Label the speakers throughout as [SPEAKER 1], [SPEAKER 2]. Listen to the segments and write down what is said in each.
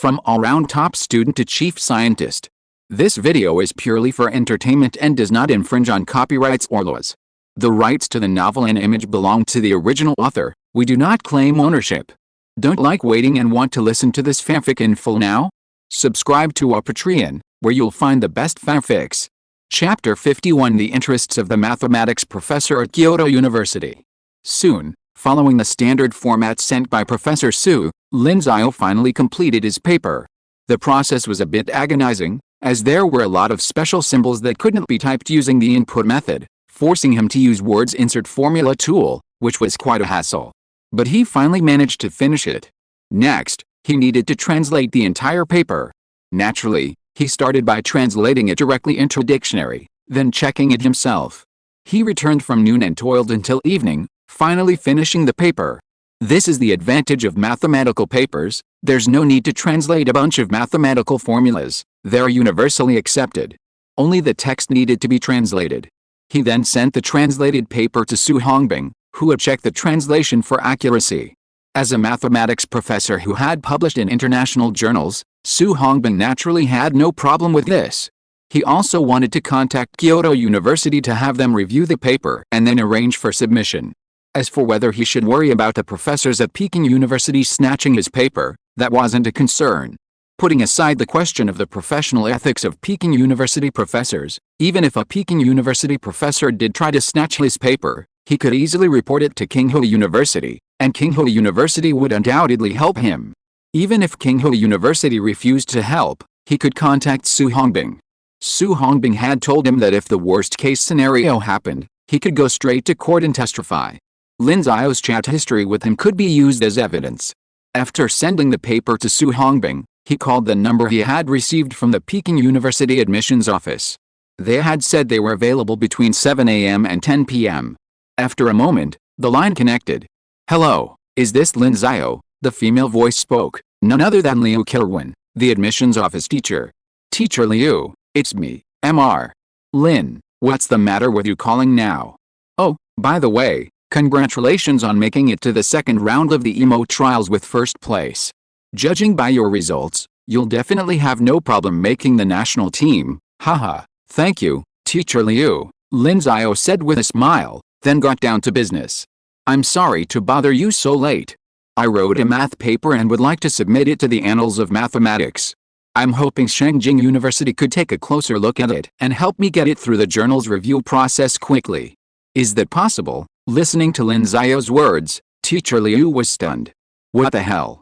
[SPEAKER 1] from all-round top student to chief scientist. This video is purely for entertainment and does not infringe on copyrights or laws. The rights to the novel and image belong to the original author. We do not claim ownership. Don't like waiting and want to listen to this fanfic in full now? Subscribe to our Patreon, where you'll find the best fanfics. Chapter 51: The Interests of the Mathematics Professor at Kyoto University. Soon, following the standard format sent by Professor Su, Lin Xiao finally completed his paper. The process was a bit agonizing, as there were a lot of special symbols that couldn't be typed using the input method, forcing him to use Word's insert formula tool, which was quite a hassle. But he finally managed to finish it. Next, he needed to translate the entire paper. Naturally, he started by translating it directly into a dictionary, then checking it himself. He returned from noon and toiled until evening, finally finishing the paper. This is the advantage of mathematical papers: there's no need to translate a bunch of mathematical formulas, they're universally accepted. Only the text needed to be translated. He then sent the translated paper to Su Hongbing, who had checked the translation for accuracy. As a mathematics professor who had published in international journals, Su Hongbing naturally had no problem with this. He also wanted to contact Kyoto University to have them review the paper and then arrange for submission. As for whether he should worry about the professors at Peking University snatching his paper, that wasn't a concern. Putting aside the question of the professional ethics of Peking University professors, even if a Peking University professor did try to snatch his paper, he could easily report it to Qinghua University, and Qinghua University would undoubtedly help him. Even if Qinghua University refused to help, he could contact Su Hongbing. Su Hongbing had told him that if the worst-case scenario happened, he could go straight to court and testify. Lin Xiao's chat history with him could be used as evidence. After sending the paper to Su Hongbing, he called the number he had received from the Peking University admissions office. They had said they were available between 7 a.m. and 10 p.m. After a moment, the line connected. "Hello, is this Lin Xiao?" The female voice spoke, none other than Liu Qirwen, the admissions office teacher. "Teacher Liu, it's me, Mr. Lin, what's the matter with you calling now? Oh, by the way, congratulations on making it to the second round of the EMO trials with first place. Judging by your results, you'll definitely have no problem making the national team, haha." "Thank you, Teacher Liu," Lin Xiao said with a smile, then got down to business. "I'm sorry to bother you so late. I wrote a math paper and would like to submit it to the Annals of Mathematics. I'm hoping Shangjing University could take a closer look at it and help me get it through the journal's review process quickly." "Is that possible?" Listening to Lin Xiao's words, Teacher Liu was stunned. "What the hell?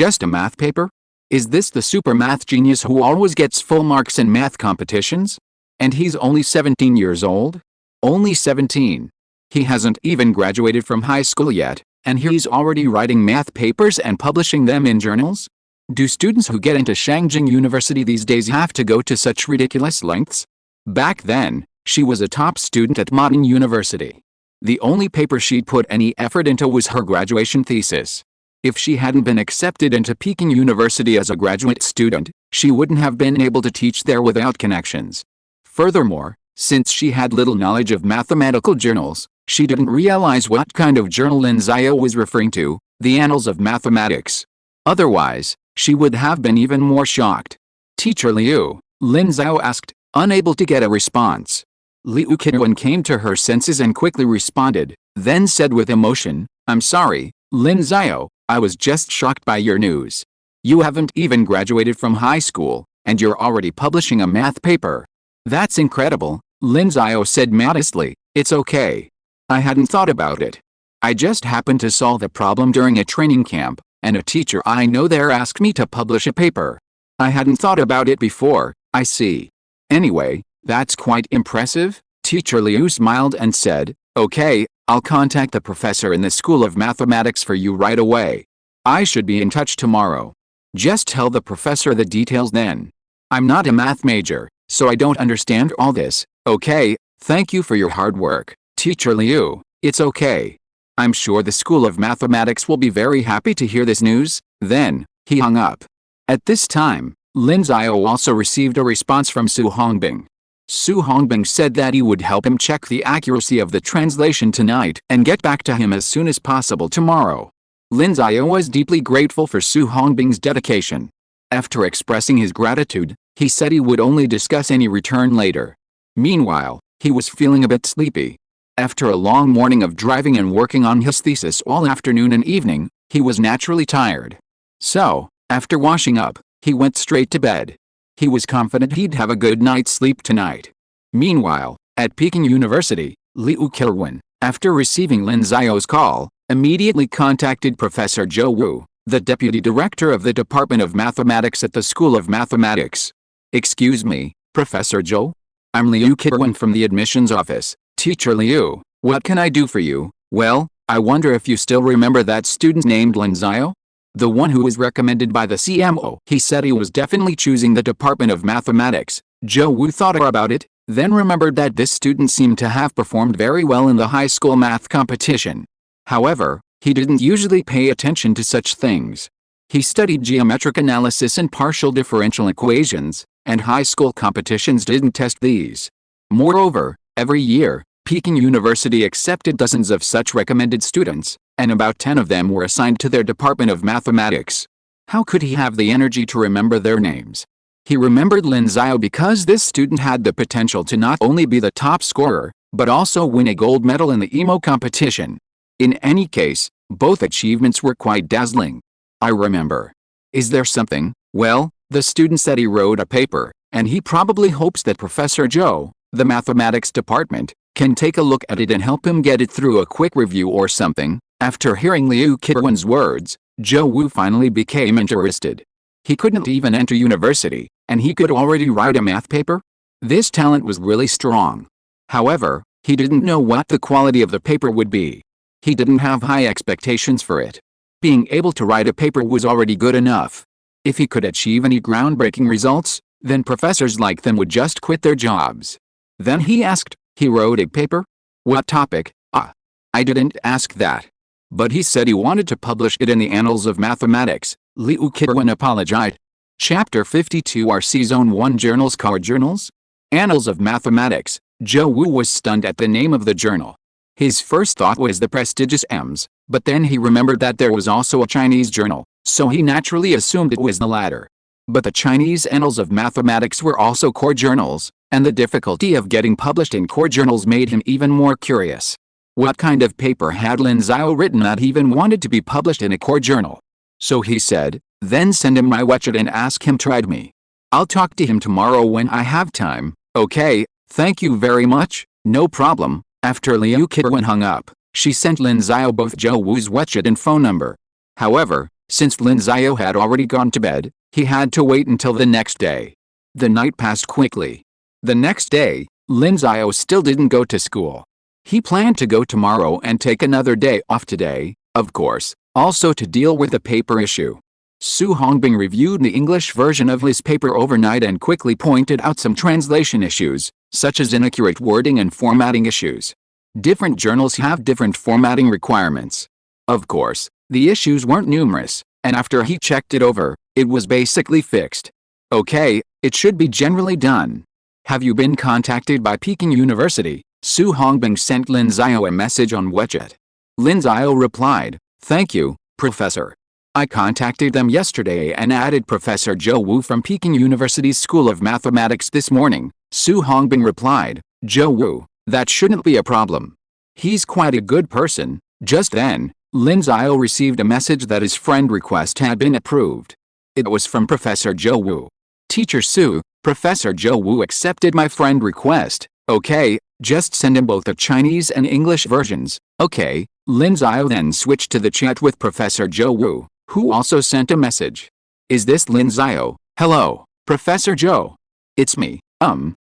[SPEAKER 1] Just a math paper? Is this the super math genius who always gets full marks in math competitions? And he's only 17 years old? Only 17. He hasn't even graduated from high school yet, and he's already writing math papers and publishing them in journals? Do students who get into Shangjing University these days have to go to such ridiculous lengths?" Back then, she was a top student at Modern University. The only paper she'd put any effort into was her graduation thesis. If she hadn't been accepted into Peking University as a graduate student, she wouldn't have been able to teach there without connections. Furthermore, since she had little knowledge of mathematical journals, she didn't realize what kind of journal Lin Xiao was referring to, the Annals of Mathematics. Otherwise, she would have been even more shocked. "Teacher Liu," Lin Xiao asked, unable to get a response. Liu Qirwen came to her senses and quickly responded, then said with emotion, "I'm sorry, Lin Xiao, I was just shocked by your news. You haven't even graduated from high school, and you're already publishing a math paper. That's incredible," Lin Xiao said modestly. "It's okay. I hadn't thought about it. I just happened to solve a problem during a training camp, and a teacher I know there asked me to publish a paper. I hadn't thought about it before." "I see. Anyway, that's quite impressive." Teacher Liu smiled and said, "Okay, I'll contact the professor in the School of Mathematics for you right away. I should be in touch tomorrow. Just tell the professor the details then. I'm not a math major, so I don't understand all this." "Okay, thank you for your hard work, Teacher Liu. It's okay. I'm sure the School of Mathematics will be very happy to hear this news." Then, he hung up. At this time, Lin Xiao also received a response from Su Hongbing. Su Hongbing said that he would help him check the accuracy of the translation tonight and get back to him as soon as possible tomorrow. Lin Xiao was deeply grateful for Su Hongbing's dedication. After expressing his gratitude, he said he would only discuss any return later. Meanwhile, he was feeling a bit sleepy. After a long morning of driving and working on his thesis all afternoon and evening, he was naturally tired. So, after washing up, he went straight to bed. He was confident he'd have a good night's sleep tonight. Meanwhile, at Peking University, Liu Qiwen, after receiving Lin Xiao's call, immediately contacted Professor Zhou Wu, the deputy director of the Department of Mathematics at the School of Mathematics. "Excuse me, Professor Zhou? I'm Liu Qiwen from the admissions office. Teacher Liu, what can I do for you?" "Well, I wonder if you still remember that student named Lin Xiao? The one who was recommended by the CMO." He said he was definitely choosing the Department of Mathematics. Zhou Wu thought about it, then remembered that this student seemed to have performed very well in the high school math competition. However, he didn't usually pay attention to such things. He studied geometric analysis and partial differential equations, and high school competitions didn't test these. Moreover, every year, Peking University accepted dozens of such recommended students, and about 10 of them were assigned to their Department of Mathematics. How could he have the energy to remember their names? He remembered Lin Xiao because this student had the potential to not only be the top scorer, but also win a gold medal in the EMO competition. In any case, both achievements were quite dazzling. "I remember. Is there something?" "Well, the student said he wrote a paper, and he probably hopes that Professor Zhou, the mathematics department, can take a look at it and help him get it through a quick review or something." After hearing Liu Qiwen's words, Zhou Wu finally became interested. He couldn't even enter university, and he could already write a math paper? This talent was really strong. However, he didn't know what the quality of the paper would be. He didn't have high expectations for it. Being able to write a paper was already good enough. If he could achieve any groundbreaking results, then professors like them would just quit their jobs. Then he asked, "He wrote a paper? What topic?" "I didn't ask that. But he said he wanted to publish it in the Annals of Mathematics." Liu Qiwen apologized. Chapter 52 RC Zone 1 Journals. Core journals? Annals of Mathematics. Zhou Wu was stunned at the name of the journal. His first thought was the prestigious EMS, but then he remembered that there was also a Chinese journal, so he naturally assumed it was the latter. But the Chinese Annals of Mathematics were also core journals, and the difficulty of getting published in core journals made him even more curious. What kind of paper had Lin Xiao written that even wanted to be published in a core journal? So he said, "Then send him my WeChat and ask him to write me. I'll talk to him tomorrow when I have time." "Okay, thank you very much." "No problem." After Liu Qiwen hung up, she sent Lin Xiao both Zhou Wu's WeChat and phone number. However, since Lin Xiao had already gone to bed, he had to wait until the next day. The night passed quickly. The next day, Lin Xiao still didn't go to school. He planned to go tomorrow and take another day off today, of course, also to deal with the paper issue. Su Hongbing reviewed the English version of his paper overnight and quickly pointed out some translation issues, such as inaccurate wording and formatting issues. Different journals have different formatting requirements. Of course, the issues weren't numerous, and after he checked it over, it was basically fixed. "Okay, it should be generally done. Have you been contacted by Peking University?" Su Hongbing sent Lin Xiao a message on WeChat. Lin Xiao replied, "Thank you, Professor. I contacted them yesterday and added Professor Zhou Wu from Peking University's School of Mathematics this morning." Su Hongbing replied, "Zhou Wu, that shouldn't be a problem. He's quite a good person." Just then, Lin Xiao received a message that his friend request had been approved. It was from Professor Zhou Wu. "Teacher Su, Professor Zhou Wu accepted my friend request. Okay, just send him both the Chinese and English versions." "Okay." Lin Xiao then switched to the chat with Professor Zhou Wu, who also sent a message. "Is this Lin Xiao?" "Hello, Professor Zhou. It's me.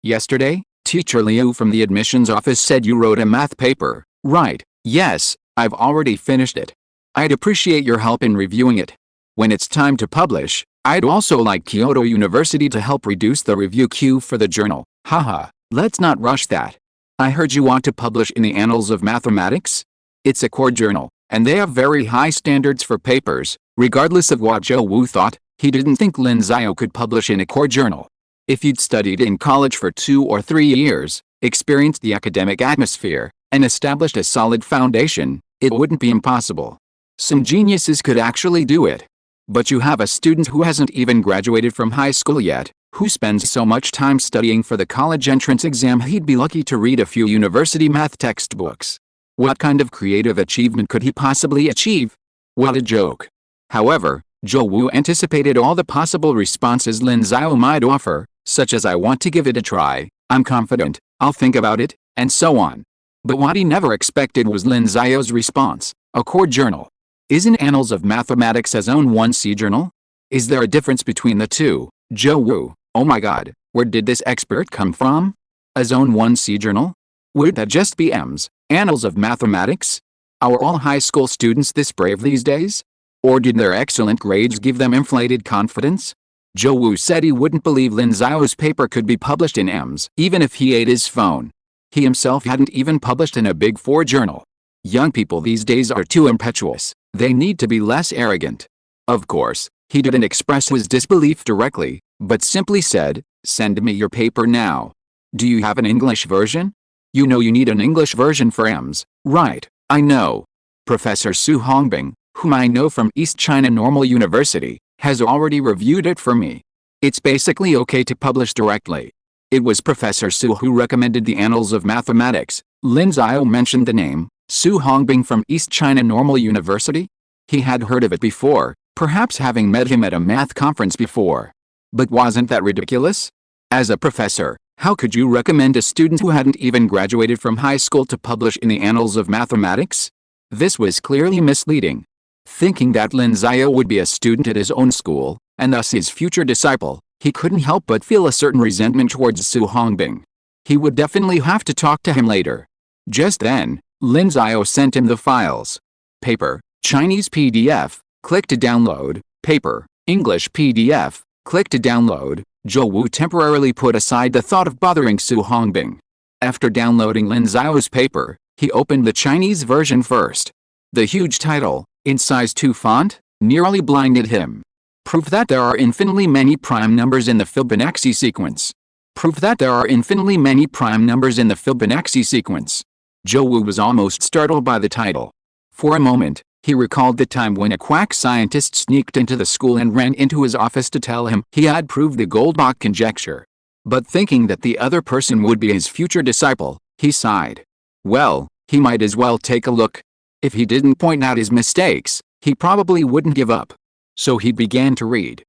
[SPEAKER 1] Yesterday, Teacher Liu from the admissions office said you wrote a math paper, right?" "Yes, I've already finished it. I'd appreciate your help in reviewing it. When it's time to publish, I'd also like Kyoto University to help reduce the review queue for the journal." "Haha, let's not rush that. I heard you want to publish in the Annals of Mathematics? It's a core journal, and they have very high standards for papers." Regardless of what Zhou Wu thought, he didn't think Lin Xiao could publish in a core journal. If you'd studied in college for 2 or 3 years, experienced the academic atmosphere, and established a solid foundation, it wouldn't be impossible. Some geniuses could actually do it. But you have a student who hasn't even graduated from high school yet, who spends so much time studying for the college entrance exam he'd be lucky to read a few university math textbooks. What kind of creative achievement could he possibly achieve? What a joke. However, Zhou Wu anticipated all the possible responses Lin Xiao might offer, such as "I want to give it a try, I'm confident, I'll think about it," and so on. But what he never expected was Lin Xiao's response: "A core journal. Isn't Annals of Mathematics a Zone 1C journal? Is there a difference between the two, Zhou Wu? Oh my god, where did this expert come from? A Zone 1C journal? Would that just be M's Annals of Mathematics? Are all high school students this brave these days? Or did their excellent grades give them inflated confidence?" Zhou Wu said he wouldn't believe Lin Xiao's paper could be published in M's, even if he ate his phone. He himself hadn't even published in a Big Four journal. Young people these days are too impetuous. They need to be less arrogant. Of course, he didn't express his disbelief directly, but simply said, "Send me your paper now. Do you have an English version? You know you need an English version for M's, right?" "I know. Professor Su Hongbing, whom I know from East China Normal University, has already reviewed it for me. It's basically okay to publish directly." It was Professor Su who recommended the Annals of Mathematics. Lin Xiao mentioned the name, Su Hongbing from East China Normal University? He had heard of it before, perhaps having met him at a math conference before. But wasn't that ridiculous? As a professor, how could you recommend a student who hadn't even graduated from high school to publish in the Annals of Mathematics? This was clearly misleading. Thinking that Lin Xiao would be a student at his own school, and thus his future disciple, he couldn't help but feel a certain resentment towards Su Hongbing. He would definitely have to talk to him later. Just then, Lin Xiao sent him the files. Paper, Chinese PDF, click to download. Paper, English PDF, click to download. Zhou Wu temporarily put aside the thought of bothering Su Hongbing. After downloading Lin Xiao's paper, he opened the Chinese version first. The huge title, in size 2 font, nearly blinded him. Proof that there are infinitely many prime numbers in the Fibonacci sequence. Proof that there are infinitely many prime numbers in the Fibonacci sequence. Zhou Wu was almost startled by the title. For a moment, he recalled the time when a quack scientist sneaked into the school and ran into his office to tell him he had proved the Goldbach conjecture. But thinking that the other person would be his future disciple, he sighed. Well, he might as well take a look. If he didn't point out his mistakes, he probably wouldn't give up. So he began to read.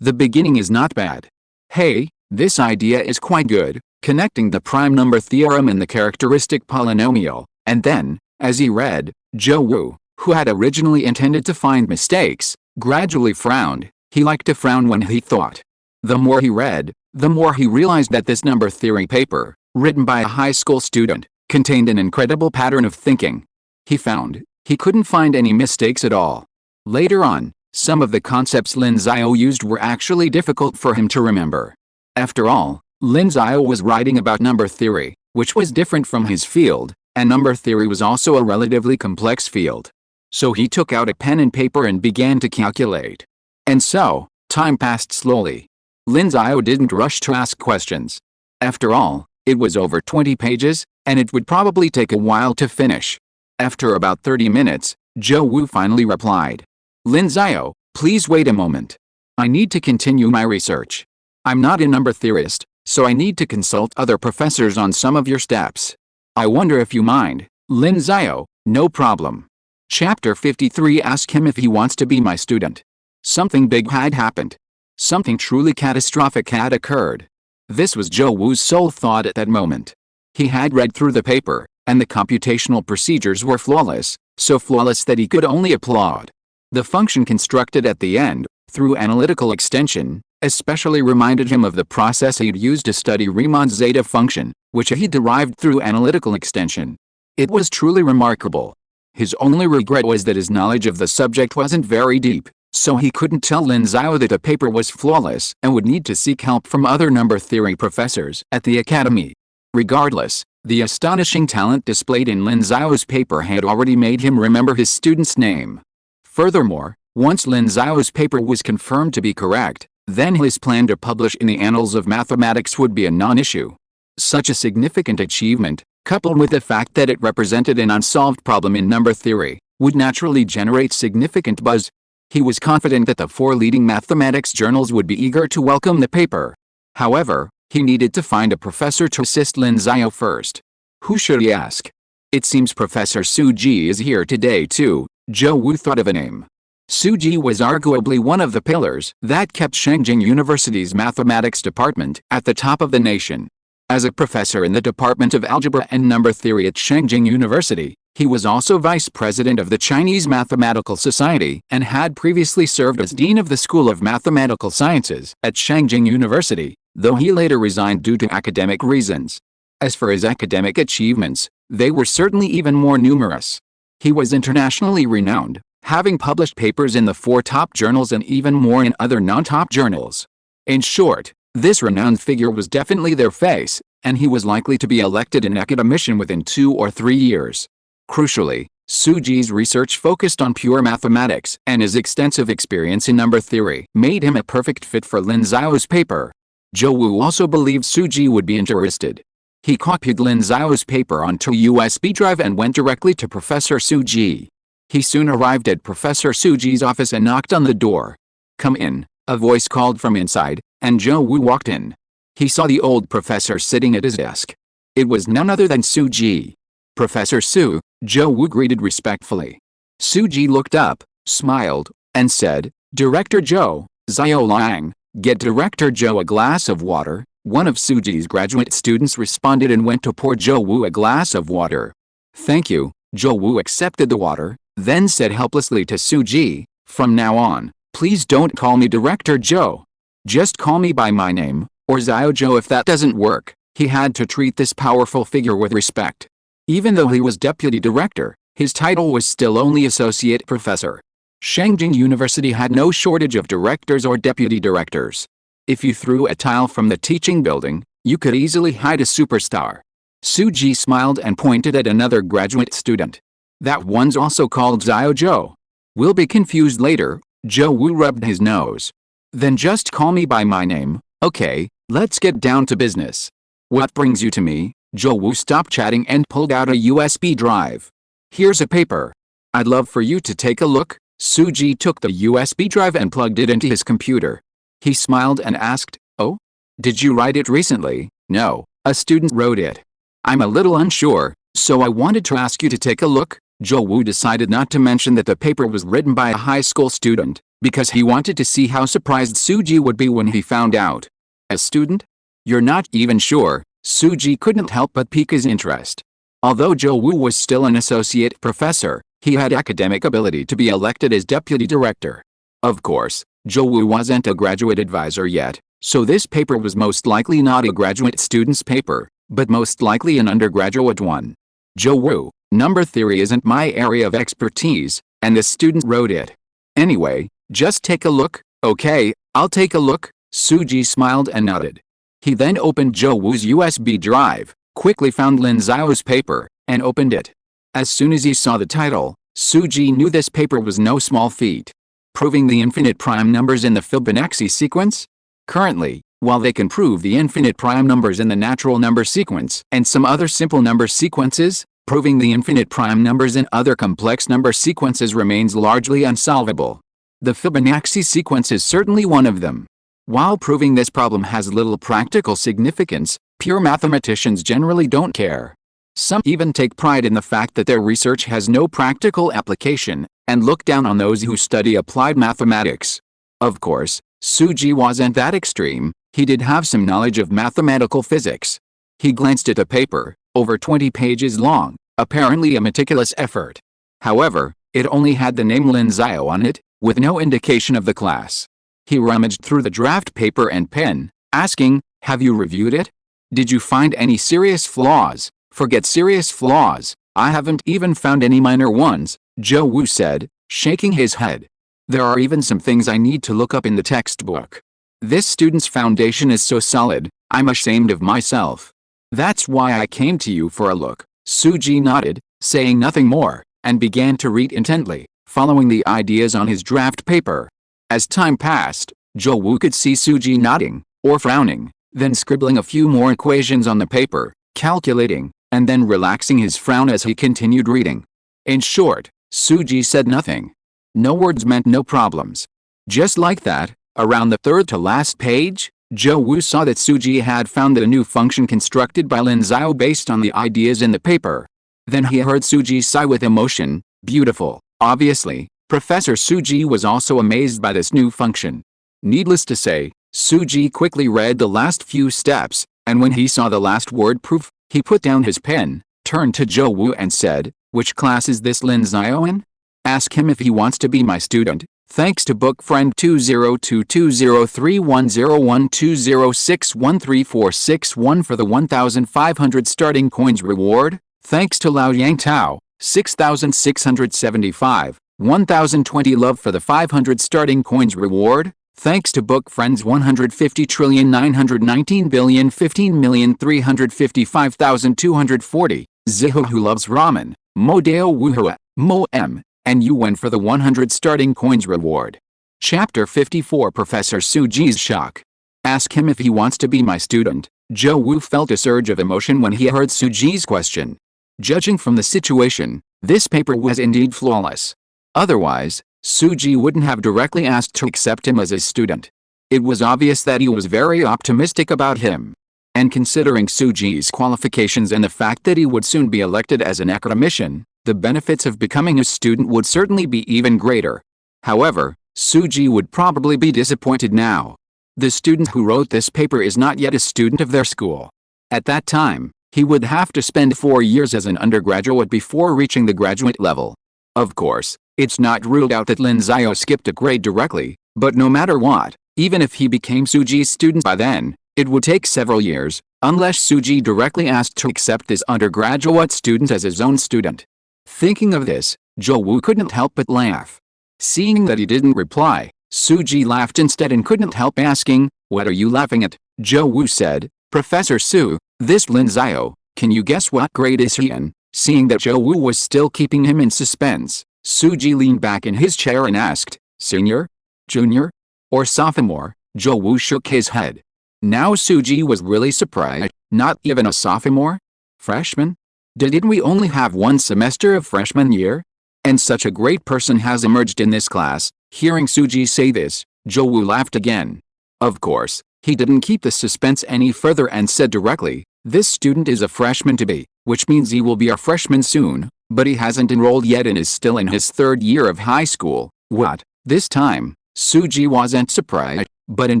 [SPEAKER 1] The beginning is not bad. Hey, this idea is quite good, connecting the prime number theorem and the characteristic polynomial. And then, as he read, Zhou Wu, who had originally intended to find mistakes, gradually frowned. He liked to frown when he thought. The more he read, the more he realized that this number theory paper, written by a high school student, contained an incredible pattern of thinking. He found he couldn't find any mistakes at all. Later on, some of the concepts Lin Xiao used were actually difficult for him to remember. After all, Lin Xiao was writing about number theory, which was different from his field, and number theory was also a relatively complex field. So he took out a pen and paper and began to calculate. And so, time passed slowly. Lin Xiao didn't rush to ask questions. After all, it was over 20 pages, and it would probably take a while to finish. After about 30 minutes, Zhou Wu finally replied. Lin Xiao, please wait a moment. I need to continue my research. I'm not a number theorist, so I need to consult other professors on some of your steps. I wonder if you mind. Lin Xiao, no problem. Chapter 53. Ask him if he wants to be my student. Something big had happened. Something truly catastrophic had occurred. This was Zhou Wu's sole thought at that moment. He had read through the paper, and the computational procedures were flawless, so flawless that he could only applaud. The function constructed at the end, through analytical extension, especially reminded him of the process he'd used to study Riemann's zeta function, which he derived through analytical extension. It was truly remarkable. His only regret was that his knowledge of the subject wasn't very deep, so he couldn't tell Lin Xiao that the paper was flawless and would need to seek help from other number theory professors at the academy. Regardless, the astonishing talent displayed in Lin Xiao's paper had already made him remember his student's name. Furthermore, once Lin Xiao's paper was confirmed to be correct, then his plan to publish in the Annals of Mathematics would be a non-issue. Such a significant achievement, coupled with the fact that it represented an unsolved problem in number theory, would naturally generate significant buzz. He was confident that the 4 leading mathematics journals would be eager to welcome the paper. However, he needed to find a professor to assist Lin Xiao first. Who should he ask? It seems Professor Su Ji is here today too. Zhou Wu thought of a name. Su Ji was arguably one of the pillars that kept Shangjing University's mathematics department at the top of the nation. As a professor in the Department of Algebra and Number Theory at Shangjing University, he was also vice president of the Chinese Mathematical Society and had previously served as dean of the School of Mathematical Sciences at Shangjing University, though he later resigned due to academic reasons. As for his academic achievements, they were certainly even more numerous. He was internationally renowned, having published papers in the 4 top journals and even more in other non-top journals. In short, this renowned figure was definitely their face, and he was likely to be elected an academician within 2 or 3 years. Crucially, Su Ji's research focused on pure mathematics, and his extensive experience in number theory made him a perfect fit for Lin Xiao's paper. Zhou Wu also believed Su Ji would be interested. He copied Lin Xiao's paper onto a USB drive and went directly to Professor Su Ji. He soon arrived at Professor Su Ji's office and knocked on the door. "Come in," a voice called from inside, and Zhou Wu walked in. He saw the old professor sitting at his desk. It was none other than Su Ji. "Professor Su," Zhou Wu greeted respectfully. Su Ji looked up, smiled, and said, "Director Zhou, Xiao Lang, get Director Zhou a glass of water." One of Su Ji's graduate students responded and went to pour Zhou Wu a glass of water. "Thank you." Zhou Wu accepted the water, then said helplessly to Su Ji, "From now on, please don't call me Director Zhou. Just call me by my name, or Xiao Zhou. If that doesn't work." He had to treat this powerful figure with respect. Even though he was deputy director, his title was still only associate professor. Shangjing University had no shortage of directors or deputy directors. If you threw a tile from the teaching building, you could easily hide a superstar. Su Ji smiled and pointed at another graduate student. "That one's also called Xiao Zhou. We'll be confused later." Zhou Wu rubbed his nose. "Then just call me by my name, okay? Let's get down to business. What brings you to me?" Zhou Wu stopped chatting and pulled out a USB drive. "Here's a paper. I'd love for you to take a look." Su Ji took the USB drive and plugged it into his computer. He smiled and asked, "Oh? Did you write it recently?" "No, a student wrote it. I'm a little unsure, so I wanted to ask you to take a look." Zhou Wu decided not to mention that the paper was written by a high school student, because he wanted to see how surprised Su Ji would be when he found out. "A student? You're not even sure?" Su Ji couldn't help but pique his interest. Although Zhou Wu was still an associate professor, he had academic ability to be elected as deputy director. Of course, Zhou Wu wasn't a graduate advisor yet, so this paper was most likely not a graduate student's paper, but most likely an undergraduate one. "Zhou Wu, number theory isn't my area of expertise, and the student wrote it. Anyway, just take a look." "Okay, I'll take a look." Su Ji smiled and nodded. He then opened Zhou Wu's USB drive, quickly found Lin Xiao's paper, and opened it. As soon as he saw the title, Su Ji knew this paper was no small feat. Proving the infinite prime numbers in the Fibonacci sequence? Currently, while they can prove the infinite prime numbers in the natural number sequence and some other simple number sequences, proving the infinite prime numbers in other complex number sequences remains largely unsolvable. The Fibonacci sequence is certainly one of them. While proving this problem has little practical significance, pure mathematicians generally don't care. Some even take pride in the fact that their research has no practical application, and look down on those who study applied mathematics. Of course, Su Ji wasn't that extreme. He did have some knowledge of mathematical physics. He glanced at the paper, over 20 pages long, apparently a meticulous effort. However, it only had the name Lin Xiao on it, with no indication of the class. He rummaged through the draft paper and pen, asking, "Have you reviewed it? Did you find any serious flaws?" "Forget serious flaws, I haven't even found any minor ones," Zhou Wu said, shaking his head. "There are even some things I need to look up in the textbook. This student's foundation is so solid, I'm ashamed of myself. That's why I came to you for a look." Su Ji nodded, saying nothing more, and began to read intently, following the ideas on his draft paper. As time passed, Zhou Wu could see Su Ji nodding, or frowning, then scribbling a few more equations on the paper, calculating, and then relaxing his frown as he continued reading. In short, Su Ji said nothing. No words meant no problems. Just like that, around the third to last page, Zhou Wu saw that Suji had found a new function constructed by Lin Xiao based on the ideas in the paper. Then he heard Suji sigh with emotion. Beautiful. Obviously, Professor Suji was also amazed by this new function. Needless to say, Suji quickly read the last few steps, and when he saw the last word proof, he put down his pen, turned to Zhou Wu and said, "Which class is this Lin Xiao in? Ask him if he wants to be my student. Thanks to book friend 20220310120613461 for the 1,500 starting coins reward. Thanks to Lao Yang Tao, 6,675, 1,020 love for the 500 starting coins reward. Thanks to book friends 150,919,015,355,240, Ziho who loves ramen, Mo Deo Wuhua, Mo M, and you win for the 100 starting coins reward." Chapter 54 Professor Suji's shock. Ask him if he wants to be my student. Zhou Wu felt a surge of emotion when he heard Suji's question. Judging from the situation, this paper was indeed flawless. Otherwise, Suji wouldn't have directly asked to accept him as his student. It was obvious that he was very optimistic about him. And considering Suji's qualifications and the fact that he would soon be elected as an academician, the benefits of becoming a student would certainly be even greater. However, Suji would probably be disappointed now. The student who wrote this paper is not yet a student of their school. At that time, he would have to spend 4 years as an undergraduate before reaching the graduate level. Of course, it's not ruled out that Lin Xiao skipped a grade directly, but no matter what, even if he became Suji's student by then, it would take several years, unless Suji directly asked to accept this undergraduate student as his own student. Thinking of this, Zhou Wu couldn't help but laugh. Seeing that he didn't reply, Suji laughed instead and couldn't help asking, "What are you laughing at?" Zhou Wu said, "Professor Su, this Lin Xiao, can you guess what grade is he in?" Seeing that Zhou Wu was still keeping him in suspense, Suji leaned back in his chair and asked, "Senior? Junior? Or sophomore?" Zhou Wu shook his head. Now Suji was really surprised. Not even a sophomore? Freshman? Didn't we only have 1 semester of freshman year? And such a great person has emerged in this class. Hearing Suji say this, Zhou Wu laughed again. Of course, he didn't keep the suspense any further and said directly, "This student is a freshman to be, which means he will be a freshman soon, but he hasn't enrolled yet and is still in his 3rd year of high school." What? This time, Suji wasn't surprised, but in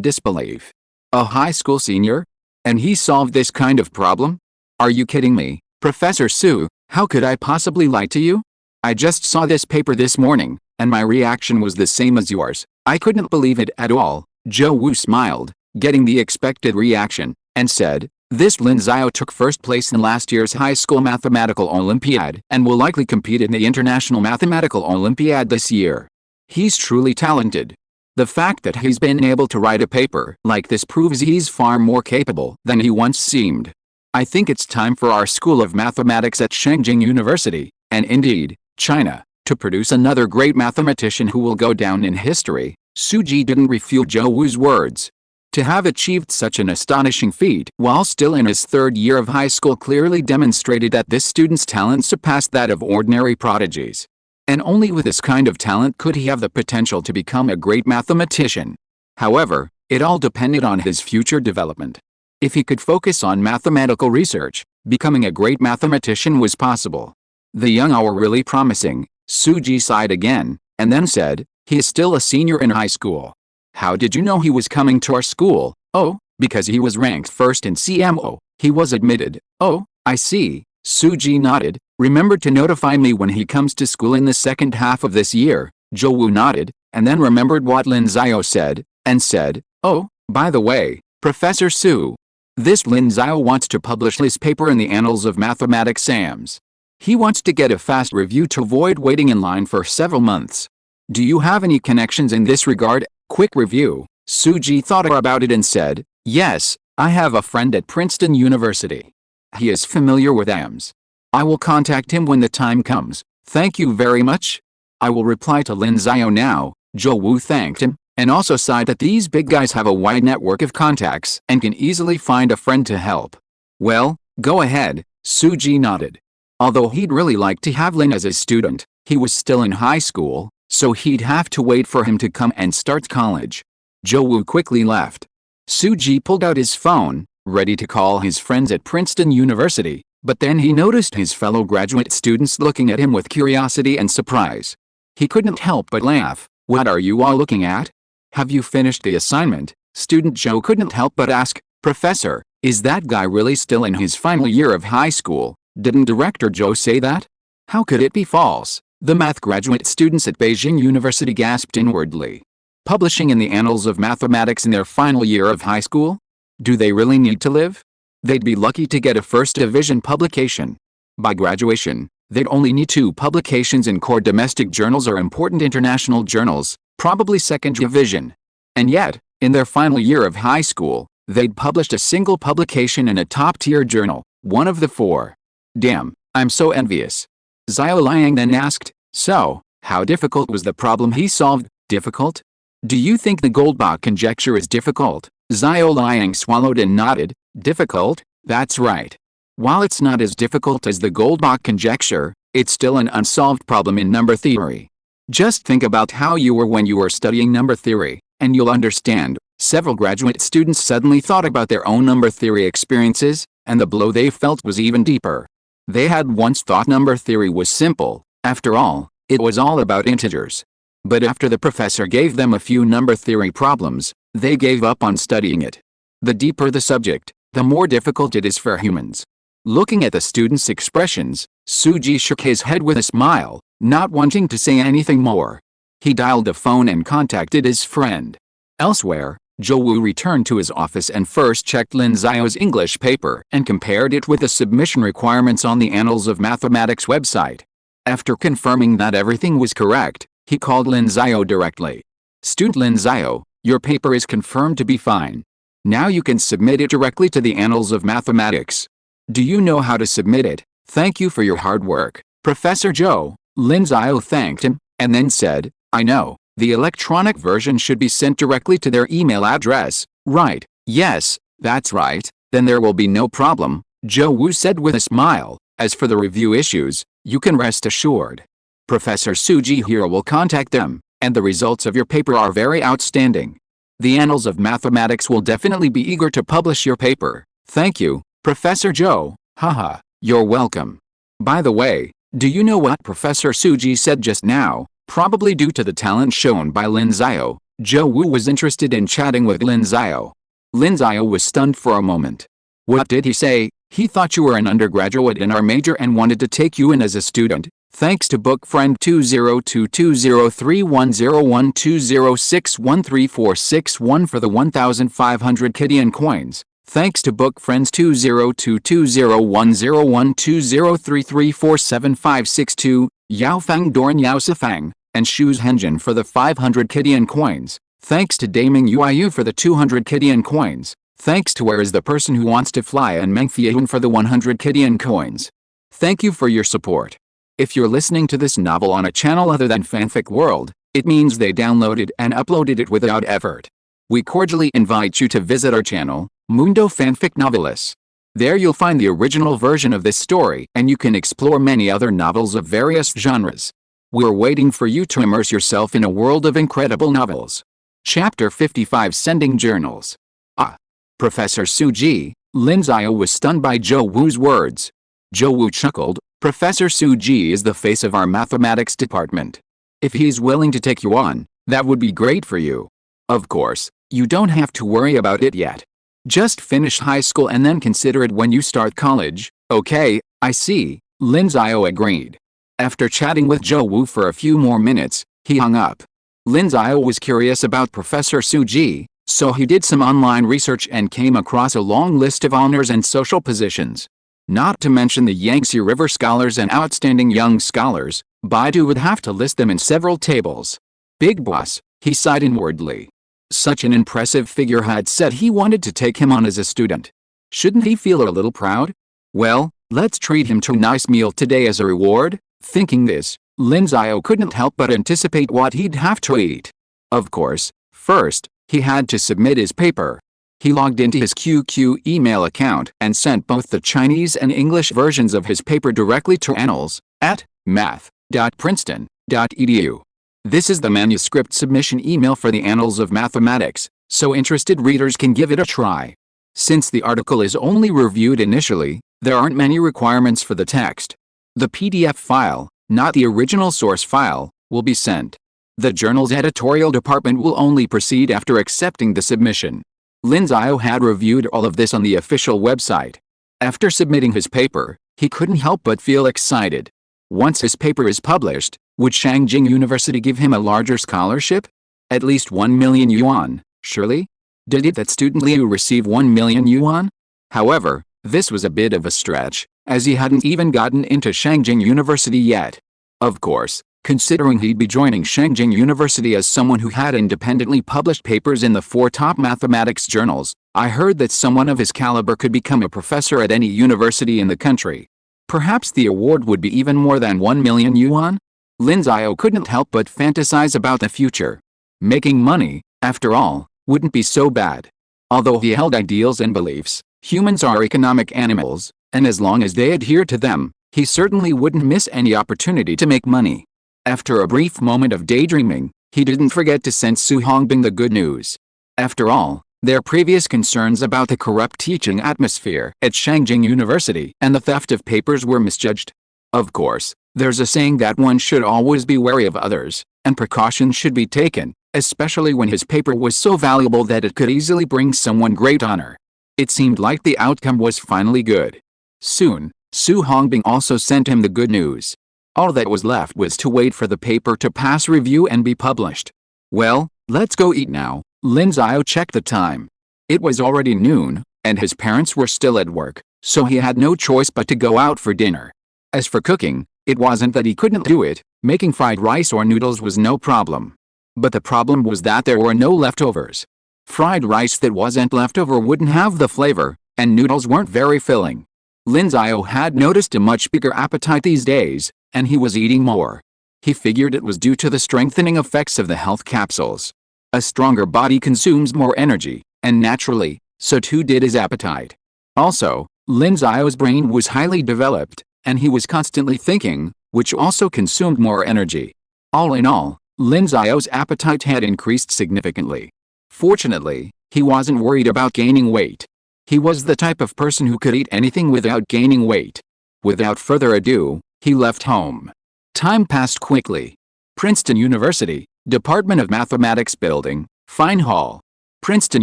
[SPEAKER 1] disbelief. A high school senior? And he solved this kind of problem? Are you kidding me, Professor Su? How could I possibly lie to you? I just saw this paper this morning, and my reaction was the same as yours. I couldn't believe it at all. Zhou Wu smiled, getting the expected reaction, and said, "This Lin Xiao took first place in last year's high school mathematical Olympiad and will likely compete in the International Mathematical Olympiad this year. He's truly talented. The fact that he's been able to write a paper like this proves he's far more capable than he once seemed. I think it's time for our School of Mathematics at Shengjing University, and indeed, China, to produce another great mathematician who will go down in history." Suji didn't refute Zhou Wu's words. To have achieved such an astonishing feat while still in his 3rd year of high school clearly demonstrated that this student's talent surpassed that of ordinary prodigies. And only with this kind of talent could he have the potential to become a great mathematician. However, it all depended on his future development. If he could focus on mathematical research, becoming a great mathematician was possible. The young are really promising. Suji sighed again, and then said, "He is still a senior in high school. How did you know he was coming to our school?" "Oh, because he was ranked first in CMO. He was admitted." "Oh, I see." Suji nodded. "Remember to notify me when he comes to school in the 2nd half of this year." Zhou Wu nodded, and then remembered what Lin Xiao said, and said, "Oh, by the way, Professor Su, this Lin Xiao wants to publish his paper in the Annals of Mathematics SAMS. He wants to get a fast review to avoid waiting in line for several months. Do you have any connections in this regard?" Quick review. Suji thought about it and said, "Yes, I have a friend at Princeton University. He is familiar with AMS. I will contact him when the time comes. Thank you very much. I will reply to Lin Xiao now." Zhou Wu thanked him, and also sighed that these big guys have a wide network of contacts and can easily find a friend to help. "Well, go ahead." Suji nodded. Although he'd really like to have Lin as his student, he was still in high school, so he'd have to wait for him to come and start college. Zhou Wu quickly left. Suji pulled out his phone, ready to call his friends at Princeton University, but then he noticed his fellow graduate students looking at him with curiosity and surprise. He couldn't help but laugh. "What are you all looking at? Have you finished the assignment?" Student Zhou couldn't help but ask. "Professor, is that guy really still in his final year of high school? Didn't Director Zhou say that? How could it be false?" The math graduate students at Beijing University gasped inwardly. Publishing in the annals of mathematics in their final year of high school? Do they really need to live? They'd be lucky to get a first division publication. By graduation, they'd only need 2 publications in core domestic journals or important international journals, probably second division. And yet, in their final year of high school, they'd published a single publication in a top-tier journal, one of the 4. Damn, I'm so envious. Xiao Liang then asked, "So, how difficult was the problem he solved?" "Difficult? Do you think the Goldbach conjecture is difficult?" Xiao Liang swallowed and nodded. "Difficult? That's right. While it's not as difficult as the Goldbach conjecture, it's still an unsolved problem in number theory. Just think about how you were when you were studying number theory, and you'll understand." Several graduate students suddenly thought about their own number theory experiences, and the blow they felt was even deeper. They had once thought number theory was simple. After all, it was all about integers. But after the professor gave them a few number theory problems, they gave up on studying it. The deeper the subject, the more difficult it is for humans. Looking at the students' expressions, Suji shook his head with a smile, not wanting to say anything more. He dialed the phone and contacted his friend. Elsewhere, Zhou Wu returned to his office and first checked Lin Xiao's English paper and compared it with the submission requirements on the Annals of Mathematics website. After confirming that everything was correct, he called Lin Xiao directly. "Student Lin Xiao, your paper is confirmed to be fine. Now you can submit it directly to the Annals of Mathematics. Do you know how to submit it? Thank you for your hard work, Professor Zhou." Lin Xiao thanked him, and then said, "I know. The electronic version should be sent directly to their email address, right?" "Yes, that's right. Then there will be no problem," Zhou Wu said with a smile. "As for the review issues, you can rest assured. Professor Suji here will contact them, and the results of your paper are very outstanding. The Annals of Mathematics will definitely be eager to publish your paper." "Thank you, Professor Zhou." "Haha, you're welcome. By the way, do you know what Professor Suji said just now?" Probably due to the talent shown by Lin Xiao, Zhou Wu was interested in chatting with Lin Xiao. Lin Xiao was stunned for a moment. "What did he say?" "He thought you were an undergraduate in our major and wanted to take you in as a student. Thanks to book friend 20220310120613461 for the 1,500 Kidian coins. Thanks to book friends 20220101203347562, Yaofang Doran Yaosifang, and Shoes Henjin for the 500 Kidian coins. Thanks to Daming Uiyu for the 200 Kidian coins. Thanks to Where is the person who wants to fly and Meng Fiehun for the 100 Kidian coins. Thank you for your support. If you're listening to this novel on a channel other than Fanfic World, it means they downloaded and uploaded it without effort. We cordially invite you to visit our channel, Mundo Fanfic Novelis. There you'll find the original version of this story and you can explore many other novels of various genres. We're waiting for you to immerse yourself in a world of incredible novels. Chapter 55 Sending Journals. Ah! Professor Suji, Lin Xiao was stunned by Zhou Wu's words. Zhou Wu chuckled. Professor Suji is the face of our mathematics department. If he's willing to take you on, that would be great for you. Of course, you don't have to worry about it yet. Just finish high school and then consider it when you start college. Okay, I see, Lin Xiao agreed. After chatting with Zhou Wu for a few more minutes, he hung up. Lin Xiao was curious about Professor Suji, so he did some online research and came across a long list of honors and social positions. Not to mention the Yangtze River scholars and outstanding young scholars, Baidu would have to list them in several tables. Big boss, he sighed inwardly. Such an impressive figure had said he wanted to take him on as a student. Shouldn't he feel a little proud? Well, let's treat him to a nice meal today as a reward. Thinking this, Lin Xiao couldn't help but anticipate what he'd have to eat. Of course, first, he had to submit his paper. He logged into his QQ email account and sent both the Chinese and English versions of his paper directly to annals@math.princeton.edu. This is the manuscript submission email for the Annals of Mathematics, so interested readers can give it a try. Since the article is only reviewed initially, there aren't many requirements for the text. The PDF file, not the original source file, will be sent. The journal's editorial department will only proceed after accepting the submission. Lin Xiao had reviewed all of this on the official website. After submitting his paper, he couldn't help but feel excited. Once his paper is published, would Shangjing University give him a larger scholarship? At least 1 million yuan, surely? Did it that student Liu receive 1 million yuan? However, this was a bit of a stretch, as he hadn't even gotten into Shangjing University yet. Of course, considering he'd be joining Shangjing University as someone who had independently published papers in the 4 top mathematics journals, I heard that someone of his caliber could become a professor at any university in the country. Perhaps the award would be even more than 1 million yuan? Lin Xiao couldn't help but fantasize about the future. Making money, after all, wouldn't be so bad. Although he held ideals and beliefs, humans are economic animals, and as long as they adhere to them, he certainly wouldn't miss any opportunity to make money. After a brief moment of daydreaming, he didn't forget to send Su Hongbing the good news. After all, their previous concerns about the corrupt teaching atmosphere at Shangjing University and the theft of papers were misjudged. Of course, there's a saying that one should always be wary of others, and precautions should be taken, especially when his paper was so valuable that it could easily bring someone great honor. It seemed like the outcome was finally good. Soon, Su Hongbing also sent him the good news. All that was left was to wait for the paper to pass review and be published. Well, let's go eat now. Lin Xiao checked the time. It was already noon, and his parents were still at work, so he had no choice but to go out for dinner. As for cooking, it wasn't that he couldn't do it, making fried rice or noodles was no problem. But the problem was that there were no leftovers. Fried rice that wasn't leftover wouldn't have the flavor, and noodles weren't very filling. Lin Xiao had noticed a much bigger appetite these days, and he was eating more. He figured it was due to the strengthening effects of the health capsules. A stronger body consumes more energy, and naturally, so too did his appetite. Also, Lin Xiao's brain was highly developed, and he was constantly thinking, which also consumed more energy. All in all, Lin Xiao's appetite had increased significantly. Fortunately, he wasn't worried about gaining weight. He was the type of person who could eat anything without gaining weight. Without further ado, he left home. Time passed quickly. Princeton University, Department of Mathematics Building, Fine Hall. Princeton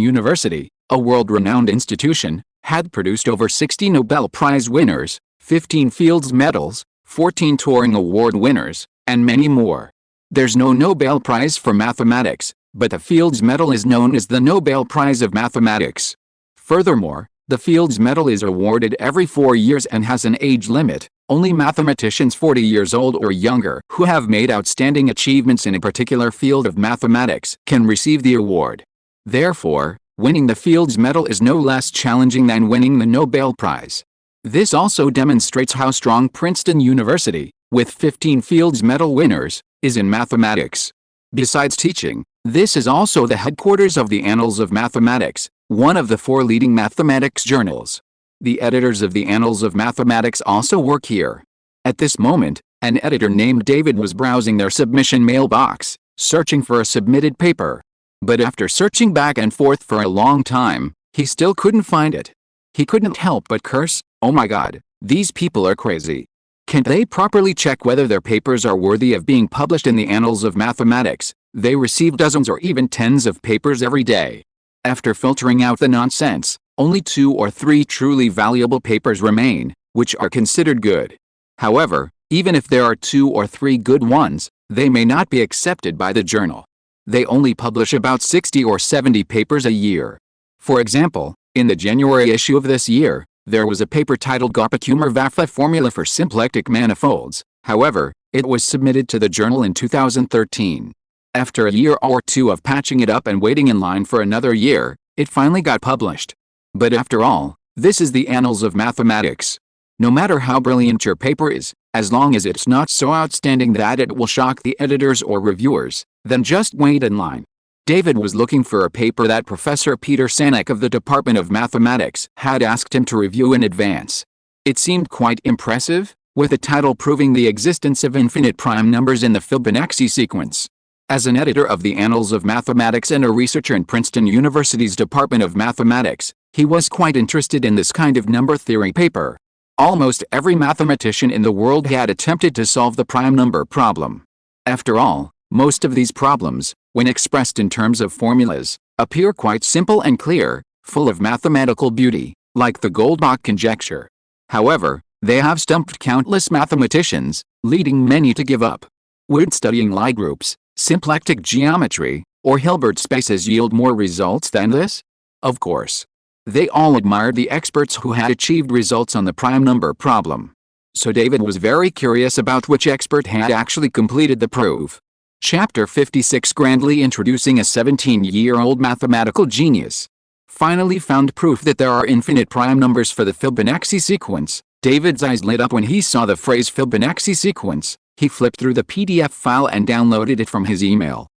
[SPEAKER 1] University, a world-renowned institution, had produced over 60 Nobel Prize winners, 15 Fields Medals, 14 Turing Award winners, and many more. There's no Nobel Prize for mathematics, but the Fields Medal is known as the Nobel Prize of Mathematics. Furthermore, the Fields Medal is awarded every 4 years and has an age limit. Only mathematicians 40 years old or younger who have made outstanding achievements in a particular field of mathematics can receive the award. Therefore, winning the Fields Medal is no less challenging than winning the Nobel Prize. This also demonstrates how strong Princeton University, with 15 Fields Medal winners, is in mathematics. Besides teaching, this is also the headquarters of the Annals of Mathematics, one of the 4 leading mathematics journals. The editors of the Annals of Mathematics also work here. At this moment, an editor named David was browsing their submission mailbox, searching for a submitted paper. But after searching back and forth for a long time, he still couldn't find it. He couldn't help but curse, "Oh my God, these people are crazy. Can't they properly check whether their papers are worthy of being published in the Annals of Mathematics? They receive dozens or even tens of papers every day." After filtering out the nonsense, only 2 or 3 truly valuable papers remain, which are considered good. However, even if there are 2 or 3 good ones, they may not be accepted by the journal. They only publish about 60 or 70 papers a year. For example, in the January issue of this year, there was a paper titled Gaokao Formula for Symplectic Manifolds. However, it was submitted to the journal in 2013. After a year or 2 of patching it up and waiting in line for another year, it finally got published. But after all, this is the Annals of Mathematics. No matter how brilliant your paper is, as long as it's not so outstanding that it will shock the editors or reviewers, then just wait in line. David was looking for a paper that Professor Peter Sanek of the Department of Mathematics had asked him to review in advance. It seemed quite impressive, with a title proving the existence of infinite prime numbers in the Fibonacci sequence. As an editor of the Annals of Mathematics and a researcher in Princeton University's Department of Mathematics, he was quite interested in this kind of number theory paper. Almost every mathematician in the world had attempted to solve the prime number problem. After all, most of these problems, when expressed in terms of formulas, appear quite simple and clear, full of mathematical beauty, like the Goldbach conjecture. However, they have stumped countless mathematicians, leading many to give up. Would studying Lie groups, symplectic geometry, or Hilbert spaces yield more results than this? Of course. They all admired the experts who had achieved results on the prime number problem. So David was very curious about which expert had actually completed the proof. Chapter 56, grandly introducing a 17-year-old mathematical genius, finally found proof that there are infinite prime numbers for the Fibonacci sequence. David's eyes lit up when he saw the phrase Fibonacci sequence. He flipped through the PDF file and downloaded it from his email.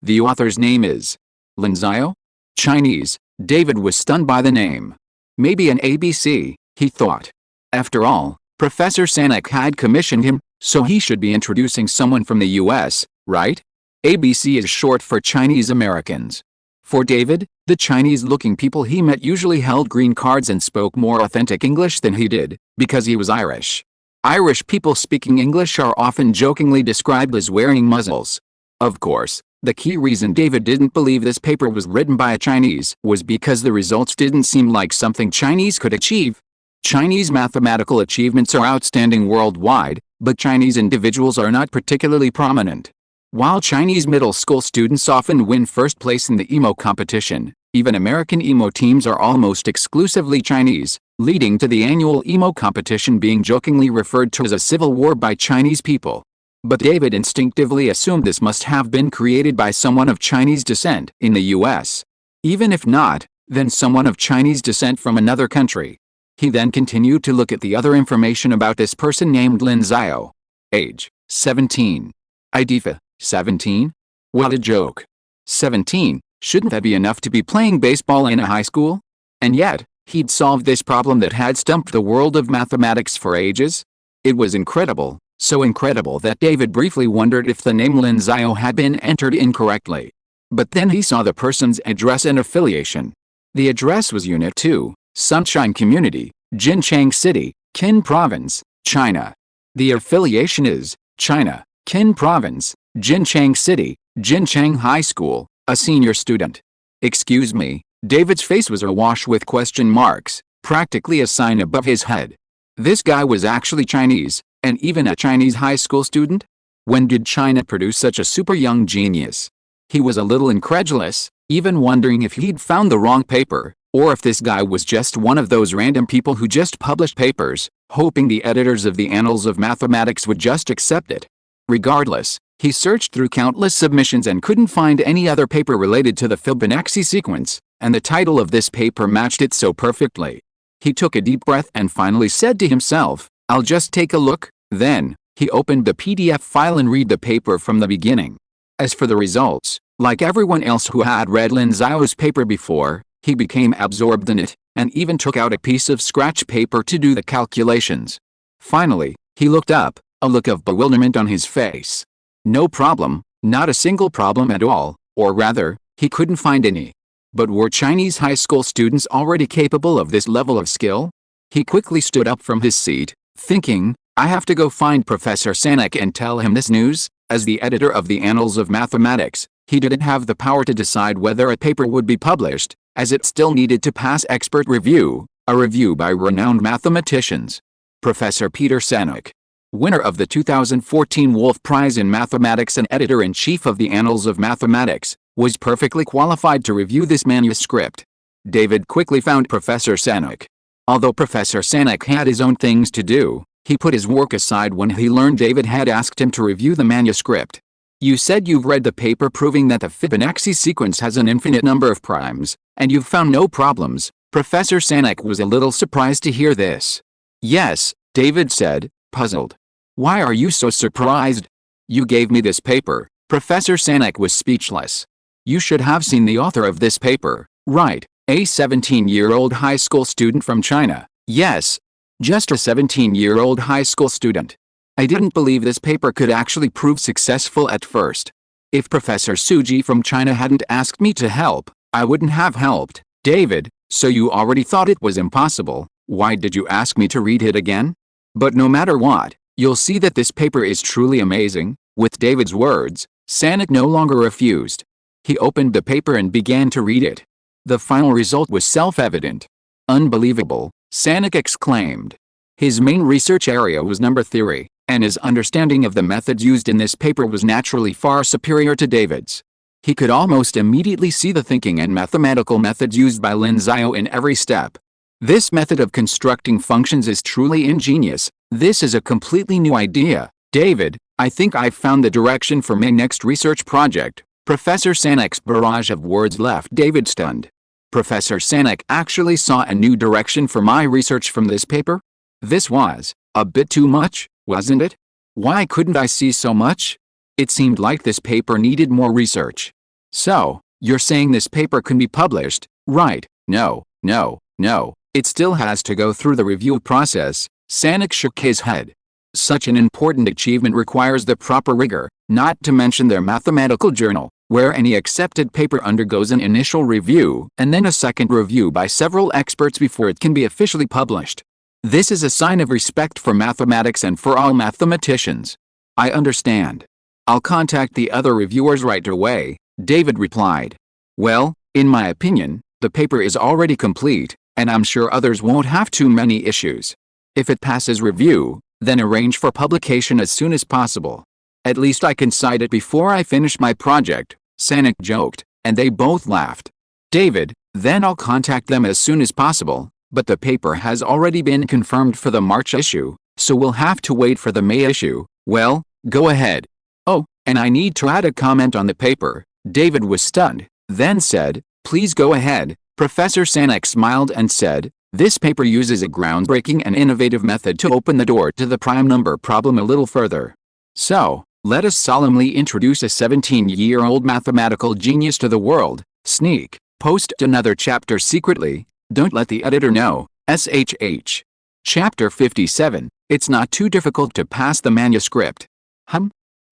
[SPEAKER 1] The author's name is Lin Xiao? Chinese. David was stunned by the name. Maybe an ABC, he thought. After all, Professor Sanek had commissioned him, so he should be introducing someone from the US, right? ABC is short for Chinese Americans. For David, the Chinese-looking people he met usually held green cards and spoke more authentic English than he did, because he was Irish. Irish people speaking English are often jokingly described as wearing muzzles. Of course, the key reason David didn't believe this paper was written by a Chinese was because the results didn't seem like something Chinese could achieve. Chinese mathematical achievements are outstanding worldwide, but Chinese individuals are not particularly prominent. While Chinese middle school students often win first place in the emo competition, even American emo teams are almost exclusively Chinese, leading to the annual emo competition being jokingly referred to as a civil war by Chinese people. But David instinctively assumed this must have been created by someone of Chinese descent in the US. Even if not, then someone of Chinese descent from another country. He then continued to look at the other information about this person named Lin Xiao. Age, 17. ID, 17? What a joke. 17, shouldn't that be enough to be playing baseball in a high school? And yet, he'd solved this problem that had stumped the world of mathematics for ages? It was incredible. So incredible that David briefly wondered if the name Lin Xiao had been entered incorrectly. But then he saw the person's address and affiliation. The address was Unit 2, Sunshine Community, Jincheng City, Qin Province, China. The affiliation is China, Qin Province, Jincheng City, Jincheng High School, a senior student. Excuse me, David's face was awash with question marks, practically a sign above his head. This guy was actually Chinese. And even a Chinese high school student? When did China produce such a super young genius? He was a little incredulous, even wondering if he'd found the wrong paper, or if this guy was just one of those random people who just published papers, hoping the editors of the Annals of Mathematics would just accept it. Regardless, he searched through countless submissions and couldn't find any other paper related to the Fibonacci sequence, and the title of this paper matched it so perfectly. He took a deep breath and finally said to himself, I'll just take a look. Then, he opened the PDF file and read the paper from the beginning. As for the results, like everyone else who had read Lin Xiao's paper before, he became absorbed in it, and even took out a piece of scratch paper to do the calculations. Finally, he looked up, a look of bewilderment on his face. No problem, not a single problem at all, or rather, he couldn't find any. But were Chinese high school students already capable of this level of skill? He quickly stood up from his seat, thinking, I have to go find Professor Sanek and tell him this news. As the editor of the Annals of Mathematics, he didn't have the power to decide whether a paper would be published, as it still needed to pass expert review, a review by renowned mathematicians. Professor Peter Sanek, winner of the 2014 Wolf Prize in Mathematics and editor-in-chief of the Annals of Mathematics, was perfectly qualified to review this manuscript. David quickly found Professor Sanek. Although Professor Sanek had his own things to do, he put his work aside when he learned David had asked him to review the manuscript. You said you've read the paper proving that the Fibonacci sequence has an infinite number of primes, and you've found no problems. Professor Sanek was a little surprised to hear this. Yes, David said, puzzled. Why are you so surprised? You gave me this paper. Professor Sanek was speechless. You should have seen the author of this paper, right? A 17-year-old high school student from China. Yes. Just a 17-year-old high school student. I didn't believe this paper could actually prove successful at first. If Professor Suji from China hadn't asked me to help, I wouldn't have helped. David, so you already thought it was impossible, why did you ask me to read it again? But no matter what, you'll see that this paper is truly amazing. With David's words, Sanik no longer refused. He opened the paper and began to read it. The final result was self-evident. Unbelievable, Sanik exclaimed. His main research area was number theory, and his understanding of the methods used in this paper was naturally far superior to David's. He could almost immediately see the thinking and mathematical methods used by Lin Xiao in every step. This method of constructing functions is truly ingenious. This is a completely new idea. David, I think I've found the direction for my next research project. Professor Sanik's barrage of words left David stunned. Professor Sanik actually saw a new direction for my research from this paper? This was a bit too much, wasn't it? Why couldn't I see so much? It seemed like this paper needed more research. So, you're saying this paper can be published, right? No. It still has to go through the review process. Sanik shook his head. Such an important achievement requires the proper rigor, not to mention their mathematical journal, where any accepted paper undergoes an initial review and then a second review by several experts before it can be officially published. This is a sign of respect for mathematics and for all mathematicians. I understand. I'll contact the other reviewers right away, David replied. Well, in my opinion, the paper is already complete, and I'm sure others won't have too many issues. If it passes review, then arrange for publication as soon as possible. At least I can cite it before I finish my project, Sanik joked, and they both laughed. David, then I'll contact them as soon as possible, but the paper has already been confirmed for the March issue, so we'll have to wait for the May issue. Well, go ahead. Oh, and I need to add a comment on the paper. David was stunned, then said, please go ahead. Professor Sanik smiled and said, this paper uses a groundbreaking and innovative method to open the door to the prime number problem a little further. So, let us solemnly introduce a 17-year-old mathematical genius to the world. Sneak, post another chapter secretly, don't let the editor know, SHH. Chapter 57, it's not too difficult to pass the manuscript.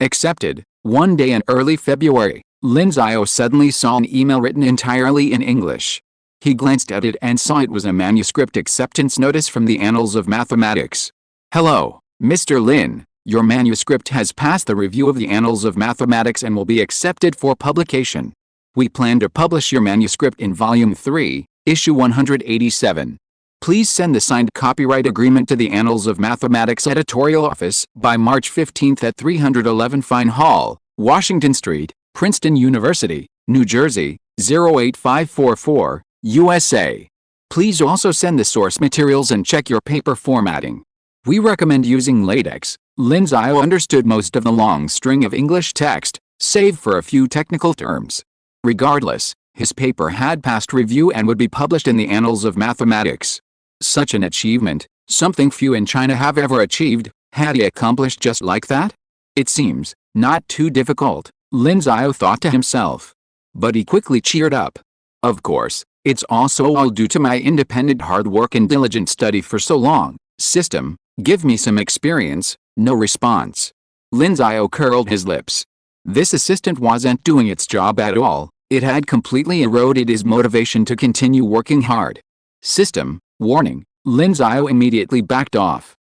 [SPEAKER 1] Accepted. One day in early February, Lin Xiao suddenly saw an email written entirely in English. He glanced at it and saw it was a manuscript acceptance notice from the Annals of Mathematics. Hello, Mr. Lin, your manuscript has passed the review of the Annals of Mathematics and will be accepted for publication. We plan to publish your manuscript in Volume 3, Issue 187. Please send the signed copyright agreement to the Annals of Mathematics editorial office by March 15 at 311 Fine Hall, Washington Street, Princeton University, New Jersey, 08544, USA. Please also send the source materials and check your paper formatting. We recommend using LaTeX. Lin Xiao understood most of the long string of English text, save for a few technical terms. Regardless, his paper had passed review and would be published in the Annals of Mathematics. Such an achievement, something few in China have ever achieved, had he accomplished just like that? It seems not too difficult, Lin Xiao thought to himself. But he quickly cheered up. Of course, it's also all due to my independent hard work and diligent study for so long. System, give me some experience. No response. Lin Xiao curled his lips. This assistant wasn't doing its job at all. It had completely eroded his motivation to continue working hard. System, warning. Lin Xiao immediately backed off.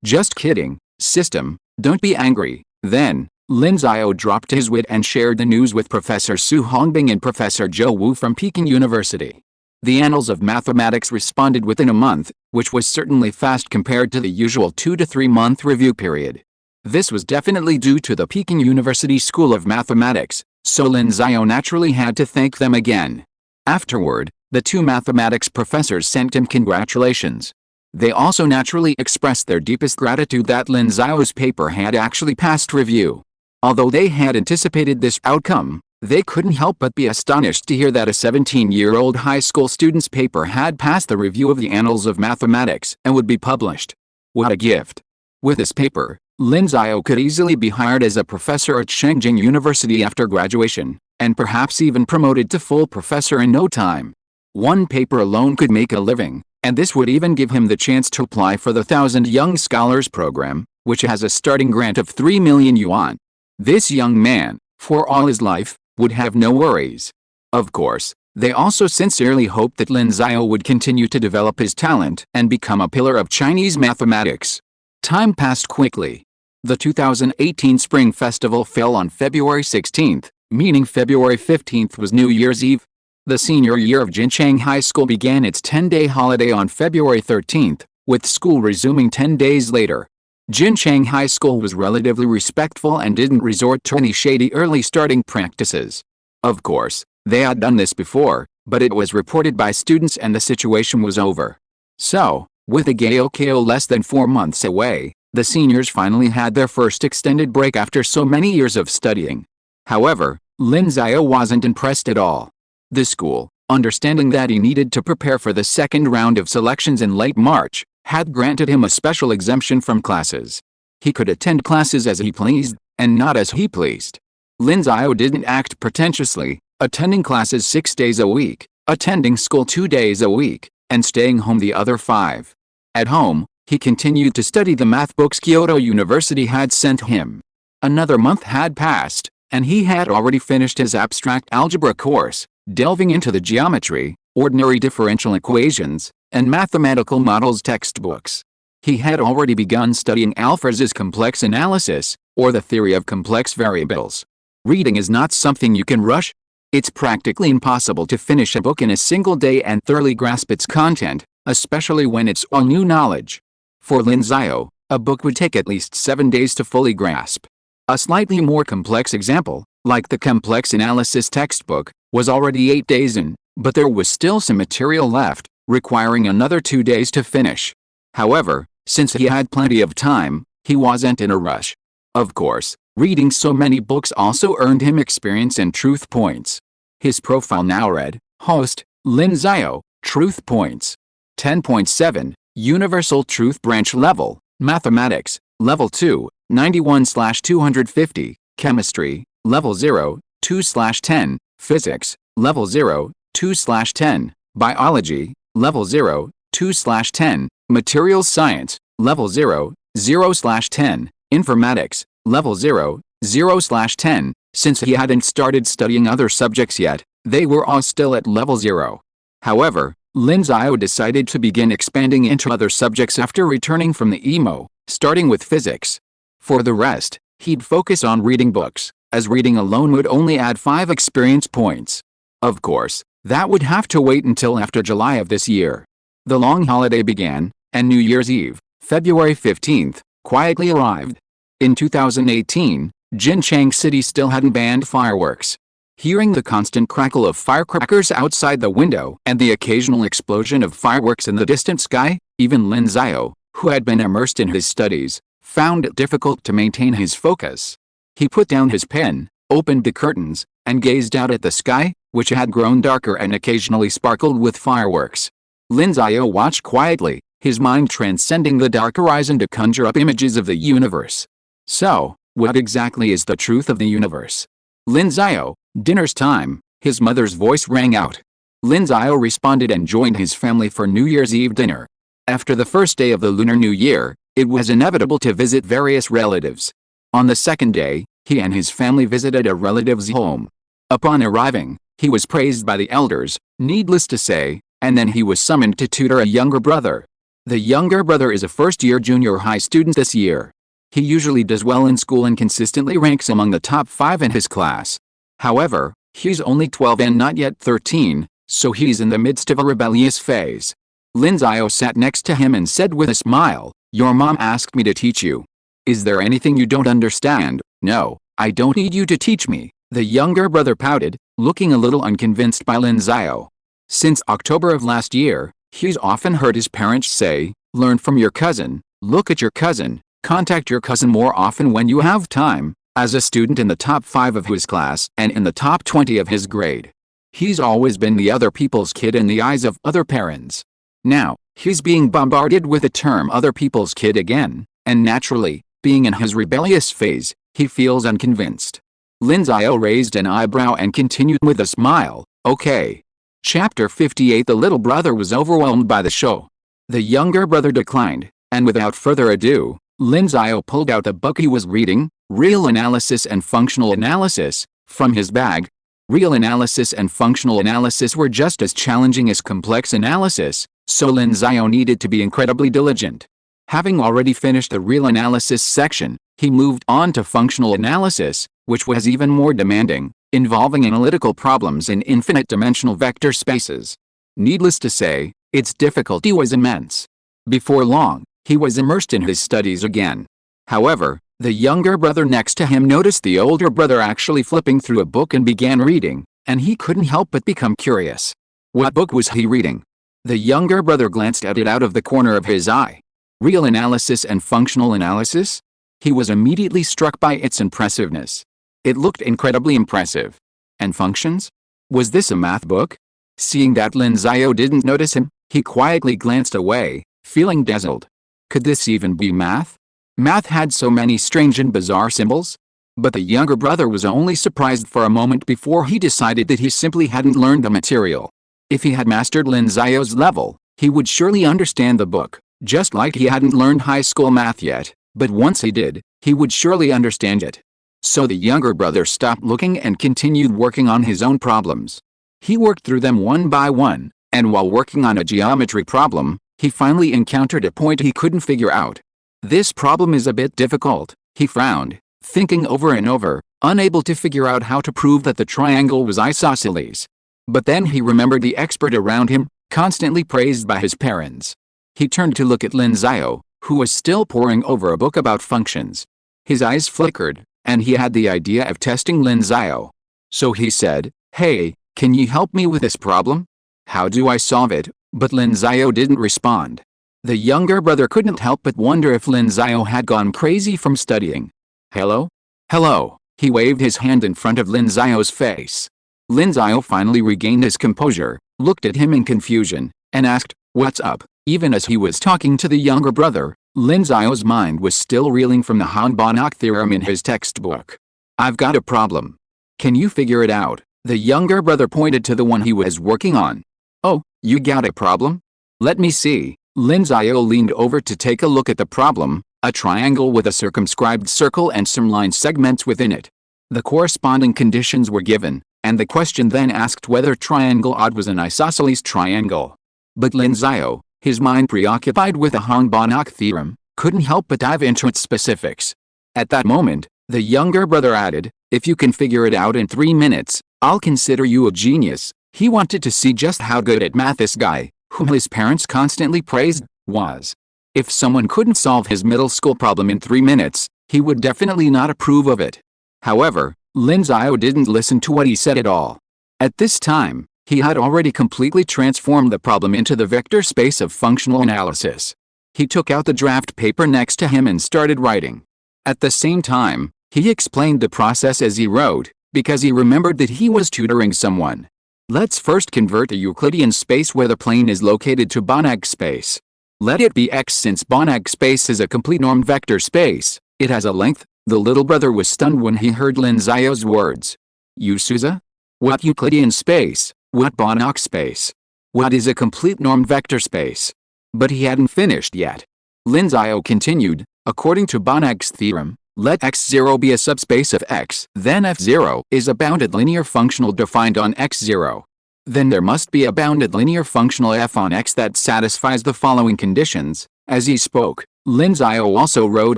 [SPEAKER 1] Just kidding. System, don't be angry. Then, Lin Xiao dropped his wit and shared the news with Professor Su Hongbing and Professor Zhou Wu from Peking University. The Annals of Mathematics responded within a month, which was certainly fast compared to the usual 2 to 3 month review period. This was definitely due to the Peking University School of Mathematics, so Lin Xiao naturally had to thank them again. Afterward, the two mathematics professors sent him congratulations. They also naturally expressed their deepest gratitude that Lin Xiao's paper had actually passed review. Although they had anticipated this outcome, they couldn't help but be astonished to hear that a 17-year-old high school student's paper had passed the review of the Annals of Mathematics and would be published. What a gift! With this paper, Lin Xiao could easily be hired as a professor at Shengjing University after graduation, and perhaps even promoted to full professor in no time. One paper alone could make a living, and this would even give him the chance to apply for the 1,000 Young Scholars program, which has a starting grant of 3 million yuan. This young man, for all his life, would have no worries. Of course, they also sincerely hoped that Lin Xiao would continue to develop his talent and become a pillar of Chinese mathematics. Time passed quickly. The 2018 Spring Festival fell on February 16th, meaning February 15th was New Year's Eve. The senior year of Jincheng High School began its 10-day holiday on February 13th, with school resuming 10 days later. Jincheng High School was relatively respectful and didn't resort to any shady early starting practices. Of course, they had done this before, but it was reported by students and the situation was over. So, with the Gaokao less than 4 months away, the seniors finally had their first extended break after so many years of studying. However, Lin Xiao wasn't impressed at all. The school, understanding that he needed to prepare for the second round of selections in late March, had granted him a special exemption from classes. He could attend classes as he pleased, and not as he pleased. Lin Xiao didn't act pretentiously, attending classes 6 days a week, attending school 2 days a week, and staying home the other 5. At home, he continued to study the math books Kyoto University had sent him. Another month had passed, and he had already finished his abstract algebra course, delving into the geometry, ordinary differential equations, and mathematical models textbooks. He had already begun studying Alfres's complex analysis, or the theory of complex variables. Reading is not something you can rush. It's practically impossible to finish a book in a single day and thoroughly grasp its content, especially when it's all new knowledge. For Lin Xiao, a book would take at least 7 days to fully grasp. A slightly more complex example, like the complex analysis textbook, was already 8 days in, but there was still some material left, requiring another 2 days to finish. However, since he had plenty of time, he wasn't in a rush. Of course, reading so many books also earned him experience and truth points. His profile now read, Host, Lin Xiao, Truth Points. 10.7, Universal Truth Branch Level, Mathematics, Level 2, 91/250, Chemistry, Level 0, 2/10, Physics, Level 0, 2/10, Biology, Level 0, 2/10, Materials Science, Level 0, 0/10, Informatics, Level 0, 0/10. Since he hadn't started studying other subjects yet, they were all still at Level 0. However, Lin Xiao decided to begin expanding into other subjects after returning from the EMO, starting with physics. For the rest, he'd focus on reading books, as reading alone would only add 5 experience points. Of course, that would have to wait until after July of this year. The long holiday began, and New Year's Eve, February 15th, quietly arrived. In 2018, Jincheng City still hadn't banned fireworks. Hearing the constant crackle of firecrackers outside the window and the occasional explosion of fireworks in the distant sky, even Lin Xiao, who had been immersed in his studies, found it difficult to maintain his focus. He put down his pen, opened the curtains, and gazed out at the sky, which had grown darker and occasionally sparkled with fireworks. Lin Xiao watched quietly, his mind transcending the dark horizon to conjure up images of the universe. So, what exactly is the truth of the universe? Lin Xiao, dinner's time, his mother's voice rang out. Lin Xiao responded and joined his family for New Year's Eve dinner. After the first day of the Lunar New Year, it was inevitable to visit various relatives. On the second day, he and his family visited a relative's home. Upon arriving, he was praised by the elders, needless to say, and then he was summoned to tutor a younger brother. The younger brother is a first-year junior high student this year. He usually does well in school and consistently ranks among the top 5 in his class. However, he's only 12 and not yet 13, so he's in the midst of a rebellious phase. Lin Xiao sat next to him and said with a smile, "Your mom asked me to teach you. Is there anything you don't understand?" "No, I don't need you to teach me," the younger brother pouted, looking a little unconvinced by Lin Xiao. Since October of last year, he's often heard his parents say, "Learn from your cousin, look at your cousin, contact your cousin more often when you have time." As a student in the top 5 of his class and in the top 20 of his grade, he's always been the other people's kid in the eyes of other parents. Now, he's being bombarded with the term other people's kid again, and naturally, being in his rebellious phase, he feels unconvinced. Lin Xiao raised an eyebrow and continued with a smile, "Okay." Chapter 58. The little brother was overwhelmed by the show. The younger brother declined, and without further ado, Lin Xiao pulled out the book he was reading, Real Analysis and Functional Analysis, from his bag. Real analysis and functional analysis were just as challenging as complex analysis, so Lin Xiao needed to be incredibly diligent. Having already finished the real analysis section, he moved on to functional analysis, which was even more demanding, involving analytical problems in infinite-dimensional vector spaces. Needless to say, its difficulty was immense. Before long, he was immersed in his studies again. However, the younger brother next to him noticed the older brother actually flipping through a book and began reading, and he couldn't help but become curious. What book was he reading? The younger brother glanced at it out of the corner of his eye. Real analysis and functional analysis? He was immediately struck by its impressiveness. It looked incredibly impressive. And functions? Was this a math book? Seeing that Lin Xiao didn't notice him, he quietly glanced away, feeling dazzled. Could this even be math? Math had so many strange and bizarre symbols. But the younger brother was only surprised for a moment before he decided that he simply hadn't learned the material. If he had mastered Lin Xiao's level, he would surely understand the book, just like he hadn't learned high school math yet, but once he did, he would surely understand it. So the younger brother stopped looking and continued working on his own problems. He worked through them one by one, and while working on a geometry problem, he finally encountered a point he couldn't figure out. This problem is a bit difficult, he frowned, thinking over and over, unable to figure out how to prove that the triangle was isosceles. But then he remembered the expert around him, constantly praised by his parents. He turned to look at Lin Xiao, who was still poring over a book about functions. His eyes flickered, and he had the idea of testing Lin Xiao. So he said, "Hey, can you help me with this problem? How do I solve it?" But Lin Xiao didn't respond. The younger brother couldn't help but wonder if Lin Xiao had gone crazy from studying. "Hello? Hello," he waved his hand in front of Lin Xiao's face. Lin Xiao finally regained his composure, looked at him in confusion, and asked, "What's up?" Even as he was talking to the younger brother, Lin Xiao's mind was still reeling from the Banach theorem in his textbook. "I've got a problem. Can you figure it out?" The younger brother pointed to the one he was working on. "Oh, you got a problem? Let me see." Lin Xiao leaned over to take a look at the problem, a triangle with a circumscribed circle and some line segments within it. The corresponding conditions were given, and the question then asked whether triangle odd was an isosceles triangle. But Lin Xiao, his mind preoccupied with the Banach theorem, couldn't help but dive into its specifics. At that moment, the younger brother added, "If you can figure it out in 3 minutes, I'll consider you a genius." He wanted to see just how good at math this guy, whom his parents constantly praised, was. If someone couldn't solve his middle school problem in 3 minutes, he would definitely not approve of it. However, Lin Xiao didn't listen to what he said at all. At this time, he had already completely transformed the problem into the vector space of functional analysis. He took out the draft paper next to him and started writing. At the same time, he explained the process as he wrote, because he remembered that he was tutoring someone. Let's first convert the Euclidean space where the plane is located to Banach space. Let it be X since Banach space is a complete normed vector space. It has a length. The little brother was stunned when he heard Lin Xiao's words. Yusuza? What Euclidean space? What Banach space? What is a complete normed vector space? But he hadn't finished yet. Lin Xiao continued, according to Banach's theorem, let X0 be a subspace of X. Then F0 is a bounded linear functional defined on X0. Then there must be a bounded linear functional f on X that satisfies the following conditions. As he spoke, Lin Xiao also wrote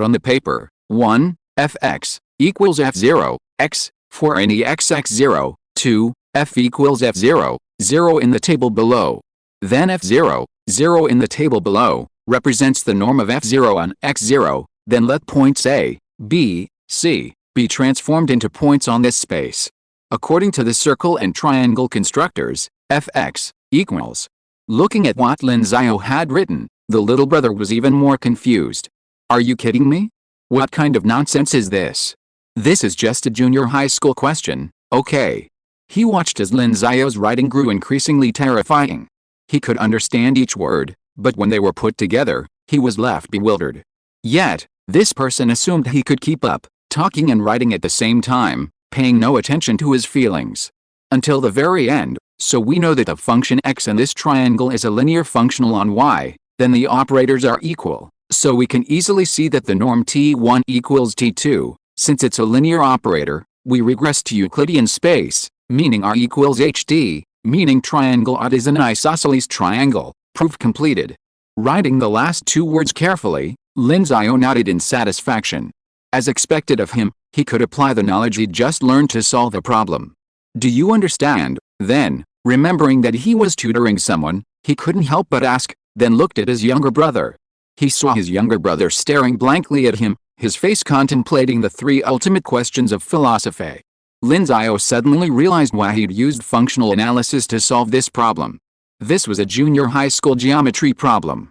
[SPEAKER 1] on the paper, 1. Fx equals F0, X, for any X0, 2. F equals F0, 0 in the table below. Then F0, 0 in the table below, represents the norm of F0 on X0, then let points A, B, C, be transformed into points on this space. According to the circle and triangle constructors, Fx equals. Looking at what Lin Xiao had written, the little brother was even more confused. Are you kidding me? What kind of nonsense is this? This is just a junior high school question, okay. He watched as Lin Xiao's writing grew increasingly terrifying. He could understand each word, but when they were put together, he was left bewildered. Yet, this person assumed he could keep up, talking and writing at the same time, paying no attention to his feelings. Until the very end, so we know that the function x in this triangle is a linear functional on y, then the operators are equal, So we can easily see that the norm T1 equals T2, since it's a linear operator, we regress to Euclidean space, meaning R equals HD, meaning triangle OD is an isosceles triangle. Proof completed. Writing the last two words carefully, Lin Xiao nodded in satisfaction. As expected of him, he could apply the knowledge he'd just learned to solve the problem. Do you understand? Then, remembering that he was tutoring someone, he couldn't help but ask, then looked at his younger brother. He saw his younger brother staring blankly at him, his face contemplating the three ultimate questions of philosophy. Lin Xiao suddenly realized why he'd used functional analysis to solve this problem. This was a junior high school geometry problem.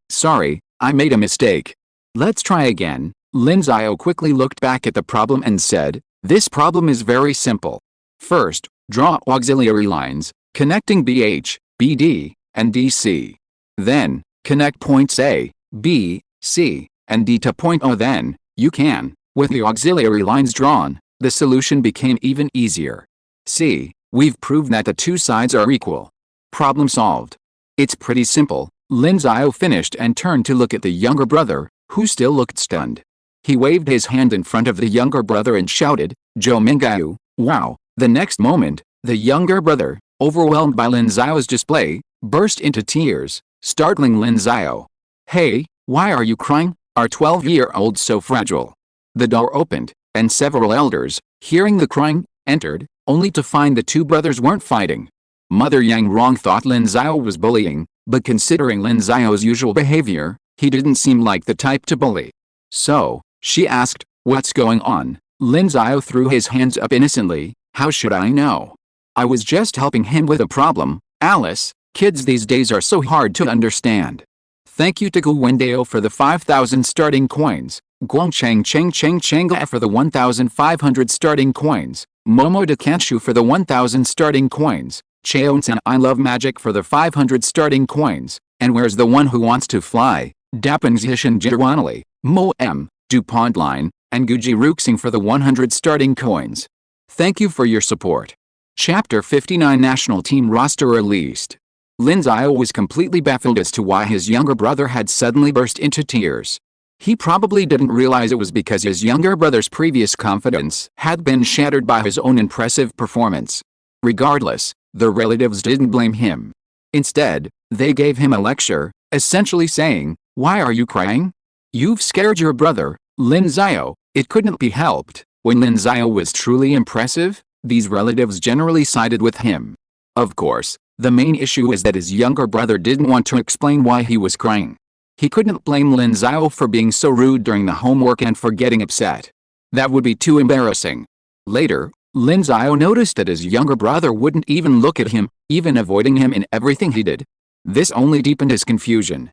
[SPEAKER 1] Sorry, I made a mistake. Let's try again. Lin Xiao quickly looked back at the problem and said, this problem is very simple. First, draw auxiliary lines, connecting BH, BD, and DC. Then, connect points A, B, C, and D to point O. Then, you can, with the auxiliary lines drawn, the solution became even easier. See, we've proved that the two sides are equal. Problem solved. It's pretty simple. Lin Xiao finished and turned to look at the younger brother, who still looked stunned. He waved his hand in front of the younger brother and shouted, "Zhou Minggao, wow!" The next moment, the younger brother, overwhelmed by Lin Xiao's display, burst into tears, startling Lin Xiao. "Hey, why are you crying? Are 12-year-old so fragile?" The door opened, and several elders, hearing the crying, entered, only to find the two brothers weren't fighting. Mother Yang Rong thought Lin Xiao was bullying, but considering Lin Xiao's usual behavior, he didn't seem like the type to bully. So, she asked, "What's going on?" Lin Xiao threw his hands up innocently. "How should I know? I was just helping him with a problem, Alice. Kids these days are so hard to understand." Thank you to Gu Wendao for the 5,000 starting coins, Guangcheng Cheng Cheng Chengga for the 1,500 starting coins, Momo de Kanshu for the 1,000 starting coins, Cheonsan I Love Magic for the 500 starting coins, and Where's the One Who Wants to Fly, Dapeng Zhishan Jirwanali, Mo M, DuPont Line, and Guji Ruxing for the 100 starting coins. Thank you for your support. Chapter 59 National Team Roster released. Lin Xiao was completely baffled as to why his younger brother had suddenly burst into tears. He probably didn't realize it was because his younger brother's previous confidence had been shattered by his own impressive performance. Regardless, the relatives didn't blame him. Instead, they gave him a lecture, essentially saying, "Why are you crying? You've scared your brother, Lin Xiao." It couldn't be helped. When Lin Xiao was truly impressive, these relatives generally sided with him. Of course, the main issue is that his younger brother didn't want to explain why he was crying. He couldn't blame Lin Xiao for being so rude during the homework and for getting upset. That would be too embarrassing. Later, Lin Xiao noticed that his younger brother wouldn't even look at him, even avoiding him in everything he did. This only deepened his confusion.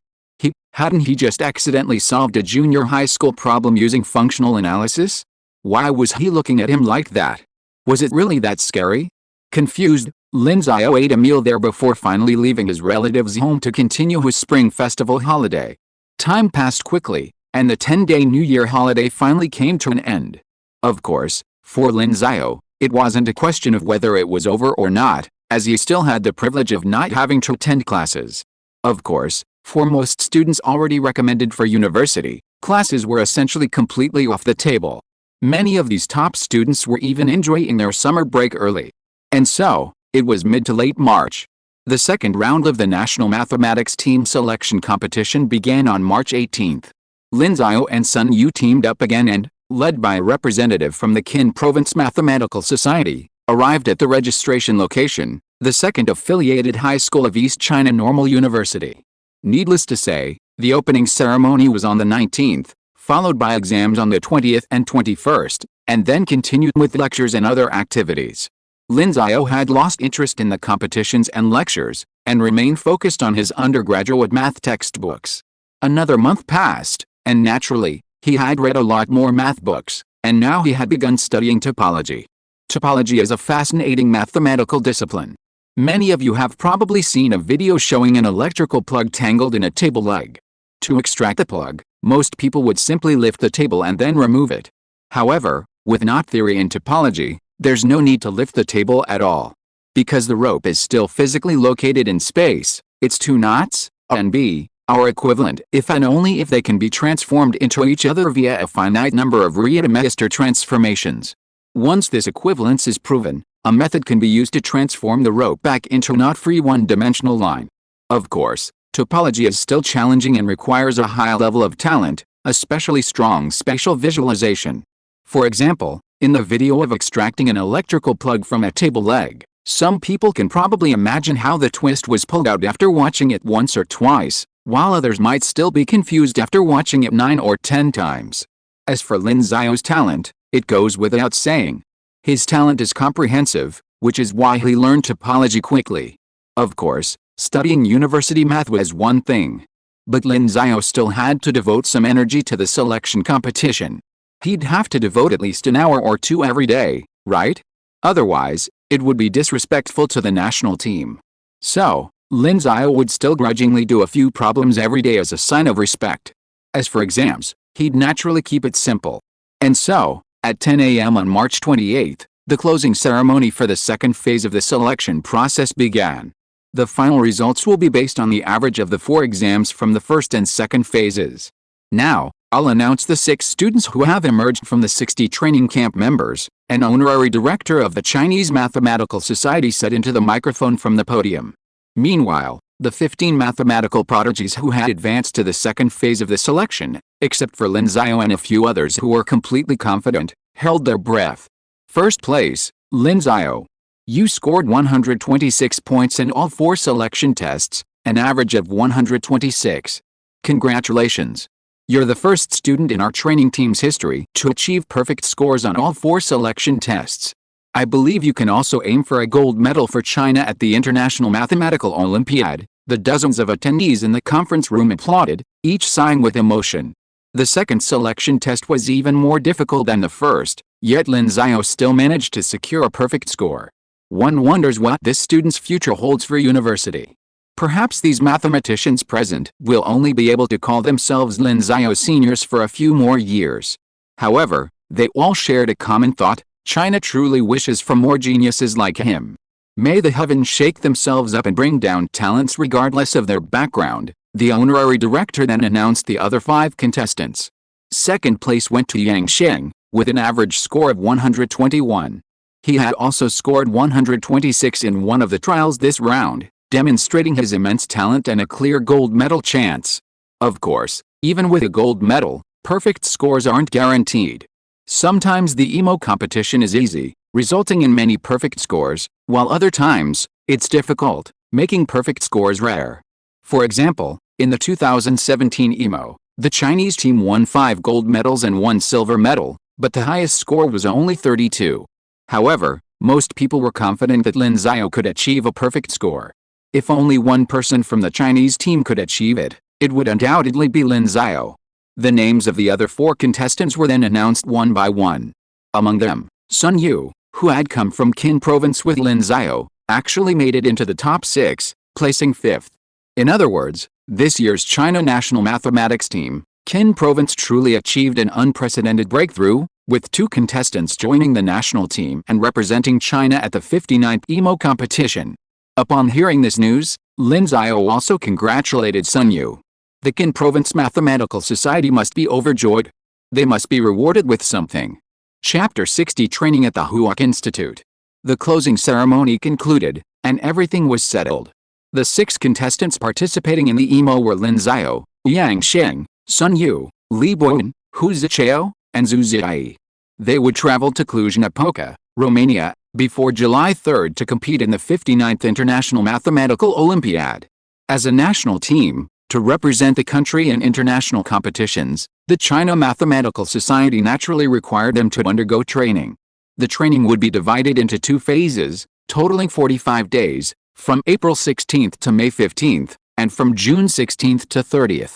[SPEAKER 1] Hadn't he just accidentally solved a junior high school problem using functional analysis? Why was he looking at him like that? Was it really that scary? Confused, Lin Xiao ate a meal there before finally leaving his relatives' home to continue his spring festival holiday. Time passed quickly, and the 10-day New Year holiday finally came to an end. Of course, for Lin Xiao, it wasn't a question of whether it was over or not, as he still had the privilege of not having to attend classes. Of course, for most students already recommended for university, classes were essentially completely off the table. Many of these top students were even enjoying their summer break early. And so, it was mid to late March. The second round of the National Mathematics Team Selection Competition began on March 18th. Lin Xiao and Sun Yu teamed up again and, led by a representative from the Qin Province Mathematical Society, arrived at the registration location, the second affiliated high school of East China Normal University. Needless to say, the opening ceremony was on the 19th, followed by exams on the 20th and 21st, and then continued with lectures and other activities. Lin Xiao had lost interest in the competitions and lectures, and remained focused on his undergraduate math textbooks. Another month passed, and naturally, he had read a lot more math books, and now he had begun studying topology. Topology is a fascinating mathematical discipline. Many of you have probably seen a video showing an electrical plug tangled in a table leg. To extract the plug, most people would simply lift the table and then remove it. However, with knot theory in topology, there's no need to lift the table at all. Because the rope is still physically located in space, its two knots, A and B, are equivalent if and only if they can be transformed into each other via a finite number of Riemann transformations. Once this equivalence is proven, a method can be used to transform the rope back into a not-free one-dimensional line. Of course, topology is still challenging and requires a high level of talent, especially strong spatial visualization. For example, in the video of extracting an electrical plug from a table leg, some people can probably imagine how the twist was pulled out after watching it once or twice, while others might still be confused after watching it 9 or 10 times. As for Lin Xiao's talent, it goes without saying. His talent is comprehensive, which is why he learned topology quickly. Of course, studying university math was one thing. But Lin Xiao still had to devote some energy to the selection competition. He'd have to devote at least an hour or two every day, right? Otherwise, it would be disrespectful to the national team. So, Lin Xiao would still grudgingly do a few problems every day as a sign of respect. As for exams, he'd naturally keep it simple. And so, at 10 a.m. on March 28, the closing ceremony for the second phase of the selection process began. The final results will be based on the average of the 4 exams from the first and second phases. Now, I'll announce the 6 students who have emerged from the 60 training camp members. An honorary director of the Chinese Mathematical Society said into the microphone from the podium. Meanwhile, the 15 mathematical prodigies who had advanced to the second phase of the selection, except for Lin Xiao and a few others who were completely confident, held their breath. First place, Lin Xiao. You scored 126 points in all 4 selection tests, an average of 126. Congratulations. You're the first student in our training team's history to achieve perfect scores on all 4 selection tests. I believe you can also aim for a gold medal for China at the International Mathematical Olympiad. The dozens of attendees in the conference room applauded, each sighing with emotion. The second selection test was even more difficult than the first, yet Lin Xiao still managed to secure a perfect score. One wonders what this student's future holds for university. Perhaps these mathematicians present will only be able to call themselves Lin Xiao seniors for a few more years. However, they all shared a common thought: China truly wishes for more geniuses like him. May the heavens shake themselves up and bring down talents regardless of their background. The honorary director then announced the other 5 contestants. Second place went to Yang Sheng, with an average score of 121. He had also scored 126 in one of the trials this round, demonstrating his immense talent and a clear gold medal chance. Of course, even with a gold medal, perfect scores aren't guaranteed. Sometimes the EMO competition is easy, resulting in many perfect scores, while other times, it's difficult, making perfect scores rare. For example, in the 2017 EMO, the Chinese team won 5 gold medals and 1 silver medal, but the highest score was only 32. However, most people were confident that Lin Xiao could achieve a perfect score. If only one person from the Chinese team could achieve it, it would undoubtedly be Lin Xiao. The names of the other 4 contestants were then announced one by one. Among them, Sun Yu, who had come from Qin province with Lin Xiao, actually made it into the top 6, placing 5th. In other words, this year's China national mathematics team, Qin province truly achieved an unprecedented breakthrough, with 2 contestants joining the national team and representing China at the 59th EMO competition. Upon hearing this news, Lin Xiao also congratulated Sun Yu. The Qin Province Mathematical Society must be overjoyed. They must be rewarded with something. Chapter 60 Training at the Huok Institute. The closing ceremony concluded, and everything was settled. The 6 contestants participating in the EMO were Lin Xiao, Yang Sheng, Sun Yu, Li Bowen, Hu Zichao, and Zhu Ziyi. They would travel to Cluj-Napoca, Romania, before July 3 to compete in the 59th International Mathematical Olympiad. As a national team, to represent the country in international competitions, the China Mathematical Society naturally required them to undergo training. The training would be divided into 2 phases, totaling 45 days, from April 16 to May 15, and from June 16 to 30.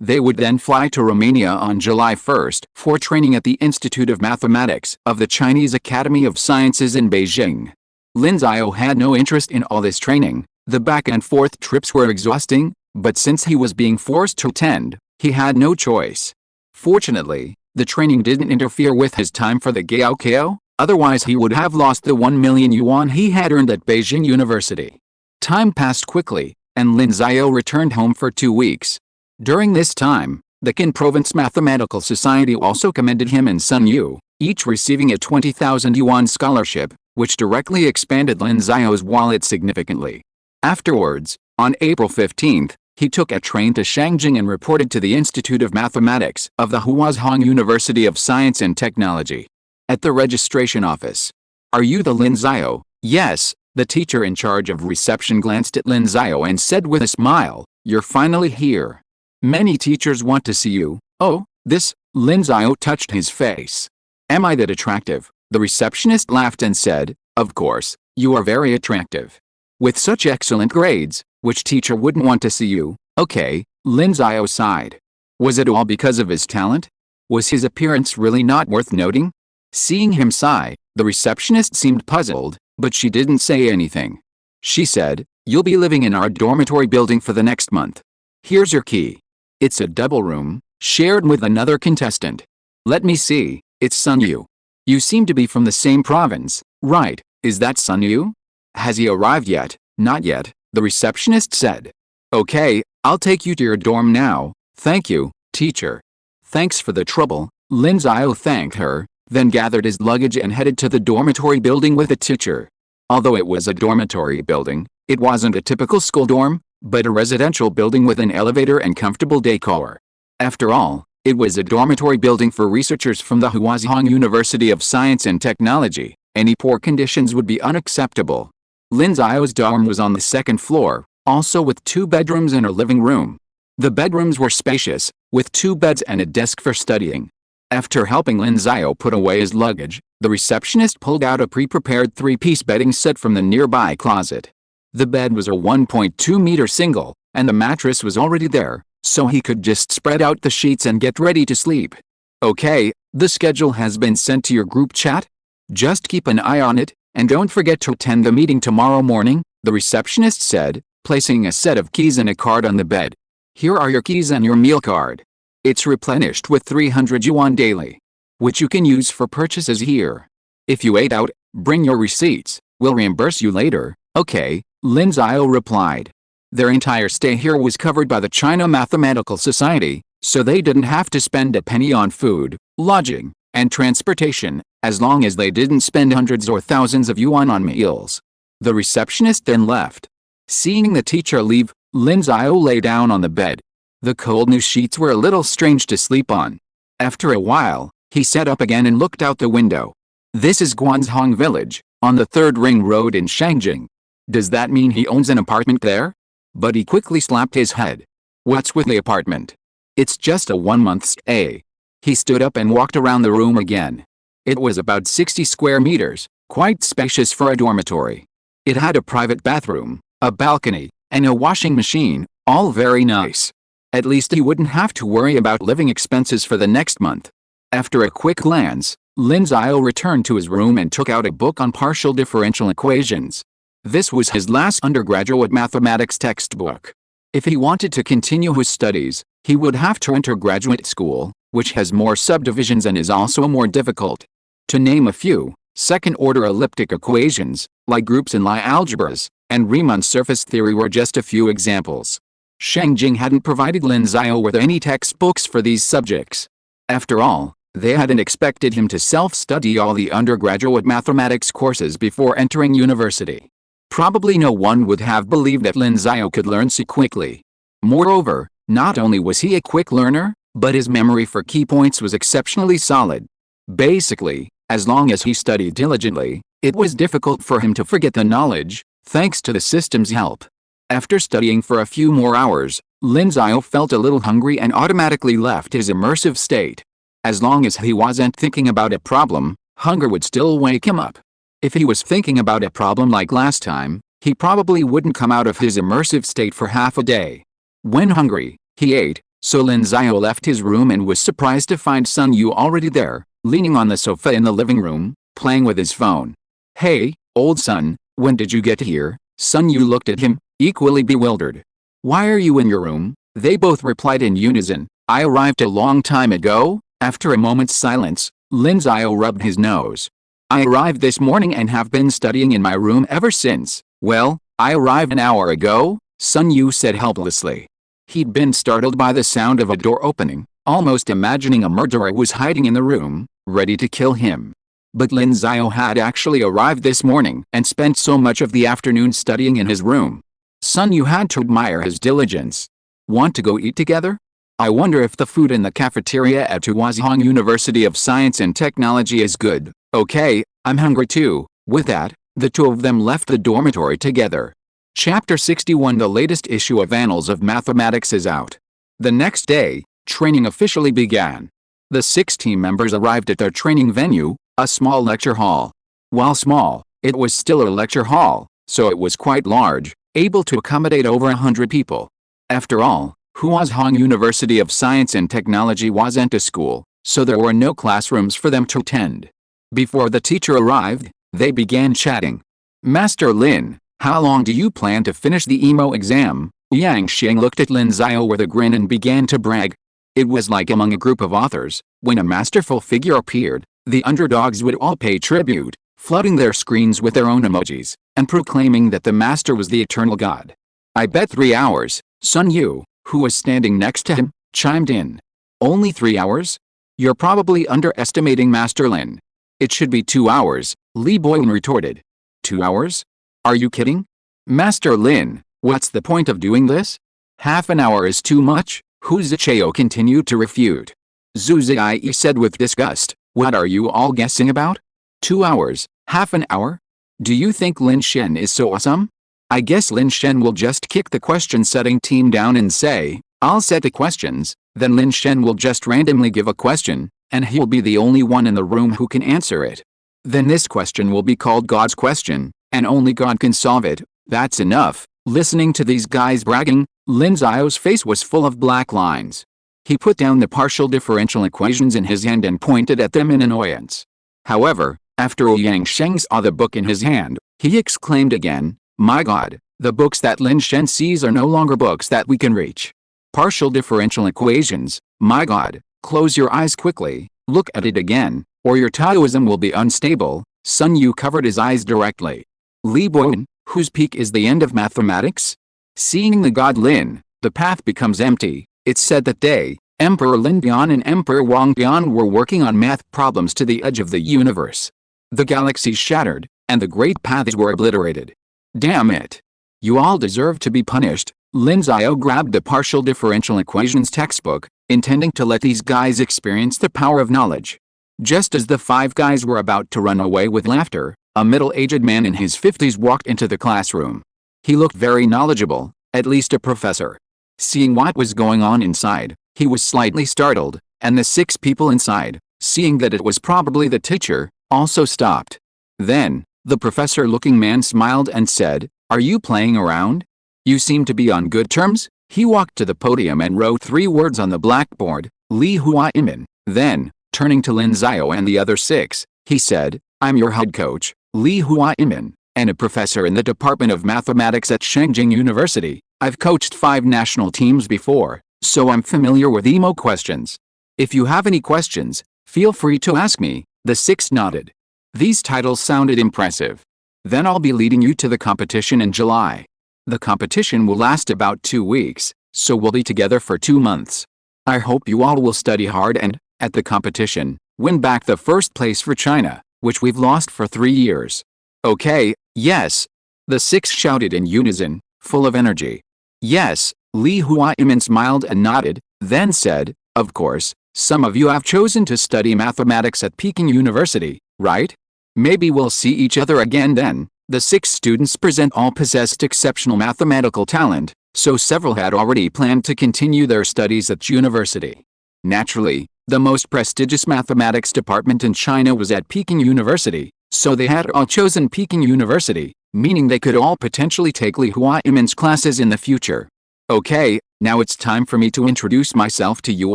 [SPEAKER 1] They would then fly to Romania on July 1 for training at the Institute of Mathematics of the Chinese Academy of Sciences in Beijing. Lin Xiao had no interest in all this training. The back and forth trips were exhausting, but since he was being forced to attend, he had no choice. Fortunately, the training didn't interfere with his time for the Gaokao, otherwise he would have lost the 1 million yuan he had earned at Beijing University. Time passed quickly, and Lin Xiao returned home for 2 weeks. During this time, the Qin Province Mathematical Society also commended him and Sun Yu, each receiving a 20,000 yuan scholarship, which directly expanded Lin Xiao's wallet significantly. Afterwards, on April 15, he took a train to Shangjing and reported to the Institute of Mathematics of the Huazhong University of Science and Technology. At the registration office. "Are you the Lin Xiao?" "Yes." The teacher in charge of reception glanced at Lin Xiao and said with a smile, "You're finally here. Many teachers want to see you." "Oh, this," Lin Xiao touched his face. "Am I that attractive?" The receptionist laughed and said, "Of course, you are very attractive. With such excellent grades, which teacher wouldn't want to see you?" "Okay," Lin Xiao sighed. Was it all because of his talent? Was his appearance really not worth noting? Seeing him sigh, the receptionist seemed puzzled, but she didn't say anything. She said, "You'll be living in our dormitory building for the next month. Here's your key. It's a double room, shared with another contestant. Let me see, it's Sun Yu. You seem to be from the same province, right? Is that Sun Yu? Has he arrived yet?" "Not yet," the receptionist said. "Okay, I'll take you to your dorm now." "Thank you, teacher." "Thanks for the trouble," Lin Xiao thanked her, then gathered his luggage and headed to the dormitory building with the teacher. Although it was a dormitory building, it wasn't a typical school dorm, but a residential building with an elevator and comfortable decor. After all, it was a dormitory building for researchers from the Huazhong University of Science and Technology. Any poor conditions would be unacceptable. Lin Xiao's dorm was on the second floor, also with 2 bedrooms and a living room. The bedrooms were spacious, with 2 beds and a desk for studying. After helping Lin Xiao put away his luggage, the receptionist pulled out a pre-prepared 3-piece bedding set from the nearby closet. The bed was a 1.2-meter single, and the mattress was already there, so he could just spread out the sheets and get ready to sleep. "Okay, the schedule has been sent to your group chat. Just keep an eye on it, and don't forget to attend the meeting tomorrow morning," the receptionist said, placing a set of keys and a card on the bed. "Here are your keys and your meal card. It's replenished with 300 yuan daily, which you can use for purchases here. If you ate out, bring your receipts, we'll reimburse you later." "Okay," Lin Xiao replied. Their entire stay here was covered by the China Mathematical Society, so they didn't have to spend a penny on food, lodging, and transportation, as long as they didn't spend hundreds or thousands of yuan on meals. The receptionist then left. Seeing the teacher leave, Lin Xiao lay down on the bed. The cold new sheets were a little strange to sleep on. After a while, he sat up again and looked out the window. This is Guanzhong Village, on the 3rd Ring Road in Shangjing. Does that mean he owns an apartment there? But he quickly slapped his head. What's with the apartment? It's just a 1-month stay. He stood up and walked around the room again. It was about 60 square meters, quite spacious for a dormitory. It had a private bathroom, a balcony, and a washing machine, all very nice. At least he wouldn't have to worry about living expenses for the next month. After a quick glance, Lin Xiao returned to his room and took out a book on partial differential equations. This was his last undergraduate mathematics textbook. If he wanted to continue his studies, he would have to enter graduate school, which has more subdivisions and is also more difficult. To name a few, second-order elliptic equations, like groups in Lie algebras, and Riemann surface theory were just a few examples. Shangjing hadn't provided Lin Xiao with any textbooks for these subjects. After all, they hadn't expected him to self-study all the undergraduate mathematics courses before entering university. Probably no one would have believed that Lin Xiao could learn so quickly. Moreover, not only was he a quick learner, but his memory for key points was exceptionally solid. Basically, as long as he studied diligently, it was difficult for him to forget the knowledge, thanks to the system's help. After studying for a few more hours, Lin Xiao felt a little hungry and automatically left his immersive state. As long as he wasn't thinking about a problem, hunger would still wake him up. If he was thinking about a problem like last time, he probably wouldn't come out of his immersive state for half a day. When hungry, he ate, so Lin Xiao left his room and was surprised to find Sun Yu already there, leaning on the sofa in the living room, playing with his phone. "Hey, old son, when did you get here?" Sun Yu looked at him, equally bewildered. "Why are you in your room?" They both replied in unison, "I arrived a long time ago." After a moment's silence, Lin Xiao rubbed his nose. "I arrived this morning and have been studying in my room ever since." "Well, I arrived an hour ago," Sun Yu said helplessly. He'd been startled by the sound of a door opening, almost imagining a murderer was hiding in the room, ready to kill him. But Lin Xiao had actually arrived this morning and spent so much of the afternoon studying in his room. Son, you had to admire his diligence. Want to go eat together? I wonder if the food in the cafeteria at Huazhong University of Science and Technology is good. Okay, I'm hungry too. With that, the two of them left the dormitory together. Chapter 61. The latest issue of Annals of Mathematics is out. The next day, training officially began. The 6 team members arrived at their training venue, a small lecture hall. While small, it was still a lecture hall, so it was quite large, able to accommodate over 100 people. After all, Huazhong University of Science and Technology wasn't a school, so there were no classrooms for them to attend. Before the teacher arrived, they began chatting. Master Lin, how long do you plan to finish the EMO exam? Yang Xing looked at Lin Xiao with a grin and began to brag. It was like among a group of authors, when a masterful figure appeared, the underdogs would all pay tribute, flooding their screens with their own emojis, and proclaiming that the master was the eternal god. I bet 3 hours, Sun Yu, who was standing next to him, chimed in. Only 3 hours? You're probably underestimating Master Lin. It should be 2 hours, Li Boyan retorted. 2 hours? Are you kidding? Master Lin, what's the point of doing this? Half an hour is too much, Hu Zichao continued to refute. Zhu Ziyi said with disgust, what are you all guessing about? 2 hours, half an hour? Do you think Lin Shen is so awesome? I guess Lin Shen will just kick the question-setting team down and say, I'll set the questions, then Lin Shen will just randomly give a question, and he'll be the only one in the room who can answer it. Then this question will be called God's question, and only God can solve it. That's enough. Listening to these guys bragging, Lin Xiao's face was full of black lines. He put down the partial differential equations in his hand and pointed at them in annoyance. However, after Yang Sheng saw the book in his hand, he exclaimed again, my God, the books that Lin Shen sees are no longer books that we can reach. Partial differential equations, my God, close your eyes quickly, look at it again, or your Taoism will be unstable. Sun Yu covered his eyes directly. Li Boyan, whose peak is the end of mathematics? Seeing the god Lin, the path becomes empty. It's said that they, Emperor Lin Bian and Emperor Wang Bian, were working on math problems to the edge of the universe. The galaxies shattered, and the great paths were obliterated. Damn it. You all deserve to be punished. Lin Xiao grabbed the partial differential equations textbook, intending to let these guys experience the power of knowledge. Just as the 5 guys were about to run away with laughter, a middle-aged man in his 50s walked into the classroom. He looked very knowledgeable, at least a professor. Seeing what was going on inside, he was slightly startled, and the 6 people inside, seeing that it was probably the teacher, also stopped. Then, the professor-looking man smiled and said, are you playing around? You seem to be on good terms? He walked to the podium and wrote 3 words on the blackboard, Li Huaimin. Then, turning to Lin Xiao and the other 6, he said, I'm your head coach, Li Huaimin, and a professor in the Department of Mathematics at Shengjing University. I've coached 5 national teams before, so I'm familiar with EMO questions. If you have any questions, feel free to ask me. The 6 nodded. These titles sounded impressive. Then I'll be leading you to the competition in July. The competition will last about 2 weeks, so we'll be together for 2 months. I hope you all will study hard and, at the competition, win back the first place for China, which we've lost for 3 years. Okay, yes. The 6 shouted in unison, full of energy. Yes, Li Huaimin smiled and nodded, then said, of course, some of you have chosen to study mathematics at Peking University, right? Maybe we'll see each other again then. The 6 students present all possessed exceptional mathematical talent, so several had already planned to continue their studies at university. Naturally, the most prestigious mathematics department in China was at Peking University, so they had all chosen Peking University, meaning they could all potentially take Li Huaimin's classes in the future. Okay, now it's time for me to introduce myself to you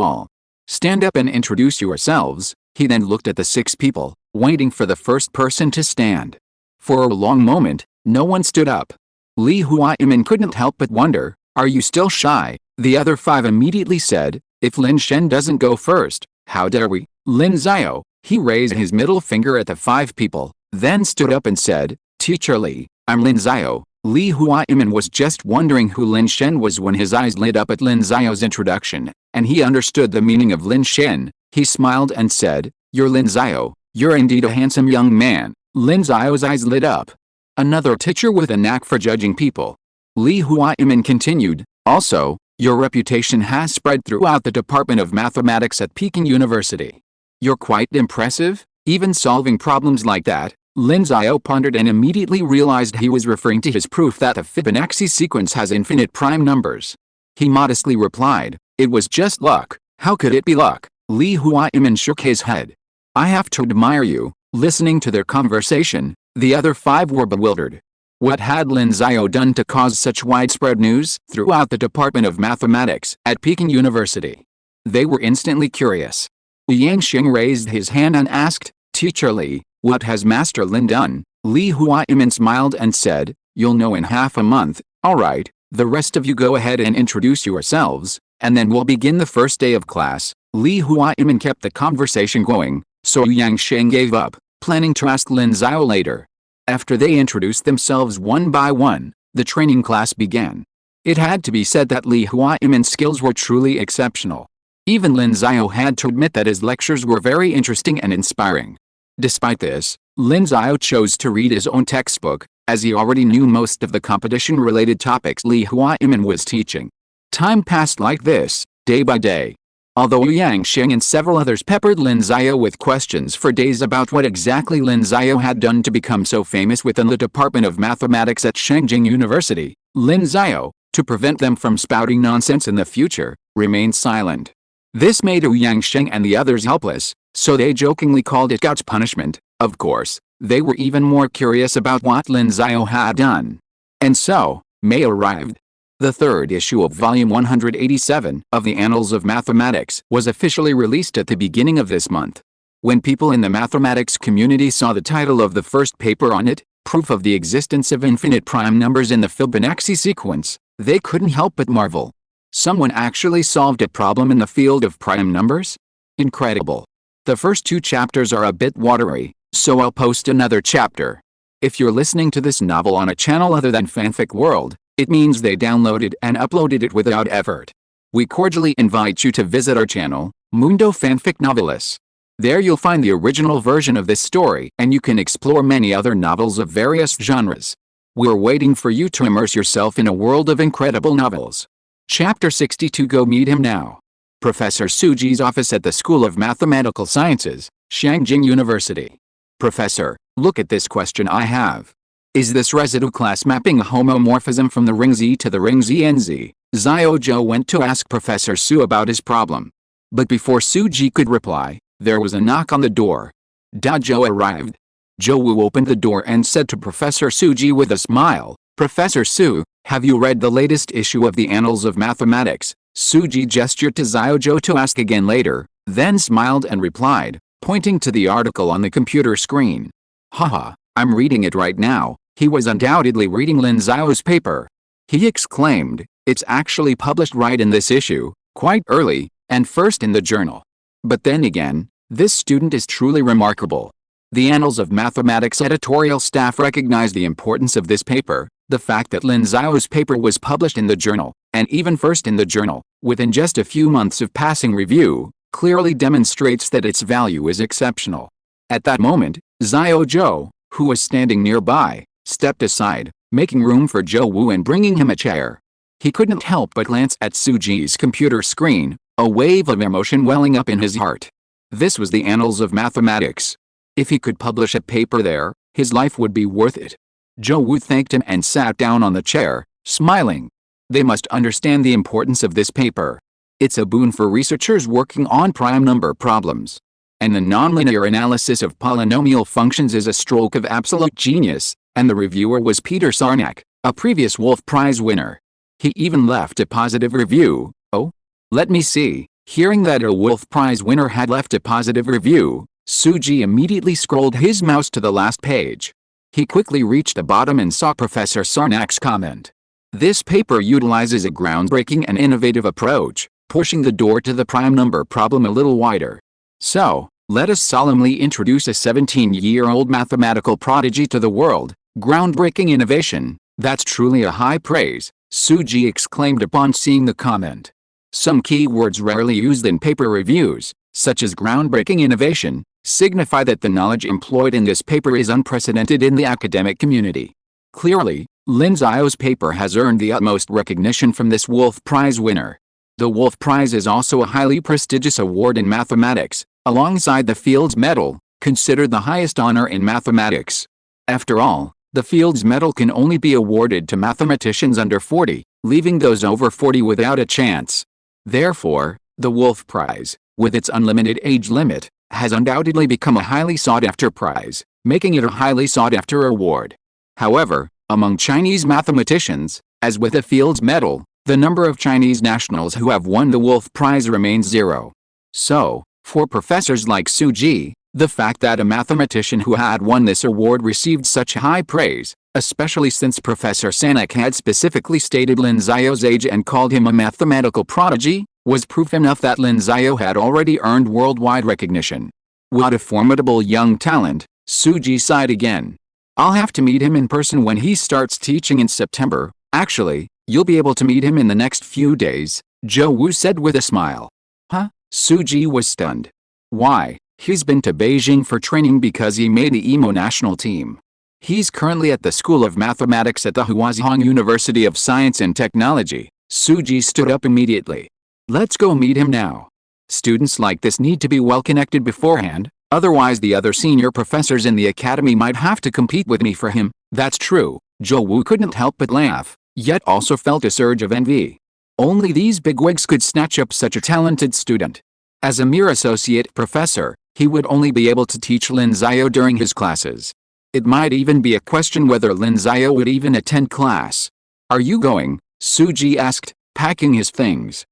[SPEAKER 1] all. Stand up and introduce yourselves. He then looked at the 6 people, waiting for the first person to stand. For a long moment, no one stood up. Li Huaimin couldn't help but wonder, are you still shy? The other 5 immediately said, if Lin Shen doesn't go first, how dare we? Lin Xiao, he raised his middle finger at the 5 people, then stood up and said, Teacher Li, I'm Lin Xiao, Li Huaiman was just wondering who Lin Shen was when his eyes lit up at Lin Xiao's introduction, and he understood the meaning of Lin Shen. He smiled and said, "You're Lin Xiao, you're indeed a handsome young man." Lin Xiao's eyes lit up. Another teacher with a knack for judging people. Li Huaiman continued, "Also, your reputation has spread throughout the Department of Mathematics at Peking University. You're quite impressive, even solving problems like that." Lin Xiao pondered and immediately realized he was referring to his proof that the Fibonacci sequence has infinite prime numbers. He modestly replied, "It was just luck." "How could it be luck?" Li Huaiman shook his head. "I have to admire you." Listening to their conversation, the other five were bewildered. What had Lin Xiao done to cause such widespread news throughout the Department of Mathematics at Peking University? They were instantly curious. Yang Xing raised his hand and asked, "Teacher Li, what has Master Lin done?" Li Huaiman smiled and said, "You'll know in half a month." "All right, the rest of you go ahead and introduce yourselves, and then we'll begin the first day of class." Li Huaiman kept the conversation going, so Yang Xing gave up, planning to ask Lin Xiao later. After they introduced themselves one by one, the training class began. It had to be said that Li Huaiman's skills were truly exceptional. Even Lin Xiao had to admit that his lectures were very interesting and inspiring. Despite this, Lin Xiao chose to read his own textbook, as he already knew most of the competition-related topics Li Huaiman was teaching. Time passed like this, day by day. Although Yang Xing and several others peppered Lin Xiao with questions for days about what exactly Lin Xiao had done to become so famous within the Department of Mathematics at Shengjing University, Lin Xiao, to prevent them from spouting nonsense in the future, remained silent. This made Yang Xing and the others helpless, so they jokingly called it God's punishment. Of course, they were even more curious about what Lin Xiao had done. And so, May arrived. The third issue of Volume 187 of the Annals of Mathematics was officially released at the beginning of this month. When people in the mathematics community saw the title of the first paper on it, Proof of the Existence of Infinite Prime Numbers in the Fibonacci Sequence, they couldn't help but marvel. Someone actually solved a problem in the field of prime numbers? Incredible. The first two chapters are a bit watery, so I'll post another chapter. If you're listening to this novel on a channel other than Fanfic World, it means they downloaded and uploaded it without effort. We cordially invite you to visit our channel, Mundo Fanfic Novelis. There you'll find the original version of this story and you can explore many other novels of various genres. We're waiting for you to immerse yourself in a world of incredible novels. Chapter 62. Go meet him now. Professor Suji's office at the School of Mathematical Sciences, Shangjing University. "Professor, look at this question I have. Is this residue class mapping a homomorphism from the ring Z to the ring ZNZ?" Xiao Zhou went to ask Professor Su about his problem. But before Suji could reply, there was a knock on the door. Da Zhou arrived. Zhou Wu opened the door and said to Professor Suji with a smile, "Professor Su, have you read the latest issue of the Annals of Mathematics?" Suji gestured to Xiao Zhou to ask again later, then smiled and replied, pointing to the article on the computer screen. "Haha, I'm reading it right now." He was undoubtedly reading Lin Xiao's paper. He exclaimed, "It's actually published right in this issue, quite early, and first in the journal. But then again, this student is truly remarkable." The Annals of Mathematics editorial staff recognized the importance of this paper. The fact that Lin Xiao's paper was published in the journal, and even first in the journal, within just a few months of passing review, clearly demonstrates that its value is exceptional. At that moment, Xiao Zhou, who was standing nearby, stepped aside, making room for Zhou Wu and bringing him a chair. He couldn't help but glance at Suji's computer screen, a wave of emotion welling up in his heart. This was the Annals of Mathematics. If he could publish a paper there, his life would be worth it. Zhou Wu thanked him and sat down on the chair, smiling. They must understand the importance of this paper. It's a boon for researchers working on prime number problems. And the nonlinear analysis of polynomial functions is a stroke of absolute genius. And the reviewer was Peter Sarnak, a previous Wolf Prize winner. He even left a positive review. Oh? Let me see. Hearing that a Wolf Prize winner had left a positive review, Suji immediately scrolled his mouse to the last page. He quickly reached the bottom and saw Professor Sarnak's comment. This paper utilizes a groundbreaking and innovative approach, pushing the door to the prime number problem a little wider. So, let us solemnly introduce a 17-year-old mathematical prodigy to the world. Groundbreaking innovation. That's truly a high praise, Suji exclaimed upon seeing the comment. Some keywords rarely used in paper reviews, such as groundbreaking innovation, signify that the knowledge employed in this paper is unprecedented in the academic community. Clearly, Lin Xiao's paper has earned the utmost recognition from this Wolf Prize winner. The Wolf Prize is also a highly prestigious award in mathematics, alongside the Fields Medal, considered the highest honor in mathematics. After all, the Fields Medal can only be awarded to mathematicians under 40, leaving those over 40 without a chance. Therefore, the Wolf Prize, with its unlimited age limit, has undoubtedly become a highly sought-after prize, making it a highly sought-after award. However, among Chinese mathematicians, as with the Fields Medal, the number of Chinese nationals who have won the Wolf Prize remains zero. So, for professors like Suji, the fact that a mathematician who had won this award received such high praise, especially since Professor Sanak had specifically stated Lin Xiao's age and called him a mathematical prodigy, was proof enough that Lin Xiao had already earned worldwide recognition. What a formidable young talent, Suji sighed again. I'll have to meet him in person when he starts teaching in September. Actually, you'll be able to meet him in the next few days, Zhou Wu said with a smile. Huh? Suji was stunned. Why? He's been to Beijing for training because he made the EMO national team. He's currently at the School of Mathematics at the Huazhong University of Science and Technology. Suji stood up immediately. Let's go meet him now. Students like this need to be well connected beforehand, otherwise the other senior professors in the academy might have to compete with me for him. That's true, Zhou Wu couldn't help but laugh, yet also felt a surge of envy. Only these bigwigs could snatch up such a talented student. As a mere associate professor, he would only be able to teach Lin Xiao during his classes. It might even be a question whether Lin Xiao would even attend class. Are you going? Suji asked, packing his things.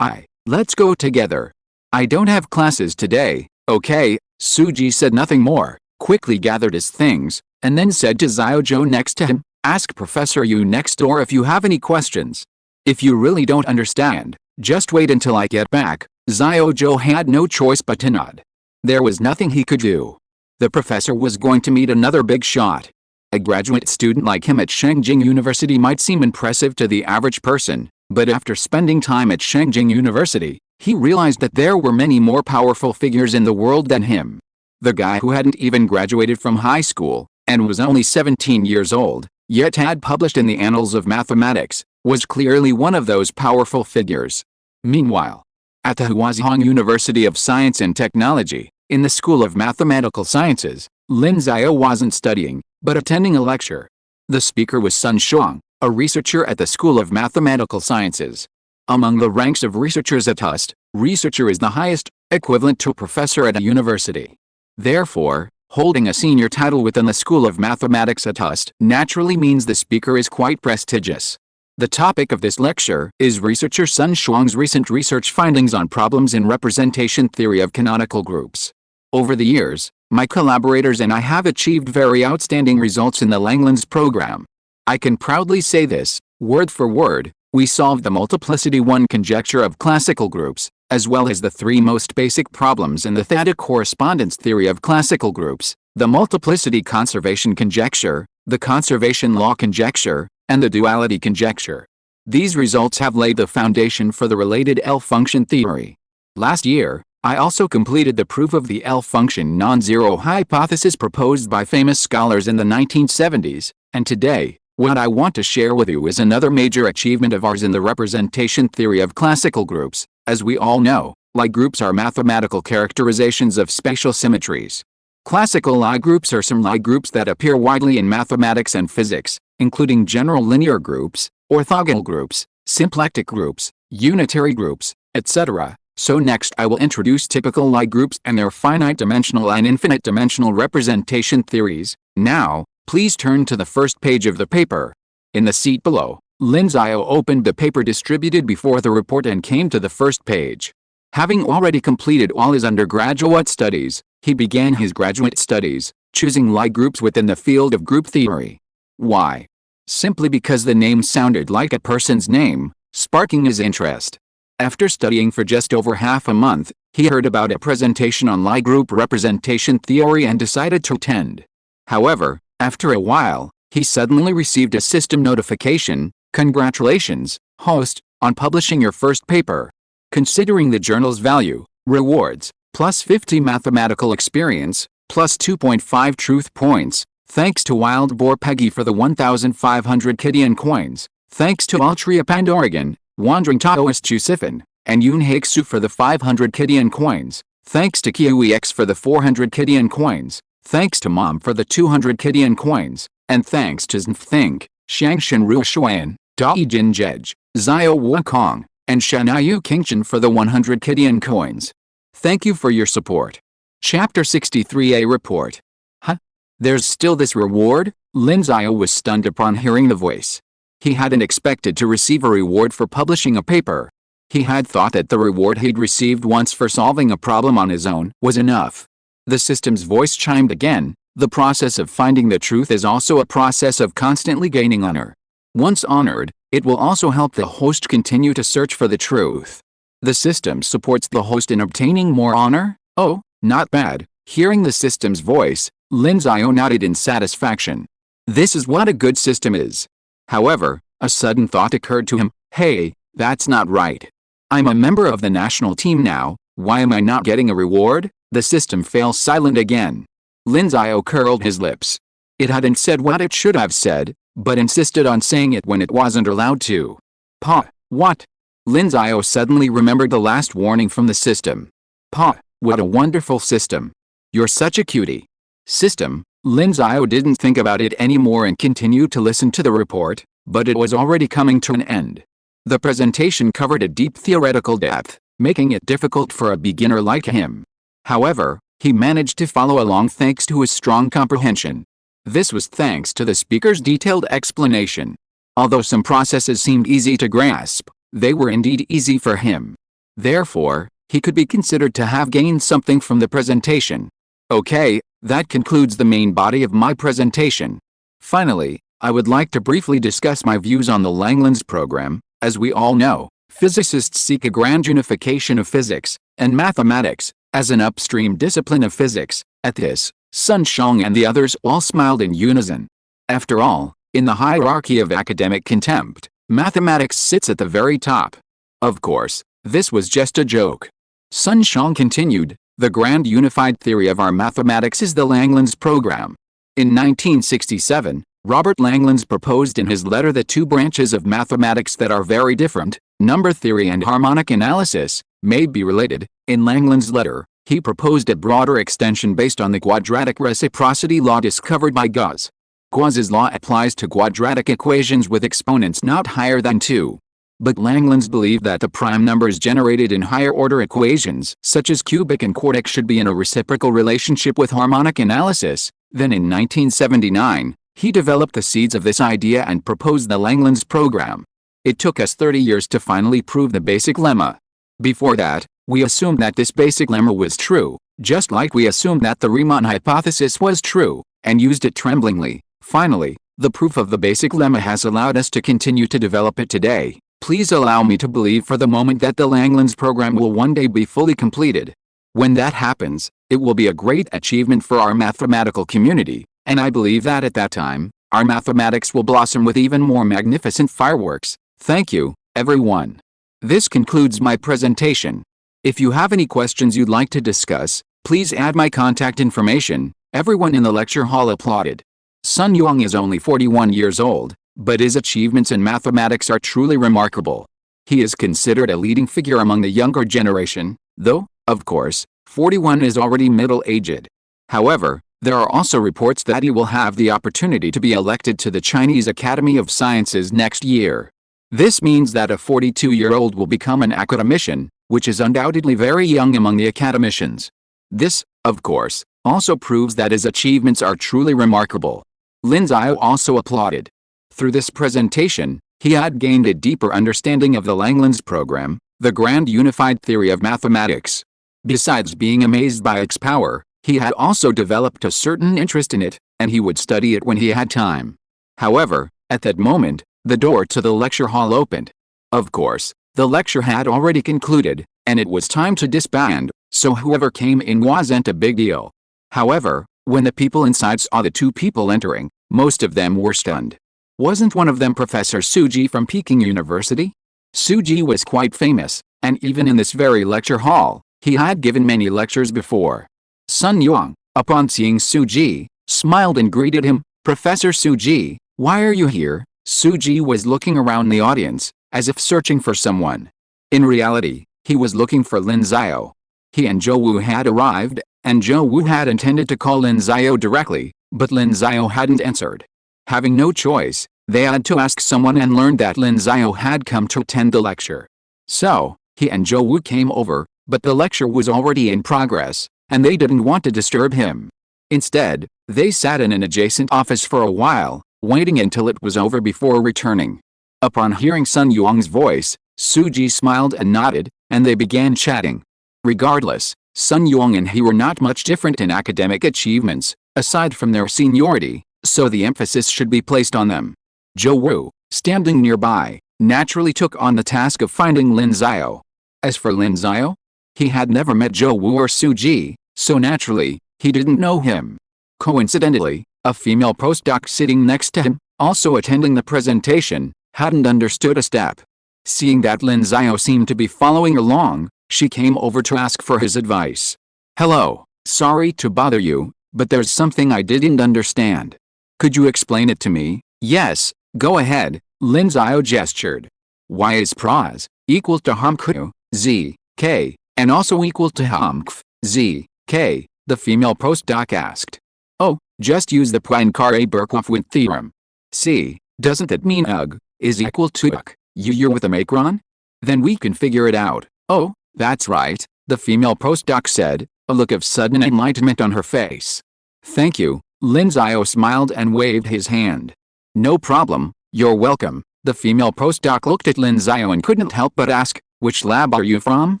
[SPEAKER 1] Let's go together. I don't have classes today, okay? Suji said nothing more, quickly gathered his things, and then said to Xiao Zhou next to him, ask Professor Yu next door if you have any questions. If you really don't understand, just wait until I get back. Xiao Zhou had no choice but to nod. There was nothing he could do. The professor was going to meet another big shot. A graduate student like him at Shengjing University might seem impressive to the average person, but after spending time at Shengjing University, he realized that there were many more powerful figures in the world than him. The guy who hadn't even graduated from high school, and was only 17 years old, yet had published in the Annals of Mathematics, was clearly one of those powerful figures. Meanwhile, at the Huazhong University of Science and Technology, in the School of Mathematical Sciences, Lin Xiao wasn't studying, but attending a lecture. The speaker was Sun Shuang, a researcher at the School of Mathematical Sciences. Among the ranks of researchers at HUST, researcher is the highest, equivalent to professor at a university. Therefore, holding a senior title within the School of Mathematics at HUST naturally means the speaker is quite prestigious. The topic of this lecture is researcher Sun Shuang's recent research findings on problems in representation theory of canonical groups. Over the years, my collaborators and I have achieved very outstanding results in the Langlands program. I can proudly say this, word for word, we solved the multiplicity 1 conjecture of classical groups, as well as the 3 most basic problems in the theta correspondence theory of classical groups, the multiplicity conservation conjecture, the conservation law conjecture, and the duality conjecture. These results have laid the foundation for the related L-function theory. Last year, I also completed the proof of the L-function non-zero hypothesis proposed by famous scholars in the 1970s, and today, what I want to share with you is another major achievement of ours in the representation theory of classical groups. As we all know, Lie groups are mathematical characterizations of spatial symmetries. Classical Lie groups are some Lie groups that appear widely in mathematics and physics, including general linear groups, orthogonal groups, symplectic groups, unitary groups, etc. So next I will introduce typical Lie groups and their finite-dimensional and infinite-dimensional representation theories. Now, please turn to the first page of the paper. In the seat below, Lin Xiao opened the paper distributed before the report and came to the first page. Having already completed all his undergraduate studies, he began his graduate studies, choosing Lie groups within the field of group theory. Why? Simply because the name sounded like a person's name, sparking his interest. After studying for just over half a month, he heard about a presentation on Lie group representation theory and decided to attend. However, after a while, he suddenly received a system notification: "Congratulations, host, on publishing your first paper. Considering the journal's value, rewards, plus 50 mathematical experience, plus 2.5 truth points, thanks to Wild Boar Peggy for the 1,500 Kidian coins, thanks to Altria Pandoragan, Wandering Taoist Chusifan, and Yun Haiksu for the 500 Kidian coins, thanks to Kiwi X for the 400 Kidian coins, thanks to Mom for the 200 Kidian coins, and thanks to Znthink, Shangshan Ruoshuan, Dai Jin Jej, Zio Wukong, and Shanayu Kingshan for the 100 Kidian coins. Thank you for your support." Chapter 63A Report. Huh? There's still this reward? Lin Xiao was stunned upon hearing the voice. He hadn't expected to receive a reward for publishing a paper. He had thought that the reward he'd received once for solving a problem on his own was enough. The system's voice chimed again: "The process of finding the truth is also a process of constantly gaining honor. Once honored, it will also help the host continue to search for the truth. The system supports the host in obtaining more honor." "Oh, not bad." Hearing the system's voice, Lin Xiao nodded in satisfaction. This is what a good system is. However, a sudden thought occurred to him: "Hey, that's not right. I'm a member of the national team now, why am I not getting a reward?" The system fell silent again. Lin Xiao curled his lips. It hadn't said what it should have said, but insisted on saying it when it wasn't allowed to. "Pa, what?" Lin Xiao suddenly remembered the last warning from the system. "Pa, what a wonderful system. You're such a cutie." System. Lin Xiao didn't think about it anymore and continued to listen to the report, but it was already coming to an end. The presentation covered a deep theoretical depth, making it difficult for a beginner like him. However, he managed to follow along thanks to his strong comprehension. This was thanks to the speaker's detailed explanation. Although some processes seemed easy to grasp, they were indeed easy for him. Therefore, he could be considered to have gained something from the presentation. Okay, that concludes the main body of my presentation. Finally, I would like to briefly discuss my views on the Langlands program. As we all know, physicists seek a grand unification of physics and mathematics as an upstream discipline of physics. At this, Sun Xiong and the others all smiled in unison. After all, in the hierarchy of academic contempt, mathematics sits at the very top. Of course, this was just a joke. Sun Xiong continued: "The grand unified theory of our mathematics is the Langlands program." In 1967, Robert Langlands proposed in his letter that two branches of mathematics that are very different, number theory and harmonic analysis, may be related. In Langlands' letter, he proposed a broader extension based on the quadratic reciprocity law discovered by Gauss. Gauss's law applies to quadratic equations with exponents not higher than 2. But Langlands believed that the prime numbers generated in higher-order equations, such as cubic and quartic, should be in a reciprocal relationship with harmonic analysis. Then in 1979, he developed the seeds of this idea and proposed the Langlands program. It took us 30 years to finally prove the basic lemma. Before that, we assumed that this basic lemma was true, just like we assumed that the Riemann hypothesis was true, and used it tremblingly. Finally, the proof of the basic lemma has allowed us to continue to develop it today. Please allow me to believe for the moment that the Langlands program will one day be fully completed. When that happens, it will be a great achievement for our mathematical community, and I believe that at that time, our mathematics will blossom with even more magnificent fireworks. Thank you, everyone. This concludes my presentation. If you have any questions you'd like to discuss, please add my contact information. Everyone in the lecture hall applauded. Sun Yang is only 41 years old, but his achievements in mathematics are truly remarkable. He is considered a leading figure among the younger generation, though, of course, 41 is already middle-aged. However, there are also reports that he will have the opportunity to be elected to the Chinese Academy of Sciences next year. This means that a 42-year-old will become an academician, which is undoubtedly very young among the academicians. This, of course, also proves that his achievements are truly remarkable. Lin Xiao also applauded. Through this presentation, he had gained a deeper understanding of the Langlands program, the grand unified theory of mathematics. Besides being amazed by its power, he had also developed a certain interest in it, and he would study it when he had time. However, at that moment, the door to the lecture hall opened. Of course, the lecture had already concluded, and it was time to disband, so whoever came in wasn't a big deal. However, when the people inside saw the two people entering, Most of them were stunned. Wasn't one of them Professor Suji from Peking University? Suji was quite famous, and even in this very lecture hall, he had given many lectures before. Sun Yang, upon seeing Suji, smiled and greeted him. Professor Suji, why are you here? Suji was looking around the audience, as if searching for someone. In reality, he was looking for Lin Xiao. He and Zhou Wu had arrived, and Zhou Wu had intended to call Lin Xiao directly, but Lin Xiao hadn't answered. Having no choice, they had to ask someone and learned that Lin Xiao had come to attend the lecture. So, he and Zhou Wu came over, but the lecture was already in progress, and they didn't want to disturb him. Instead, they sat in an adjacent office for a while, waiting until it was over before returning. Upon hearing Sun Yang's voice, Suji smiled and nodded, and they began chatting. Regardless, Sun Yang and he were not much different in academic achievements, aside from their seniority, so the emphasis should be placed on them. Zhou Wu, standing nearby, naturally took on the task of finding Lin Xiao. As for Lin Xiao, he had never met Zhou Wu or Suji, so naturally, he didn't know him. Coincidentally, a female postdoc sitting next to him, also attending the presentation, hadn't understood a step. Seeing that Lin Xiao seemed to be following along, she came over to ask for his advice. Hello, sorry to bother you, but there's something I didn't understand. Could you explain it to me? Yes, go ahead, Lin Xiao gestured. Y is pros, equal to hamku, z, k, and also equal to hamkf, z, k, the female postdoc asked. Oh, just use the Poincaré-Birkhoff theorem. See, doesn't that mean ug is equal to uk, you're with a macron? Then we can figure it out. Oh, that's right, the female postdoc said, a look of sudden enlightenment on her face. Thank you, Lin Xiao smiled and waved his hand. No problem, you're welcome. The female postdoc looked at Lin Xiao and couldn't help but ask, which lab are you from?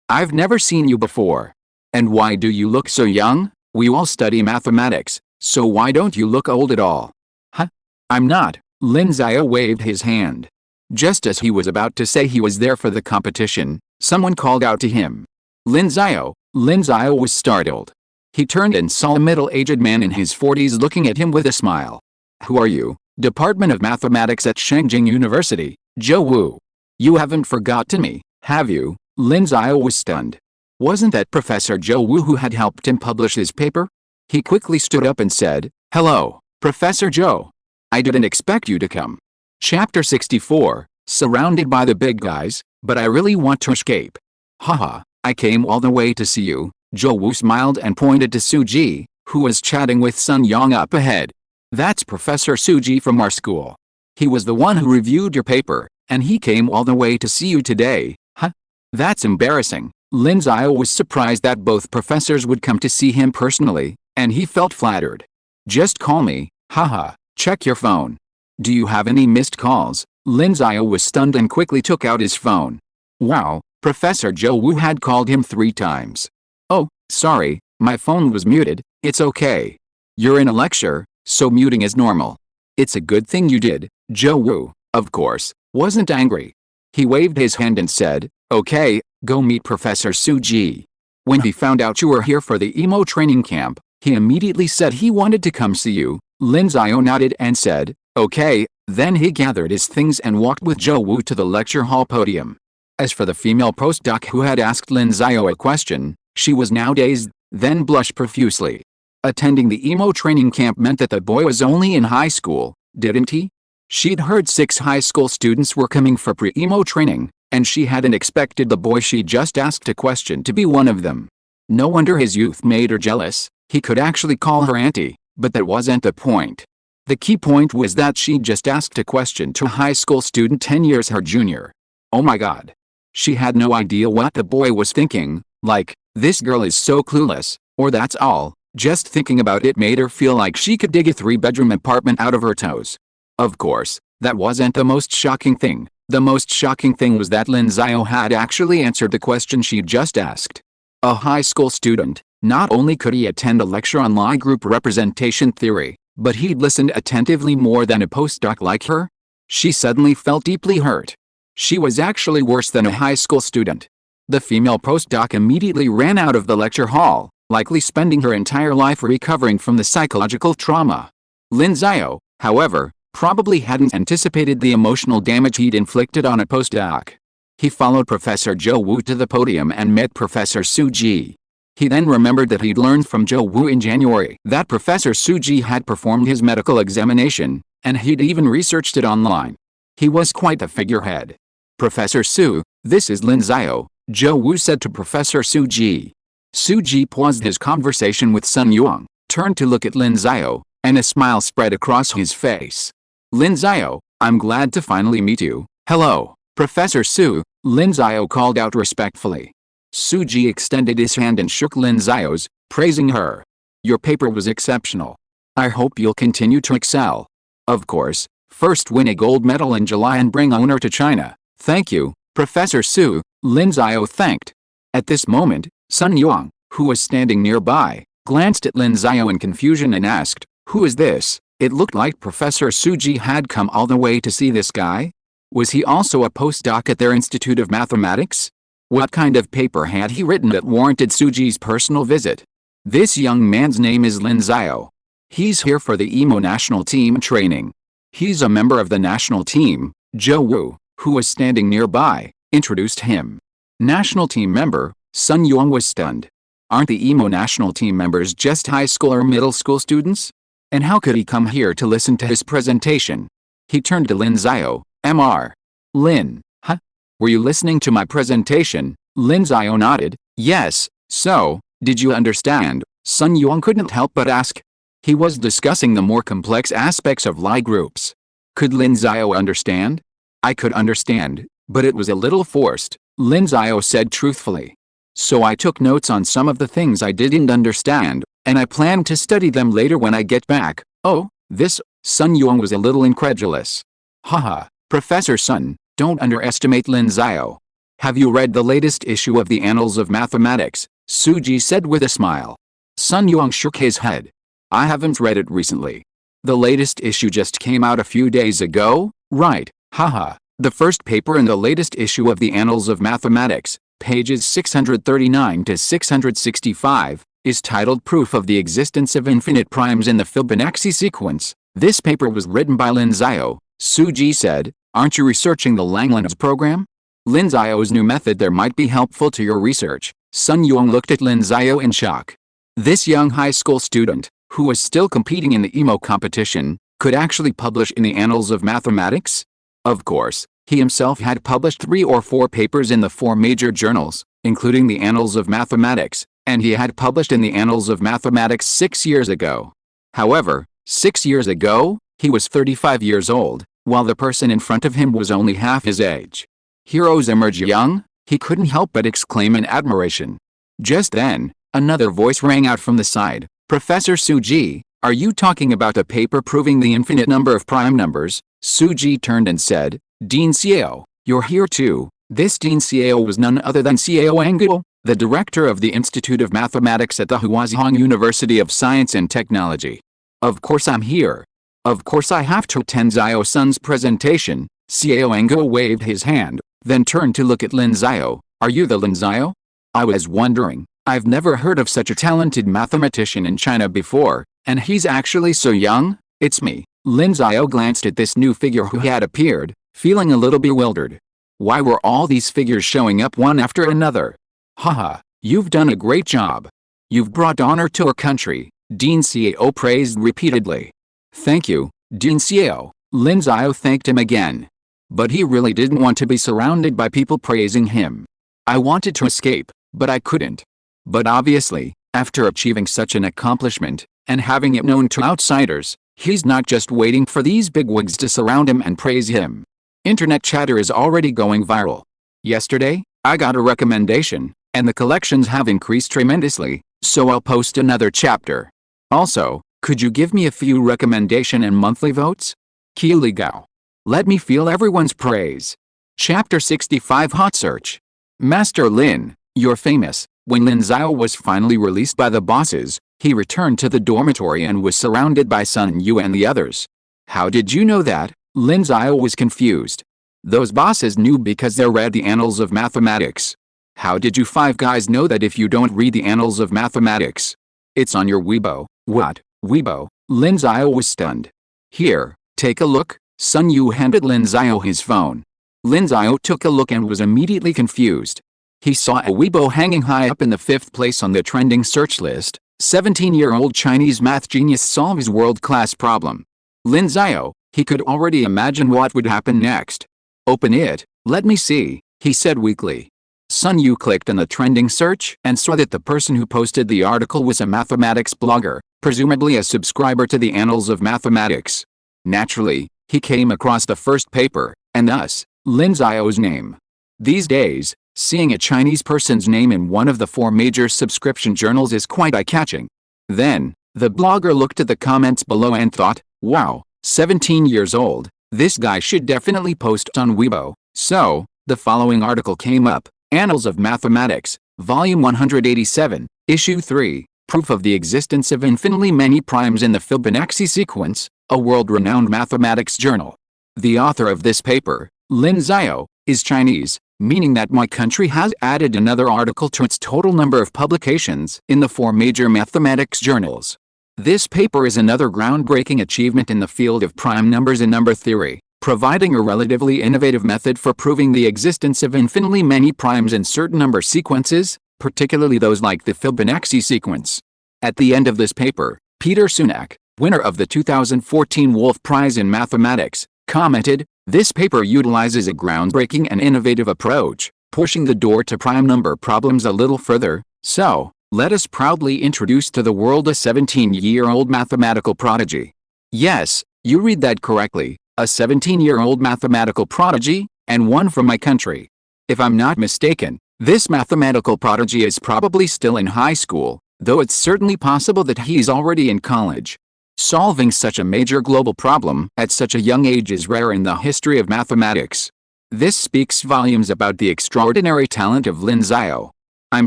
[SPEAKER 1] I've never seen you before. And why do you look so young? We all study mathematics, so why don't you look old at all? Huh? I'm not. Lin Xiao waved his hand. Just as he was about to say he was there for the competition, someone called out to him. Lin Xiao. Lin Xiao was startled. He turned and saw a middle-aged man in his 40s looking at him with a smile. Who are you? Department of Mathematics at Shengjing University, Zhou Wu. You haven't forgotten me, have you? Lin Xiao was stunned. Wasn't that Professor Zhou Wu who had helped him publish his paper? He quickly stood up and said, Hello, Professor Zhou. I didn't expect you to come. Chapter 64, surrounded by the big guys, but I really want to escape. Haha, I came all the way to see you. Zhou Wu smiled and pointed to Suji, who was chatting with Sun Yang up ahead. That's Professor Suji from our school. He was the one who reviewed your paper, and he came all the way to see you today. Huh? That's embarrassing. Lin Xiao was surprised that both professors would come to see him personally, and he felt flattered. Just call me, haha, check your phone. Do you have any missed calls? Lin Xiao was stunned and quickly took out his phone. Wow, Professor Zhou Wu had called him 3 times. Oh, sorry, my phone was muted, it's okay. You're in a lecture, so muting is normal. It's a good thing you did. Zhou Wu, of course, wasn't angry. He waved his hand and said, okay, go meet Professor Suji. When he found out you were here for the emo training camp, he immediately said he wanted to come see you. Lin Xiao nodded and said, okay, then he gathered his things and walked with Zhou Wu to the lecture hall podium. As for the female postdoc who had asked Lin Xiao a question, she was now dazed, then blushed profusely. Attending the emo training camp meant that the boy was only in high school, didn't he? She'd heard 6 high school students were coming for pre-emo training, and she hadn't expected the boy she just asked a question to be one of them. No wonder his youth made her jealous. He could actually call her auntie, but that wasn't the point. The key point was that she just asked a question to a high school student 10 years her junior. Oh my god. She had no idea what the boy was thinking, like, this girl is so clueless, or that's all. Just thinking about it made her feel like she could dig a 3-bedroom apartment out of her toes. Of course, that wasn't the most shocking thing. The most shocking thing was that Lin Xiao had actually answered the question she just asked. A high school student, not only could he attend a lecture on Lie group representation theory, but he'd listened attentively more than a postdoc like her. She suddenly felt deeply hurt. She was actually worse than a high school student. The female postdoc immediately ran out of the lecture hall, likely spending her entire life recovering from the psychological trauma. Lin Xiao, However, probably hadn't anticipated the emotional damage he'd inflicted on a postdoc. He followed Professor Zhou Wu to the podium and met Professor Su Ji. He then remembered that he'd learned from Zhou Wu in January that Professor Su Ji had performed his medical examination, and he'd even researched it online. He was quite the figurehead. "Professor Su, this is Lin Xiao," Zhou Wu said to Professor Su Ji. Su Ji paused his conversation with Sun Yuan, turned to look at Lin Xiao, and a smile spread across his face. "Lin Xiao, I'm glad to finally meet you." "Hello, Professor Su," Lin Xiao called out respectfully. Su Ji extended his hand and shook Lin Xiao's, praising her. "Your paper was exceptional. I hope you'll continue to excel. Of course, first win a gold medal in July and bring honor to China." "Thank you, Professor Su," Lin Xiao thanked. At this moment, Sun Yuan, who was standing nearby, glanced at Lin Xiao in confusion and asked, "Who is this?" It looked like Professor Su Ji had come all the way to see this guy. Was he also a postdoc at their Institute of Mathematics? What kind of paper had he written that warranted Su Ji's personal visit? "This young man's name is Lin Xiao. He's here for the EMO national team training. He's a member of the national team," Zhou Wu, who was standing nearby, introduced him. National team member, Sun Yuan was stunned. Aren't the EMO national team members just high school or middle school students? And how could he come here to listen to his presentation? He turned to Lin Xiao, "Mr. Lin, huh? Were you listening to my presentation?" Lin Xiao nodded. "Yes, so, did you understand?" Sun Yuan couldn't help but ask. He was discussing the more complex aspects of Lie groups. Could Lin Xiao understand? "I could understand, but it was a little forced," Lin Xiao said truthfully. "So I took notes on some of the things I didn't understand, and I plan to study them later when I get back." "Oh, this," Sun Yuan was a little incredulous. "Haha, Professor Sun, don't underestimate Lin Xiao. Have you read the latest issue of the Annals of Mathematics?" Su Ji said with a smile. Sun Yuan shook his head. "I haven't read it recently. The latest issue just came out a few days ago?" "Right, haha. The first paper in the latest issue of the Annals of Mathematics, pages 639 to 665, is titled Proof of the Existence of Infinite Primes in the Fibonacci Sequence. This paper was written by Lin Xiao," Su Ji said. "Aren't you researching the Langlands program? Lin Xiao's new method there might be helpful to your research." Sun Yuan looked at Lin Xiao in shock. This young high school student, who was still competing in the EMO competition, could actually publish in the Annals of Mathematics? Of course, he himself had published 3 or 4 papers in the 4 major journals, including the Annals of Mathematics, and he had published in the Annals of Mathematics 6 years ago. However, 6 years ago, he was 35 years old, while the person in front of him was only half his age. "Heroes emerge young," he couldn't help but exclaim in admiration. Just then, another voice rang out from the side. "Professor Su Ji, are you talking about a paper proving the infinite number of prime numbers?" Su Ji turned and said, "Lin Xiao, you're here too." This Lin Xiao was none other than Xiao Anguo, the director of the Institute of Mathematics at the Huazhong University of Science and Technology. "Of course I'm here. Of course I have to attend Xiao Sun's presentation." Xiao Anguo waved his hand, then turned to look at Lin Xiao. "Are you the Lin Xiao? I was wondering. I've never heard of such a talented mathematician in China before, and he's actually so young." "It's me." Lin Xiao glanced at this new figure who had appeared, feeling a little bewildered. Why were all these figures showing up one after another? "Haha, you've done a great job. You've brought honor to our country," Lin Xiao praised repeatedly. "Thank you, Lin Xiao." Lin Xiao thanked him again. But he really didn't want to be surrounded by people praising him. "I wanted to escape, but I couldn't." But obviously, after achieving such an accomplishment, and having it known to outsiders, he's not just waiting for these bigwigs to surround him and praise him. Internet chatter is already going viral. "Yesterday, I got a recommendation, and the collections have increased tremendously, so I'll post another chapter. Also, could you give me a few recommendation and monthly votes? Gaokao. Let me feel everyone's praise." Chapter 65 Hot Search. "Master Lin, you're famous." When Lin Xiao was finally released by the bosses, he returned to the dormitory and was surrounded by Sun Yu and the others. "How did you know that?" Lin Xiao was confused. "Those bosses knew because they read the Annals of Mathematics." "How did you 5 guys know that if you don't read the Annals of Mathematics? It's on your Weibo." "What, Weibo?" Lin Xiao was stunned. Here, take a look. Sun Yu handed Lin Xiao his phone. Lin Xiao took a look and was immediately confused. He saw a Weibo hanging high up in the 5th place on the trending search list. 17-year-old Chinese math genius solves world-class problem. Lin Xiao, he could already imagine what would happen next. Open it, let me see, he said weakly. Sun Yu clicked on the trending search and saw that the person who posted the article was a mathematics blogger, presumably a subscriber to the Annals of Mathematics. Naturally, he came across the first paper, and thus, Lin Xiao's name. These days, seeing a Chinese person's name in one of the 4 major subscription journals is quite eye-catching. Then, the blogger looked at the comments below and thought, wow, 17 years old, this guy should definitely post on Weibo. So, the following article came up, Annals of Mathematics, Volume 187, Issue 3, Proof of the Existence of Infinitely Many Primes in the Fibonacci Sequence, a world-renowned mathematics journal. The author of this paper, Lin Xiao, is Chinese, meaning that my country has added another article to its total number of publications in the 4 major mathematics journals. This paper is another groundbreaking achievement in the field of prime numbers in number theory, providing a relatively innovative method for proving the existence of infinitely many primes in certain number sequences, particularly those like the Fibonacci sequence. At the end of this paper, Peter Sunak, winner of the 2014 Wolf Prize in Mathematics, commented, "This paper utilizes a groundbreaking and innovative approach, pushing the door to prime number problems a little further, so, let us proudly introduce to the world a 17-year-old mathematical prodigy." Yes, you read that correctly, a 17-year-old mathematical prodigy, and one from my country. If I'm not mistaken, this mathematical prodigy is probably still in high school, though it's certainly possible that he's already in college. Solving such a major global problem at such a young age is rare in the history of mathematics. This speaks volumes about the extraordinary talent of Lin Xiao. I'm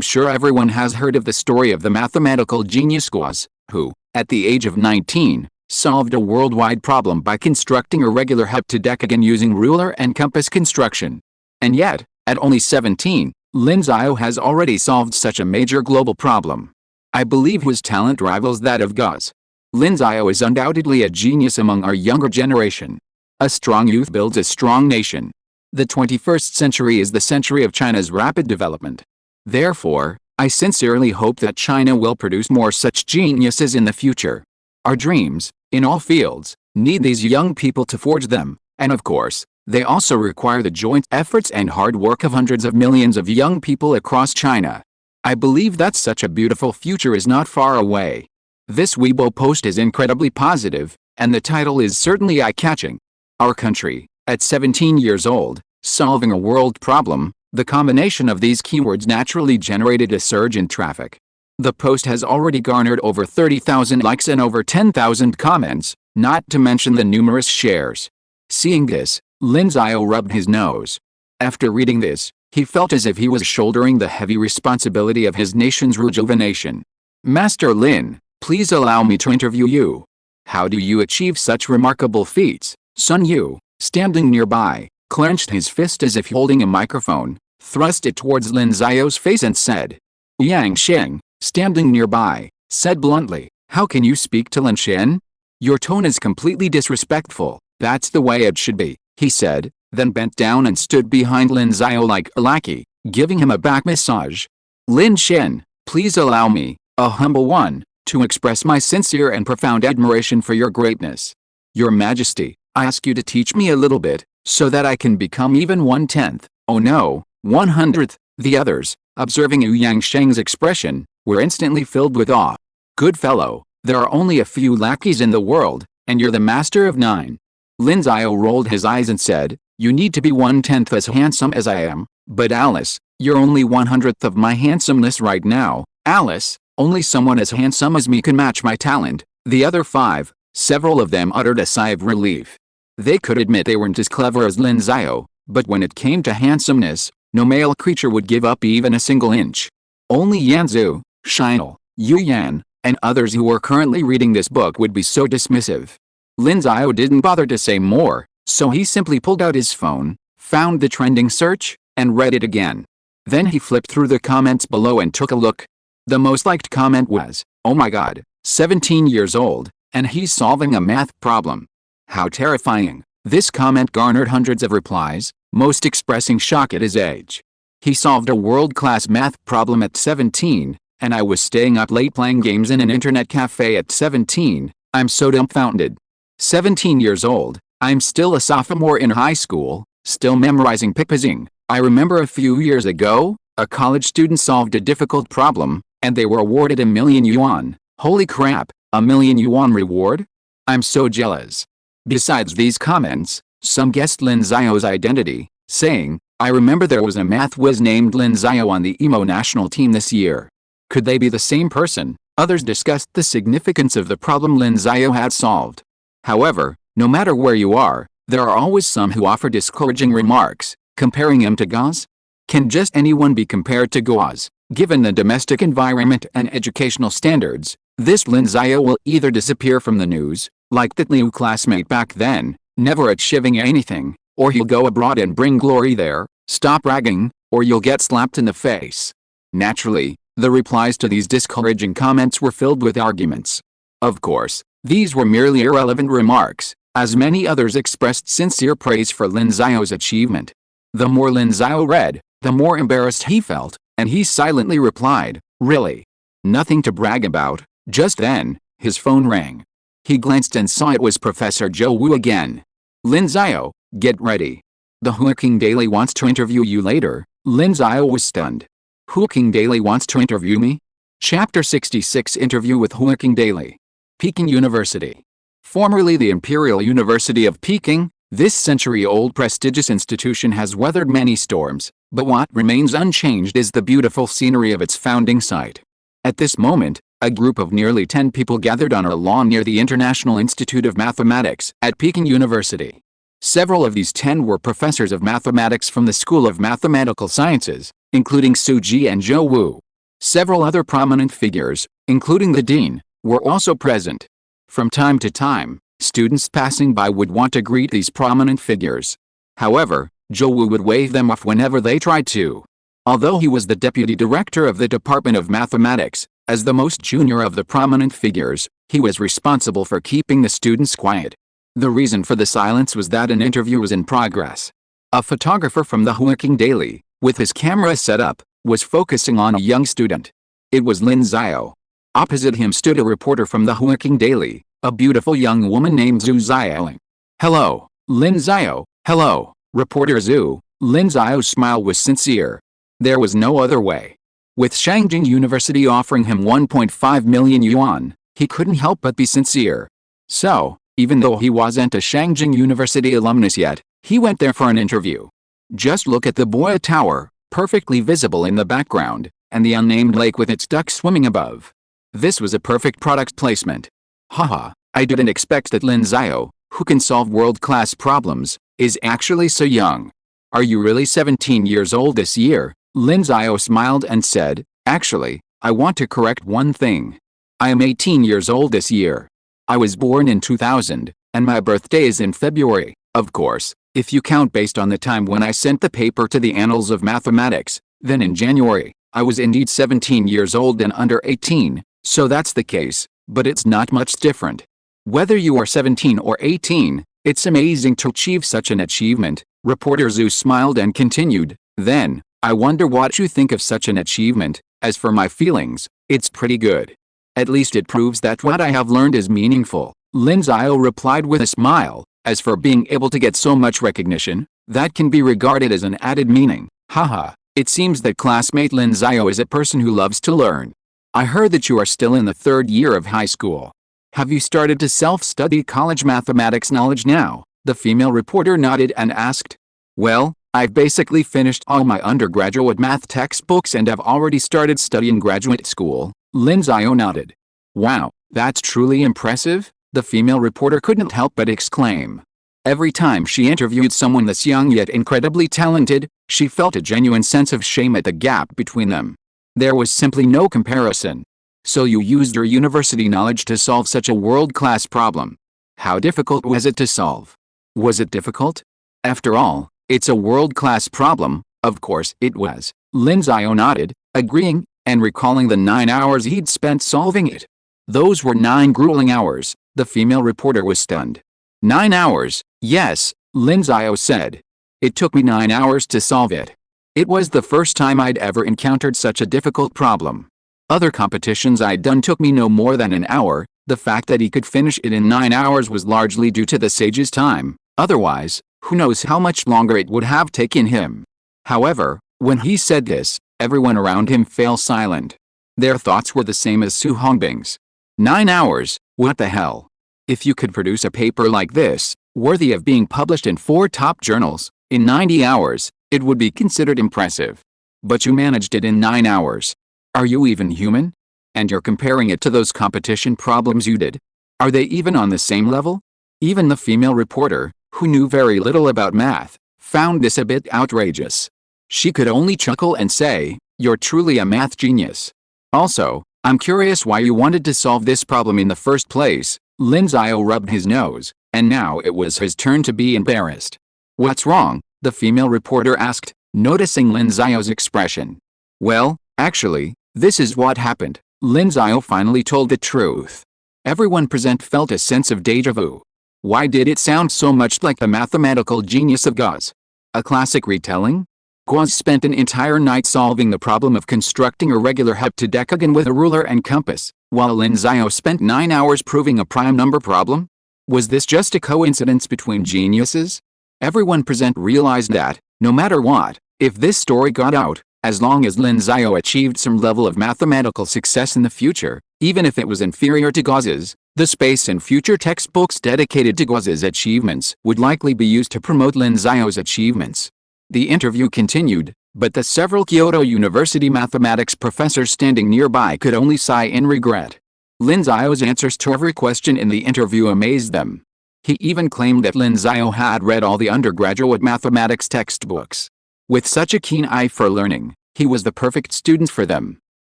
[SPEAKER 1] sure everyone has heard of the story of the mathematical genius Guaz, who, at the age of 19, solved a worldwide problem by constructing a regular heptadecagon using ruler and compass construction. And yet, at only 17, Lin Xiao has already solved such a major global problem. I believe his talent rivals that of Guaz. Lin Xiao is undoubtedly a genius among our younger generation. A strong youth builds a strong nation. The 21st century is the century of China's rapid development. Therefore, I sincerely hope that China will produce more such geniuses in the future. Our dreams, in all fields, need these young people to forge them, and of course, they also require the joint efforts and hard work of hundreds of millions of young people across China. I believe that such a beautiful future is not far away. This Weibo post is incredibly positive, and the title is certainly eye-catching. Our country, at 17 years old, solving a world problem, the combination of these keywords naturally generated a surge in traffic. The post has already garnered over 30,000 likes and over 10,000 comments, not to mention the numerous shares. Seeing this, Lin Xiao rubbed his nose. After reading this, he felt as if he was shouldering the heavy responsibility of his nation's rejuvenation. Master Lin, please allow me to interview you. How do you achieve such remarkable feats? Sun Yu, standing nearby, clenched his fist as if holding a microphone, thrust it towards Lin Xiao's face and said. Yang Sheng, standing nearby, said bluntly, "How can you speak to Lin Xian? Your tone is completely disrespectful." "That's the way it should be," he said, then bent down and stood behind Lin Xiao like a lackey, giving him a back massage. "Lin Xian, please allow me, a humble one, to express my sincere and profound admiration for your greatness. Your Majesty, I ask you to teach me a little bit, so that I can become even 1/10, oh no, 100th. The others, observing Yang Sheng's expression, were instantly filled with awe. "Good fellow, there are only a few lackeys in the world, and you're the master of 9. Lin Xiao rolled his eyes and said, "You need to be 1/10 as handsome as I am, but Alice, you're only 100th of my handsomeness right now. Alice, only someone as handsome as me can match my talent." The other 5, several of them uttered a sigh of relief. They could admit they weren't as clever as Lin Xiao, but when it came to handsomeness, no male creature would give up even a single inch. Only Yanzu, Shinal, Yu Yan, and others who were currently reading this book would be so dismissive. Lin Xiao didn't bother to say more, so he simply pulled out his phone, found the trending search, and read it again. Then he flipped through the comments below and took a look. The most liked comment was, "Oh my god, 17 years old, and he's solving a math problem." How terrifying. This comment garnered hundreds of replies, most expressing shock at his age. He solved a world-class math problem at 17, and I was staying up late playing games in an internet cafe at 17. I'm so dumbfounded. 17 years old, I'm still a sophomore in high school, still memorizing pipazing. I remember a few years ago, a college student solved a difficult problem, and they were awarded $1,000,000. Holy crap, $1,000,000 reward? I'm so jealous. Besides these comments, some guessed Lin Xiao's identity, saying, I remember there was a math whiz named Lin Xiao on the emo national team this year. Could they be the same person? Others discussed the significance of the problem Lin Xiao had solved. However, no matter where you are, there are always some who offer discouraging remarks, comparing him to Gauss. Can just anyone be compared to Gauss? Given the domestic environment and educational standards, this Lin Xiao will either disappear from the news, like that Liu classmate back then, never achieving anything, or he'll go abroad and bring glory there, stop bragging, or you'll get slapped in the face. Naturally, the replies to these discouraging comments were filled with arguments. Of course, these were merely irrelevant remarks, as many others expressed sincere praise for Lin Xiao's achievement. The more Lin Xiao read, the more embarrassed he felt, and he silently replied, really? Nothing to brag about. Just then, his phone rang. He glanced and saw it was Professor Zhou Wu again. Lin Xiao, get ready. The Huaking Daily wants to interview you later. Lin Xiao was stunned. Huaking Daily wants to interview me? Chapter 66 Interview with Huaking Daily. Peking University. Formerly the Imperial University of Peking, this century-old prestigious institution has weathered many storms, but what remains unchanged is the beautiful scenery of its founding site. At this moment, a group of nearly 10 people gathered on a lawn near the International Institute of Mathematics at Peking University. Several of these 10 were professors of mathematics from the School of Mathematical Sciences, including Su Ji and Zhou Wu. Several other prominent figures, including the dean, were also present. From time to time, students passing by would want to greet these prominent figures. However, Zhou Wu would wave them off whenever they tried to. Although he was the deputy director of the Department of Mathematics, as the most junior of the prominent figures, he was responsible for keeping the students quiet. The reason for the silence was that an interview was in progress. A photographer from the Huaking Daily, with his camera set up, was focusing on a young student. It was Lin Xiao. Opposite him stood a reporter from the Huaking Daily, a beautiful young woman named Zhu Xiaoling. Hello, Lin Xiao. Hello, Reporter Zhu. Lin Xiao's smile was sincere. There was no other way. With Shangjing University offering him 1.5 million yuan, he couldn't help but be sincere. So, even though he wasn't a Shangjing University alumnus yet, he went there for an interview. Just look at the Boya Tower, perfectly visible in the background, and the unnamed lake with its ducks swimming above. This was a perfect product placement. Haha, I didn't expect that Lin Xiao, who can solve world-class problems, is actually so young. Are you really 17 years old this year? Lin Xiao smiled and said, actually, I want to correct one thing. I am 18 years old this year. I was born in 2000, and my birthday is in February. Of course, if you count based on the time when I sent the paper to the Annals of Mathematics, then in January, I was indeed 17 years old and under 18, so that's the case, but it's not much different. Whether you are 17 or 18, it's amazing to achieve such an achievement. Reporter Zhu smiled and continued, then, I wonder what you think of such an achievement. As for my feelings, it's pretty good. At least it proves that what I have learned is meaningful. Lin Xiao replied with a smile. As for being able to get so much recognition, that can be regarded as an added meaning. Haha, it seems that classmate Lin Xiao is a person who loves to learn. I heard that you are still in the 3rd year of high school. Have you started to self-study college mathematics knowledge now? The female reporter nodded and asked. Well, I've basically finished all my undergraduate math textbooks and have already started studying graduate school. Lin Xiao nodded. Wow, that's truly impressive, the female reporter couldn't help but exclaim. Every time she interviewed someone this young yet incredibly talented, she felt a genuine sense of shame at the gap between them. There was simply no comparison. So you used your university knowledge to solve such a world-class problem. How difficult was it to solve? Was it difficult? After all, it's a world-class problem. Of course it was. Lin Xiao nodded, agreeing, and recalling the 9 hours he'd spent solving it. Those were 9 grueling hours. The female reporter was stunned. 9 hours, yes, Lin Xiao said. It took me 9 hours to solve it. It was the first time I'd ever encountered such a difficult problem. Other competitions I'd done took me no more than an hour. The fact that he could finish it in 9 hours was largely due to the sage's time. Otherwise, who knows how much longer it would have taken him. However, when he said this, everyone around him fell silent. Their thoughts were the same as Su Hongbing's. 9 hours, what the hell? If you could produce a paper like this, worthy of being published in 4 top journals, in 90 hours, it would be considered impressive. But you managed it in 9 hours. Are you even human? And you're comparing it to those competition problems you did? Are they even on the same level? Even the female reporter, who knew very little about math, found this a bit outrageous. She could only chuckle and say, "You're truly a math genius. Also, I'm curious why you wanted to solve this problem in the first place." Lin Xiao rubbed his nose, and now it was his turn to be embarrassed. "What's wrong?" the female reporter asked, noticing Lin Xiao's expression. "Well, actually, this is what happened." Lin Xiao finally told the truth. Everyone present felt a sense of déjà vu. Why did it sound so much like the mathematical genius of Gauss? A classic retelling? Gauss spent an entire night solving the problem of constructing a regular heptadecagon with a ruler and compass, while Lin Xiao spent 9 hours proving a prime number problem? Was this just a coincidence between geniuses? Everyone present realized that, no matter what, if this story got out, as long as Lin Xiao achieved some level of mathematical success in the future, even if it was inferior to Gauss's, the space and future textbooks dedicated to Gauss's achievements would likely be used to promote Lin Xiao's achievements. The interview continued, but the several Kyoto University mathematics professors standing nearby could only sigh in regret. Lin Xiao's answers to every question in the interview amazed them. He even claimed that Lin Xiao had read all the undergraduate mathematics textbooks. With such a keen eye for learning, he was the perfect student for them.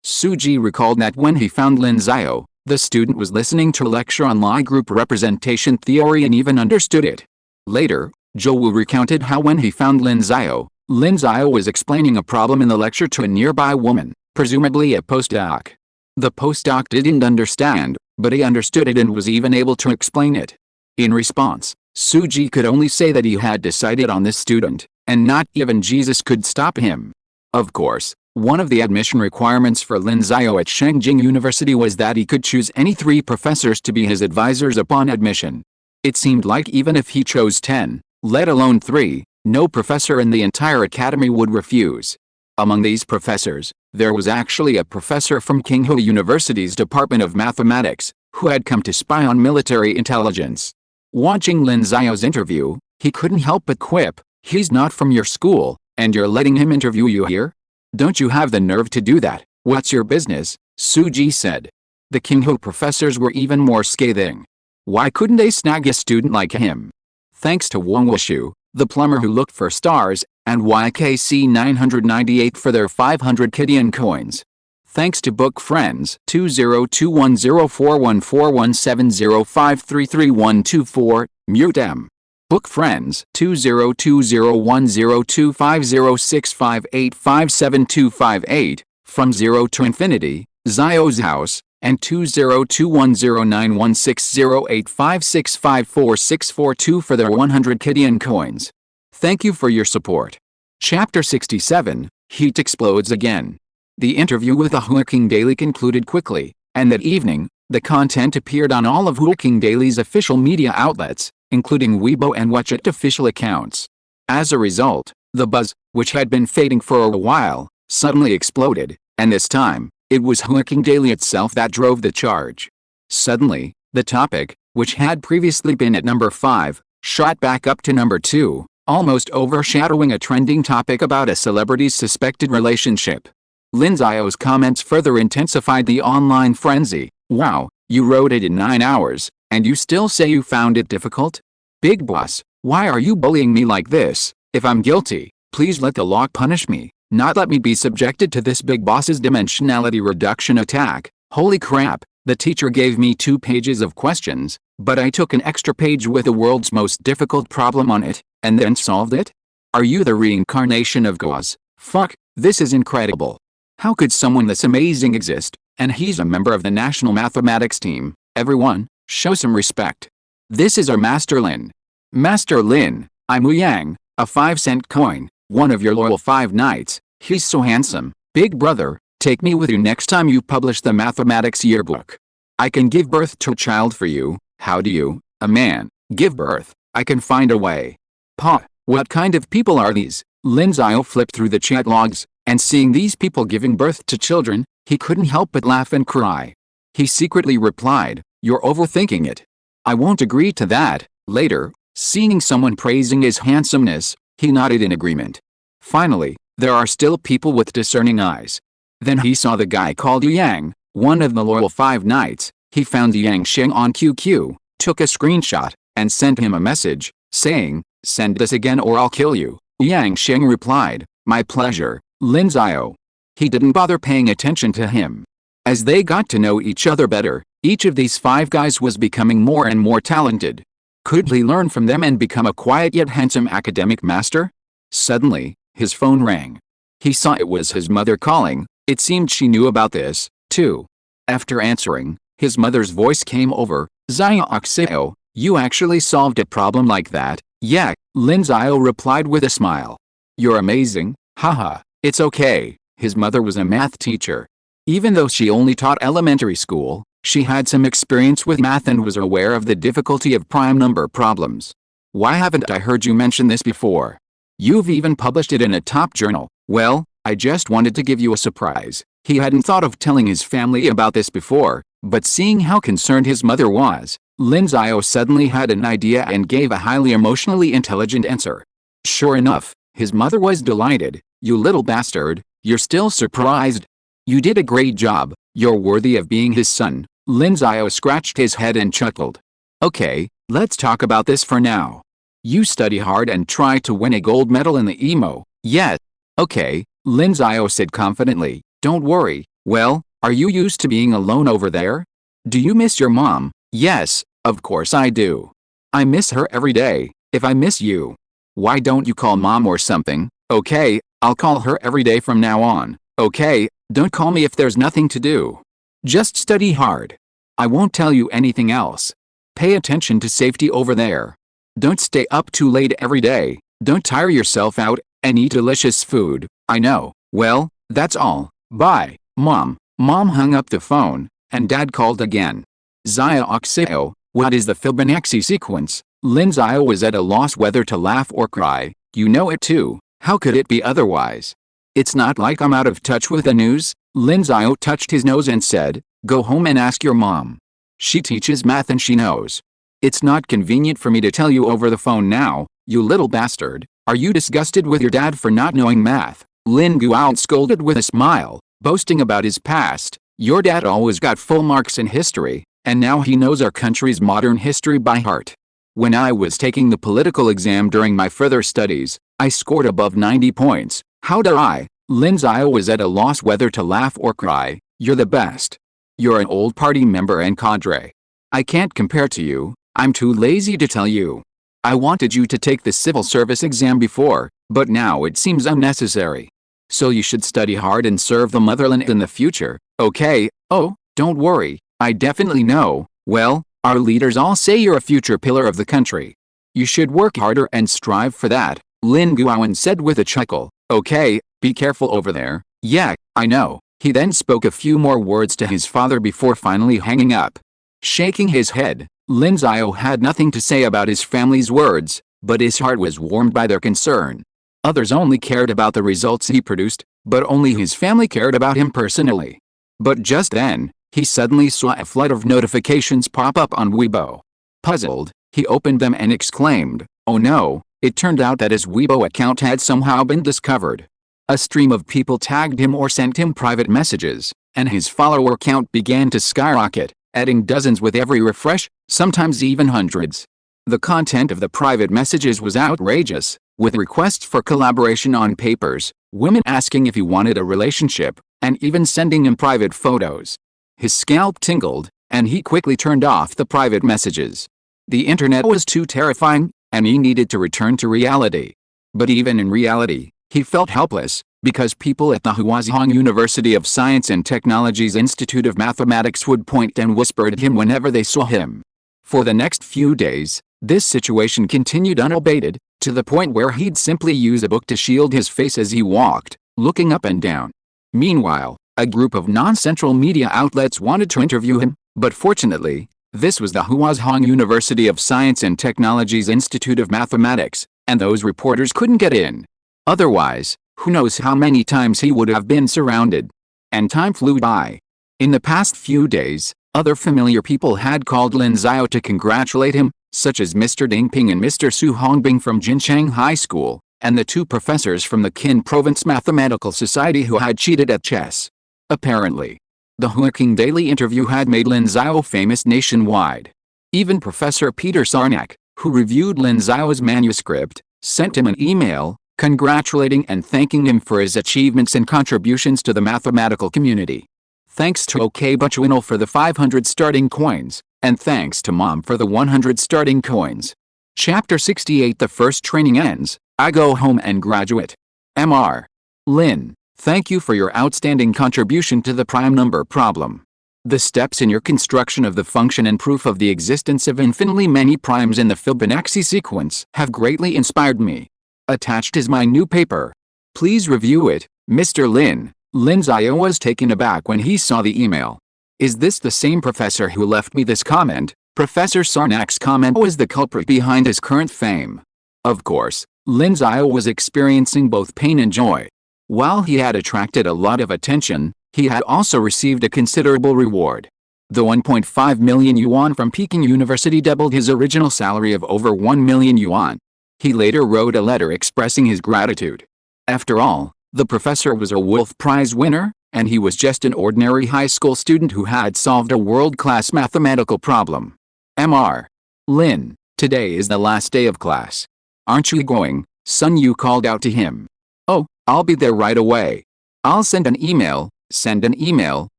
[SPEAKER 1] Suji recalled that when he found Lin Xiao, the student was listening to a lecture on Lie group representation theory and even understood it. Later, Zhou Wu recounted how when he found Lin Xiao was explaining a problem in the lecture to a nearby woman, presumably a postdoc. The postdoc didn't understand, but he understood it and was even able to explain it. In response, Suji could only say that he had decided on this student, and not even Jesus could stop him. Of course, one of the admission requirements for Lin Xiao at Shengjing University was that he could choose any 3 professors to be his advisors upon admission. It seemed like even if he chose 10, let alone 3, no professor in the entire academy would refuse. Among these professors, there was actually a professor from Qinghu University's Department of Mathematics, who had come to spy on military intelligence. Watching Lin Xiao's interview, he couldn't help but quip, "He's not from your school, and you're letting him interview you here? Don't you have the nerve to do that? What's your business?" Suji said. The Qinghu professors were even more scathing. Why couldn't they snag a student like him? Thanks to Wang Wushu, the plumber who looked for stars, and YKC 998 for their 500 Kidian coins. Thanks to Book Friends 202104141705333124, mute M. Book Friends 2020102506585728 from 0 to infinity, Xiao's house, and 2021091608565464 for their 100 Kidian coins. Thank you for your support. Chapter 67, Heat Explodes Again. The interview with the Huaking Daily concluded quickly, and that evening, the content appeared on all of Huaking Daily's official media outlets, including Weibo and WeChat official accounts. As a result, the buzz, which had been fading for a while, suddenly exploded, and this time, it was Huaking Daily itself that drove the charge. Suddenly, the topic, which had previously been at number 5, shot back up to number 2, almost overshadowing a trending topic about a celebrity's suspected relationship. Lin Xiao's comments further intensified the online frenzy. "Wow, you wrote it in 9 hours, and you still say you found it difficult? Big boss, why are you bullying me like this? If I'm guilty, please let the law punish me, not let me be subjected to this big boss's dimensionality reduction attack. Holy crap, the teacher gave me 2 pages of questions, but I took an extra page with the world's most difficult problem on it, and then solved it? Are you the reincarnation of Gauss? Fuck, this is incredible. How could someone this amazing exist, and he's a member of the national mathematics team? Everyone, show some respect." This is our Master Lin. Master Lin, I'm Wu Yang, a 5-cent coin, one of your loyal 5 knights. He's so handsome. Big brother, take me with you next time you publish the mathematics yearbook. I can give birth to a child for you. How do you, a man, give birth? I can find a way. Pa, what kind of people are these? Lin Xiao flipped through the chat logs, and seeing these people giving birth to children, he couldn't help but laugh and cry. He secretly replied, "You're overthinking it. I won't agree to that." Later, seeing someone praising his handsomeness, he nodded in agreement. Finally, there are still people with discerning eyes. Then he saw the guy called Yang, one of the loyal 5 knights. He found Yang Sheng on QQ, took a screenshot, and sent him a message, saying, "Send this again or I'll kill you." Yang Sheng replied, "My pleasure, Lin Xiao." He didn't bother paying attention to him. As they got to know each other better, each of these 5 guys was becoming more and more talented. Could he learn from them and become a quiet yet handsome academic master? Suddenly, his phone rang. He saw it was his mother calling. It seemed she knew about this, too. After answering, his mother's voice came over. "Xiao, you actually solved a problem like that?" "Yeah," Lin Xiao replied with a smile. "You're amazing." "Haha, it's okay." His mother was a math teacher. Even though she only taught elementary school, she had some experience with math and was aware of the difficulty of prime number problems. "Why haven't I heard you mention this before? You've even published it in a top journal." "Well, I just wanted to give you a surprise." He hadn't thought of telling his family about this before, but seeing how concerned his mother was, Lin Xiao suddenly had an idea and gave a highly emotionally intelligent answer. Sure enough, his mother was delighted. "You little bastard, you're still surprised? You did a great job. You're worthy of being his son." Lin Xiao scratched his head and chuckled. "Okay, let's talk about this for now. You study hard and try to win a gold medal in the EMO." "Yeah." "Okay," Lin Xiao said confidently. "Don't worry." "Well, are you used to being alone over there? Do you miss your mom?" "Yes, of course I do. I miss her every day." "If I miss you, why don't you call mom or something?" "Okay, I'll call her every day from now on." "Okay, don't call me if there's nothing to do. Just study hard. I won't tell you anything else. Pay attention to safety over there. Don't stay up too late every day. Don't tire yourself out, and eat delicious food." "I know." "Well, that's all. Bye, Mom." Mom hung up the phone, and Dad called again. "Xiao, what is the Fibonacci sequence?" Lin Xiao was at a loss whether to laugh or cry. "You know it too. How could it be otherwise? It's not like I'm out of touch with the news." Lin Xiao touched his nose and said, "Go home and ask your mom. She teaches math and she knows. It's not convenient for me to tell you over the phone now." "You little bastard, are you disgusted with your dad for not knowing math?" Lin Guao scolded with a smile, boasting about his past. "Your dad always got full marks in history, and now he knows our country's modern history by heart. When I was taking the political exam during my further studies, I scored above 90 points. How dare I?" Lin Xiao was at a loss whether to laugh or cry. "You're the best. You're an old party member and cadre. I can't compare to you. I'm too lazy to tell you. I wanted you to take the civil service exam before, but now it seems unnecessary. So you should study hard and serve the motherland in the future." "Okay, oh, don't worry, I definitely know. Well, our leaders all say you're a future pillar of the country. You should work harder and strive for that," Lin Guowen said with a chuckle. "Okay, be careful over there." "Yeah, I know." He then spoke a few more words to his father before finally hanging up. Shaking his head, Lin Xiao had nothing to say about his family's words, but his heart was warmed by their concern. Others only cared about the results he produced, but only his family cared about him personally. But just then, he suddenly saw a flood of notifications pop up on Weibo. Puzzled, he opened them and exclaimed, "Oh no!" It turned out that his Weibo account had somehow been discovered. A stream of people tagged him or sent him private messages, and his follower count began to skyrocket, adding dozens with every refresh, sometimes even hundreds. The content of the private messages was outrageous, with requests for collaboration on papers, women asking if he wanted a relationship, and even sending him private photos. His scalp tingled, and he quickly turned off the private messages. The internet was too terrifying, and he needed to return to reality. But even in reality, he felt helpless, because people at the Huazhong University of Science and Technology's Institute of Mathematics would point and whisper at him whenever they saw him. For the next few days, this situation continued unabated, to the point where he'd simply use a book to shield his face as he walked, looking up and down. Meanwhile, a group of non-central media outlets wanted to interview him, but fortunately, this was the Huazhong University of Science and Technology's Institute of Mathematics, and those reporters couldn't get in. Otherwise, who knows how many times he would have been surrounded. And time flew by. In the past few days, other familiar people had called Lin Xiao to congratulate him, such as Mr. Ding Ping and Mr. Su Hongbing from Jincheng High School, and the two professors from the Qin Province Mathematical Society who had cheated at chess. Apparently, the Huaking Daily interview had made Lin Xiao famous nationwide. Even Professor Peter Sarnak, who reviewed Lin Xiao's manuscript, sent him an email, congratulating and thanking him for his achievements and contributions to the mathematical community. Thanks to OK Butchwinel for the 500 starting coins, and thanks to Mom for the 100 starting coins. Chapter 68. The first training ends, I go home and graduate. Mr. Lin, thank you for your outstanding contribution to the prime number problem. The steps in your construction of the function and proof of the existence of infinitely many primes in the Fibonacci sequence have greatly inspired me. Attached is my new paper. Please review it, Mr. Lin. Lin Xiao was taken aback when he saw the email. Is this the same professor who left me this comment? Professor Sarnak's comment was the culprit behind his current fame. Of course, Lin Xiao was experiencing both pain and joy. While he had attracted a lot of attention, he had also received a considerable reward. The 1.5 million yuan from Peking University doubled his original salary of over 1 million yuan. He later wrote a letter expressing his gratitude. After all, the professor was a Wolf Prize winner, and he was just an ordinary high school student who had solved a world-class mathematical problem. Mr. Lin, today is the last day of class. Aren't you going? Sun Yu called out to him. Oh, I'll be there right away. I'll send an email. Send an email.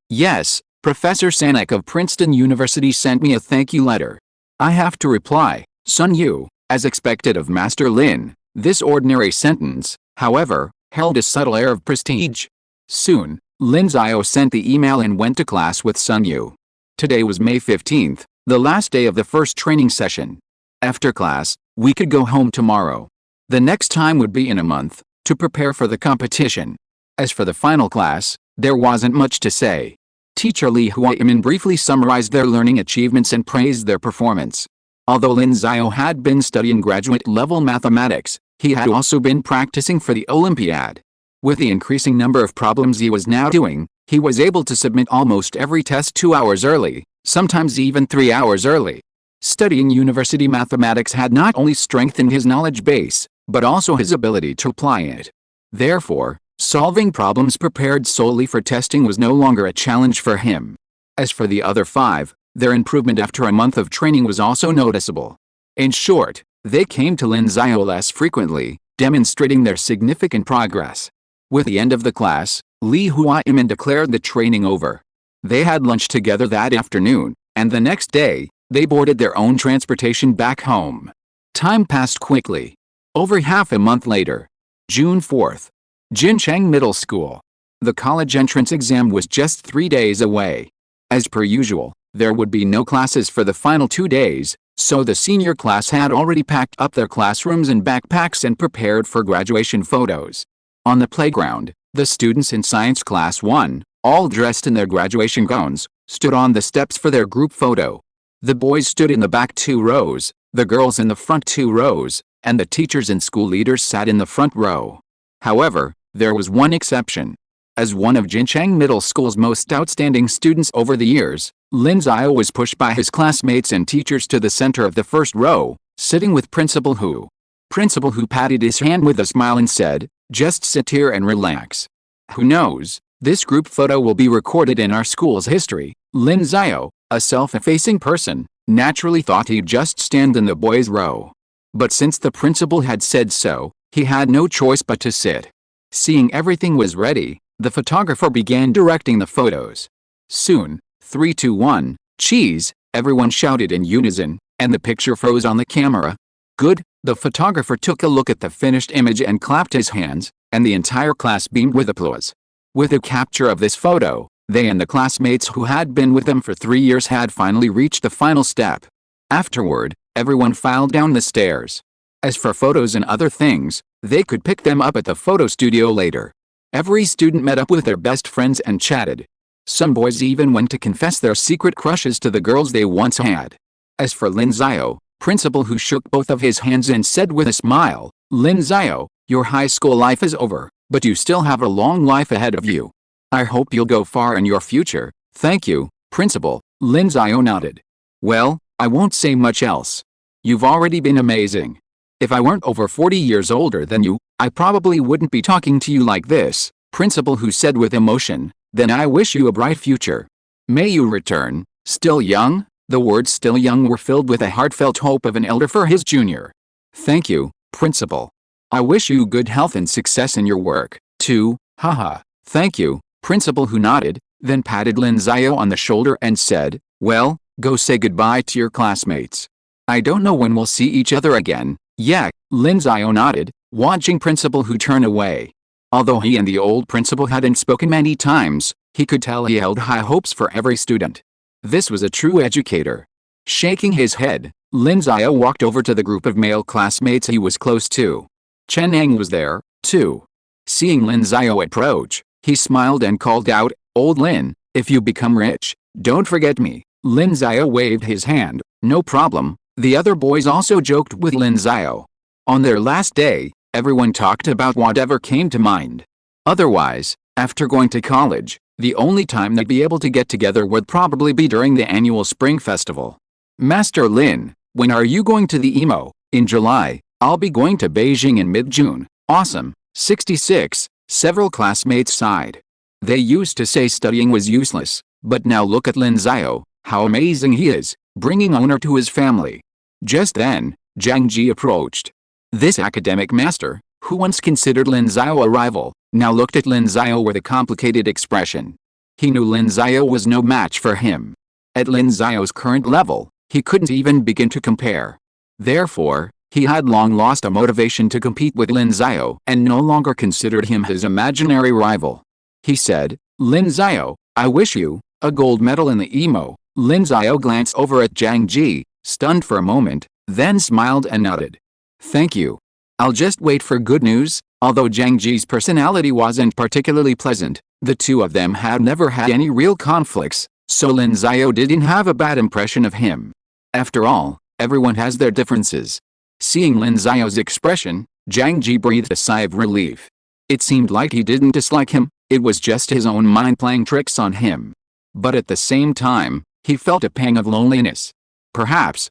[SPEAKER 1] Yes, Professor Sanak of Princeton University sent me a thank you letter. I have to reply, Sun Yu, as expected of Master Lin. This ordinary sentence, however, held a subtle air of prestige. Soon, Lin Xiao sent the email and went to class with Sun Yu. Today was May 15th, the last day of the first training session. After class, we could go home tomorrow. The next time would be in a month, to prepare for the competition. As for the final class, there wasn't much to say. Teacher Li Huaimin briefly summarized their learning achievements and praised their performance. Although Lin Xiao had been studying graduate-level mathematics, he had also been practicing for the Olympiad. With the increasing number of problems he was now doing, he was able to submit almost every test 2 hours early, sometimes even 3 hours early. Studying university mathematics had not only strengthened his knowledge base, but also his ability to apply it. Therefore, solving problems prepared solely for testing was no longer a challenge for him. As for the other 5, their improvement after a month of training was also noticeable. In short, they came to Lin Xiao less frequently, demonstrating their significant progress. With the end of the class, Li Huaimin declared the training over. They had lunch together that afternoon, and the next day, they boarded their own transportation back home. Time passed quickly. Over half a month later, June 4th, Jincheng Middle School. The college entrance exam was just 3 days away. As per usual, there would be no classes for the final 2 days, so the senior class had already packed up their classrooms and backpacks and prepared for graduation photos. On the playground, the students in Science Class 1, all dressed in their graduation gowns, stood on the steps for their group photo. The boys stood in the back 2 rows, the girls in the front 2 rows, and the teachers and school leaders sat in the front row. However, there was one exception. As one of Jincheng Middle School's most outstanding students over the years, Lin Xiao was pushed by his classmates and teachers to the center of the first row, sitting with Principal Hu. Principal Hu patted his hand with a smile and said, "Just sit here and relax. Who knows, this group photo will be recorded in our school's history." Lin Xiao, a self-effacing person, naturally thought he'd just stand in the boys' row. But since the principal had said so, he had no choice but to sit. Seeing everything was ready, the photographer began directing the photos. Soon, 3, 2, 1, cheese, everyone shouted in unison, and the picture froze on the camera. Good, the photographer took a look at the finished image and clapped his hands, and the entire class beamed with applause. With the capture of this photo, they and the classmates who had been with them for 3 years had finally reached the final step. Afterward, everyone filed down the stairs. As for photos and other things, they could pick them up at the photo studio later. Every student met up with their best friends and chatted. Some boys even went to confess their secret crushes to the girls they once had. As for Lin Xiao, principal, who shook both of his hands and said with a smile, "Lin Xiao, your high school life is over, but you still have a long life ahead of you. I hope you'll go far in your future." "Thank you, principal," Lin Xiao nodded. "Well, I won't say much else. You've already been amazing. If I weren't over 40 years older than you, I probably wouldn't be talking to you like this," principal who said with emotion. "Then I wish you a bright future. May you return, still young." The words "still young" were filled with a heartfelt hope of an elder for his junior. "Thank you, principal. I wish you good health and success in your work, too, haha." "Thank you," principal who nodded, then patted Lin Xiao on the shoulder and said, "Well, go say goodbye to your classmates. I don't know when we'll see each other again." "Yeah," Lin Xiao nodded, watching principal who turn away. Although he and the old principal hadn't spoken many times, he could tell he held high hopes for every student. This was a true educator. Shaking his head, Lin Xiao walked over to the group of male classmates he was close to. Chen Ang was there, too. Seeing Lin Xiao approach, he smiled and called out, "Old Lin, if you become rich, don't forget me." Lin Xiao waved his hand. "No problem." The other boys also joked with Lin Xiao. On their last day, everyone talked about whatever came to mind. Otherwise, after going to college, the only time they'd be able to get together would probably be during the annual spring festival. "Master Lin, when are you going to the EMO?" "In July. I'll be going to Beijing in mid-June." "Awesome." 66. Several classmates sighed. They used to say studying was useless, but now look at Lin Xiao, how amazing he is, bringing honor to his family. Just then, Zhang Ji approached. This academic master, who once considered Lin Xiao a rival, now looked at Lin Xiao with a complicated expression. He knew Lin Xiao was no match for him. At Lin Xiao's current level, he couldn't even begin to compare. Therefore, he had long lost a motivation to compete with Lin Xiao and no longer considered him his imaginary rival. He said, "Lin Xiao, I wish you a gold medal in the EMO." Lin Xiao glanced over at Zhang Ji, stunned for a moment, then smiled and nodded. "Thank you. I'll just wait for good news." Although Zhang Ji's personality wasn't particularly pleasant, the two of them had never had any real conflicts, so Lin Xiao didn't have a bad impression of him. After all, everyone has their differences. Seeing Lin Xiao's expression, Zhang Ji breathed a sigh of relief. It seemed like he didn't dislike him, it was just his own mind playing tricks on him. But at the same time, he felt a pang of loneliness. Perhaps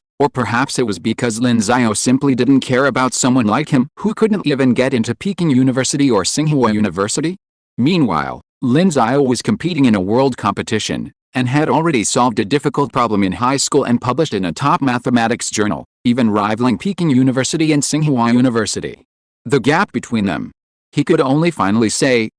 [SPEAKER 1] it was because Lin Xiao simply didn't care about someone like him who couldn't even get into Peking University or Tsinghua University. Meanwhile, Lin Xiao was competing in a world competition, and had already solved a difficult problem in high school and published in a top mathematics journal, even rivaling Peking University and Tsinghua University. The gap between them. He could only finally say,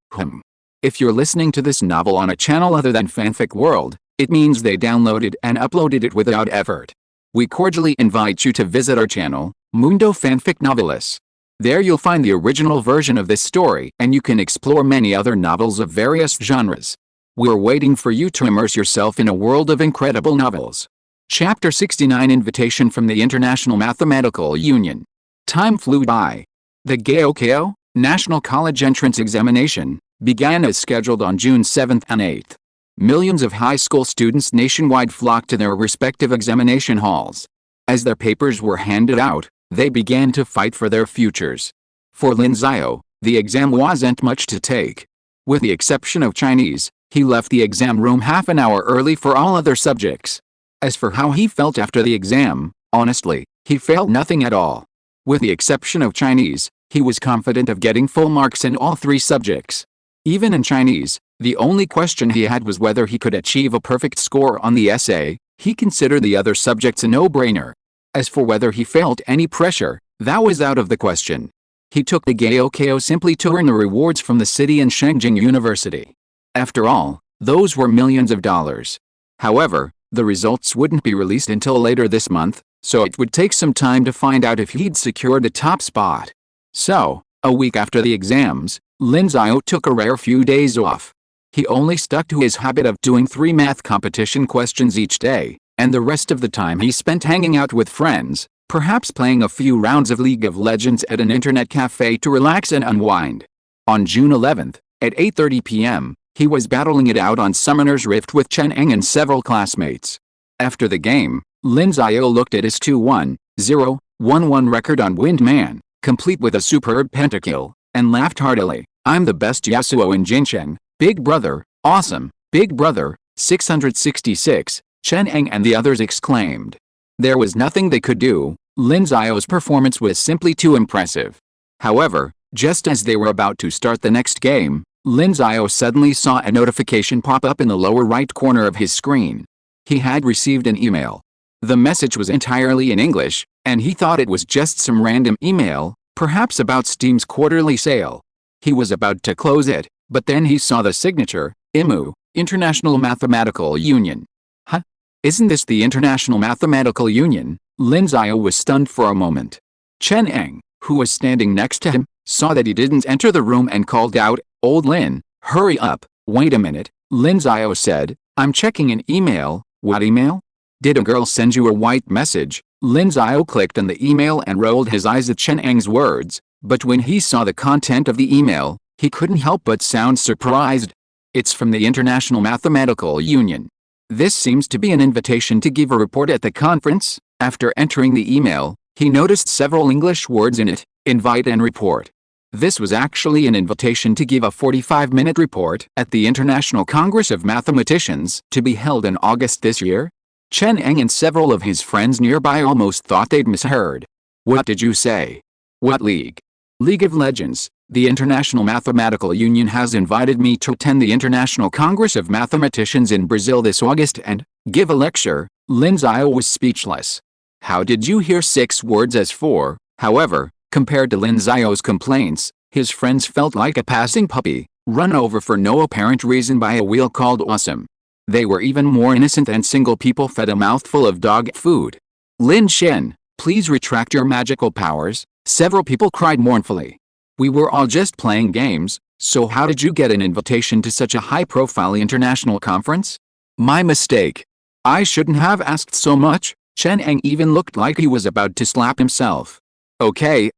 [SPEAKER 1] If you're listening to this novel on a channel other than Fanfic World, it means they downloaded and uploaded it without effort. We cordially invite you to visit our channel, Mundo Fanfic Novelis. There you'll find the original version of this story and you can explore many other novels of various genres. We're waiting for you to immerse yourself in a world of incredible novels. Chapter 69 Invitation from the International Mathematical Union. Time flew by. The Gaokao National College Entrance Examination began as scheduled on June 7th and 8th. Millions of high school students nationwide flocked to their respective examination halls. As their papers were handed out, they began to fight for their futures. For Lin Xiao, the exam wasn't much to take. With the exception of Chinese, he left the exam room half an hour early for all other subjects. As for how he felt after the exam, honestly, he felt nothing at all. With the exception of Chinese, he was confident of getting full marks in all three subjects. Even in Chinese, the only question he had was whether he could achieve a perfect score on the essay. He considered the other subjects a no-brainer. As for whether he felt any pressure, that was out of the question. He took the Gaokao simply to earn the rewards from the city and Shengjing University. After all, those were millions of dollars. However, the results wouldn't be released until later this month, so it would take some time to find out if he'd secured a top spot. So, a week after the exams, Lin Xiao took a rare few days off. He only stuck to his habit of doing 3 math competition questions each day, and the rest of the time he spent hanging out with friends, perhaps playing a few rounds of League of Legends at an internet cafe to relax and unwind. On June 11th, at 8:30 p.m., he was battling it out on Summoner's Rift with Chen Eng and several classmates. After the game, Lin Xiao looked at his 2-1-0-1-1 record on Windman, complete with a superb pentakill, and laughed heartily. "I'm the best Yasuo in Jincheng, big brother, awesome, big brother, 666, Chen Eng and the others exclaimed. There was nothing they could do. Lin Xiao's performance was simply too impressive. However, just as they were about to start the next game, Lin Xiao suddenly saw a notification pop up in the lower right corner of his screen. He had received an email. The message was entirely in English, and he thought it was just some random email, perhaps about Steam's quarterly sale. He was about to close it, but then he saw the signature, IMU, International Mathematical Union. Huh? Isn't this the International Mathematical Union? Lin Xiao was stunned for a moment. Chen Eng, who was standing next to him, saw that he didn't enter the room and called out, "Old Lin, hurry up." "Wait a minute," Lin Xiao said, "I'm checking an email." "What email? Did a girl send you a white message?" Lin Xiao clicked on the email and rolled his eyes at Chen Eng's words, but when he saw the content of the email, he couldn't help but sound surprised. "It's from the International Mathematical Union. This seems to be an invitation to give a report at the conference." After entering the email, he noticed several English words in it, invite and report. This was actually an invitation to give a 45-minute report at the International Congress of Mathematicians, to be held in August this year. Chen Eng and several of his friends nearby almost thought they'd misheard. "What did you say? What league?" "League of Legends. The International Mathematical Union has invited me to attend the International Congress of Mathematicians in Brazil this August and give a lecture." Lin Xiao was speechless. How did you hear 6 words as 4? However, compared to Lin Xiao's complaints, his friends felt like a passing puppy, run over for no apparent reason by a wheel called awesome. They were even more innocent than single people fed a mouthful of dog food. "Lin Shen, please retract your magical powers," several people cried mournfully. "We were all just playing games, so how did you get an invitation to such a high-profile international conference?" "My mistake. I shouldn't have asked so much." Chen Eng even looked like he was about to slap himself. Okay,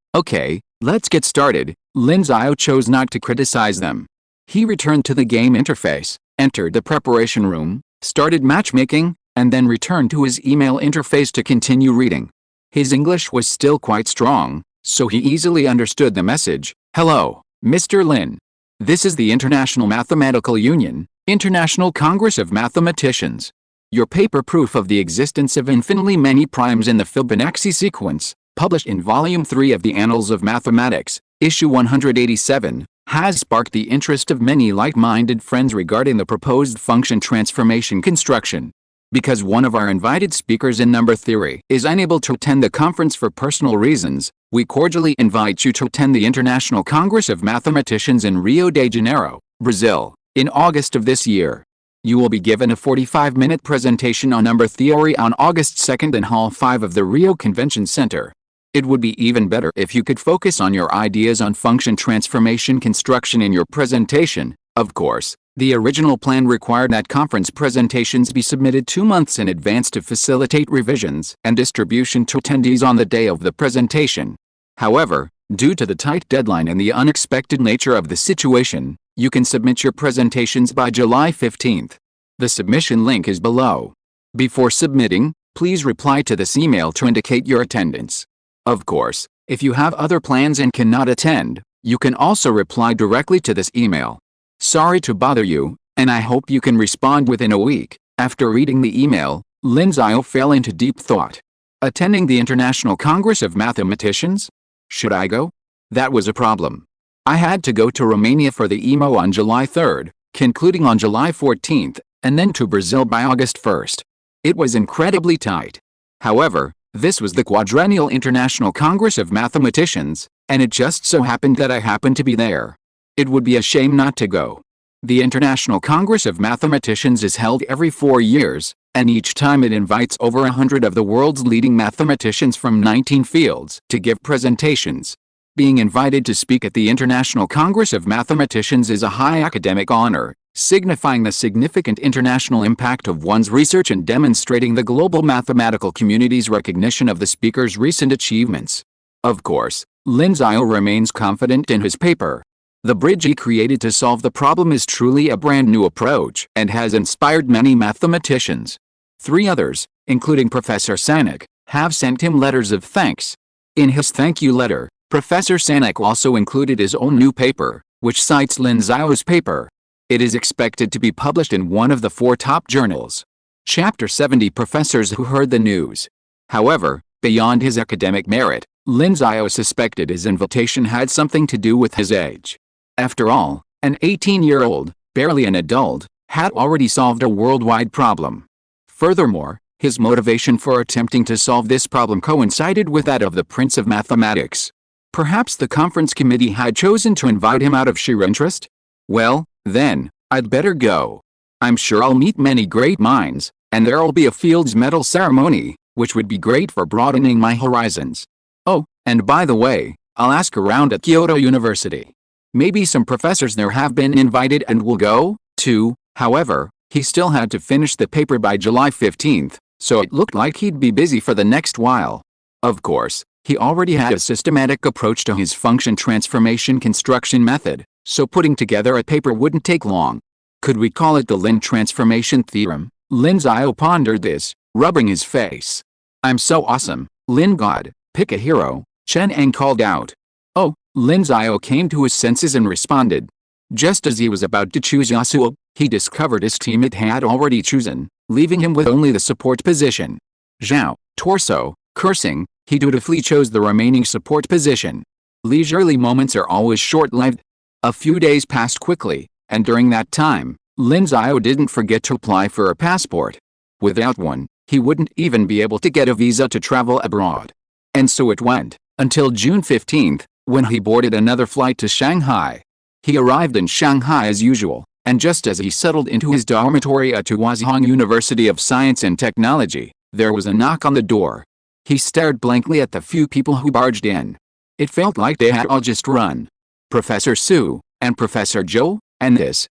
[SPEAKER 1] let's get started." Lin Xiao chose not to criticize them. He returned to the game interface, entered the preparation room, started matchmaking, and then returned to his email interface to continue reading. His English was still quite strong, so he easily understood the message. "Hello, Mr. Lin. This is the International Mathematical Union, International Congress of Mathematicians. Your paper proof of the existence of infinitely many primes in the Fibonacci sequence, published in Volume 3 of the Annals of Mathematics, Issue 187, has sparked the interest of many like-minded friends regarding the proposed function transformation construction. Because one of our invited speakers in number theory is unable to attend the conference for personal reasons, we cordially invite you to attend the International Congress of Mathematicians in Rio de Janeiro, Brazil, in August of this year. You will be given a 45-minute presentation on number theory on August 2nd in Hall 5 of the Rio Convention Center. It would be even better if you could focus on your ideas on function transformation construction in your presentation. Of course, the original plan required that conference presentations be submitted 2 months in advance to facilitate revisions and distribution to attendees on the day of the presentation. However, due to the tight deadline and the unexpected nature of the situation, you can submit your presentations by July 15th. The submission link is below. Before submitting, please reply to this email to indicate your attendance. Of course, if you have other plans and cannot attend, you can also reply directly to this email. Sorry to bother you, and I hope you can respond within a week. After reading the email, Lin Xiao fell into deep thought. Attending the International Congress of Mathematicians? Should I go? That was a problem. I had to go to Romania for the EMO on July 3rd, concluding on July 14th, and then to Brazil by August 1st. It was incredibly tight. However, this was the Quadrennial International Congress of Mathematicians, and it just so happened that I happened to be there. It would be a shame not to go. The International Congress of Mathematicians is held every 4 years, and each time it invites over 100 of the world's leading mathematicians from 19 fields to give presentations. Being invited to speak at the International Congress of Mathematicians is a high academic honor, signifying the significant international impact of one's research and demonstrating the global mathematical community's recognition of the speaker's recent achievements. Of course, Lin Xiao remains confident in his paper. The bridge he created to solve the problem is truly a brand new approach and has inspired many mathematicians. 3 others, including Professor Sanek, have sent him letters of thanks. In his thank you letter, Professor Sanek also included his own new paper, which cites Lin Xiao's paper. It is expected to be published in one of the 4 top journals. Chapter 70 Professors who heard the news. However, beyond his academic merit, Lin Xiao suspected his invitation had something to do with his age. After all, an 18-year-old, barely an adult, had already solved a worldwide problem. Furthermore, his motivation for attempting to solve this problem coincided with that of the Prince of Mathematics. Perhaps the conference committee had chosen to invite him out of sheer interest? Well, then, I'd better go. I'm sure I'll meet many great minds, and there'll be a Fields Medal ceremony, which would be great for broadening my horizons. Oh, and by the way, I'll ask around at Kyoto University. Maybe some professors there have been invited and will go, too. However, he still had to finish the paper by July 15th, so it looked like he'd be busy for the next while. Of course, he already had a systematic approach to his function transformation construction method, so putting together a paper wouldn't take long. Could we call it the Lin transformation theorem? Lin Xiao pondered this, rubbing his face. I'm so awesome, Lin God, pick a hero, Chen Ang called out. Oh, Lin Xiao came to his senses and responded. Just as he was about to choose Yasuo, he discovered his teammate had already chosen, leaving him with only the support position. Zhao, torso, cursing, he dutifully chose the remaining support position. Leisurely moments are always short-lived. A few days passed quickly, and during that time, Lin Xiao didn't forget to apply for a passport. Without one, he wouldn't even be able to get a visa to travel abroad. And so it went, until June 15th, when he boarded another flight to Shanghai. He arrived in Shanghai as usual, and just as he settled into his dormitory at Zhejiang University of Science and Technology, there was a knock on the door. He stared blankly at the few people who barged in. It felt like they had all just run. Professor Su, and Professor Zhou, and this,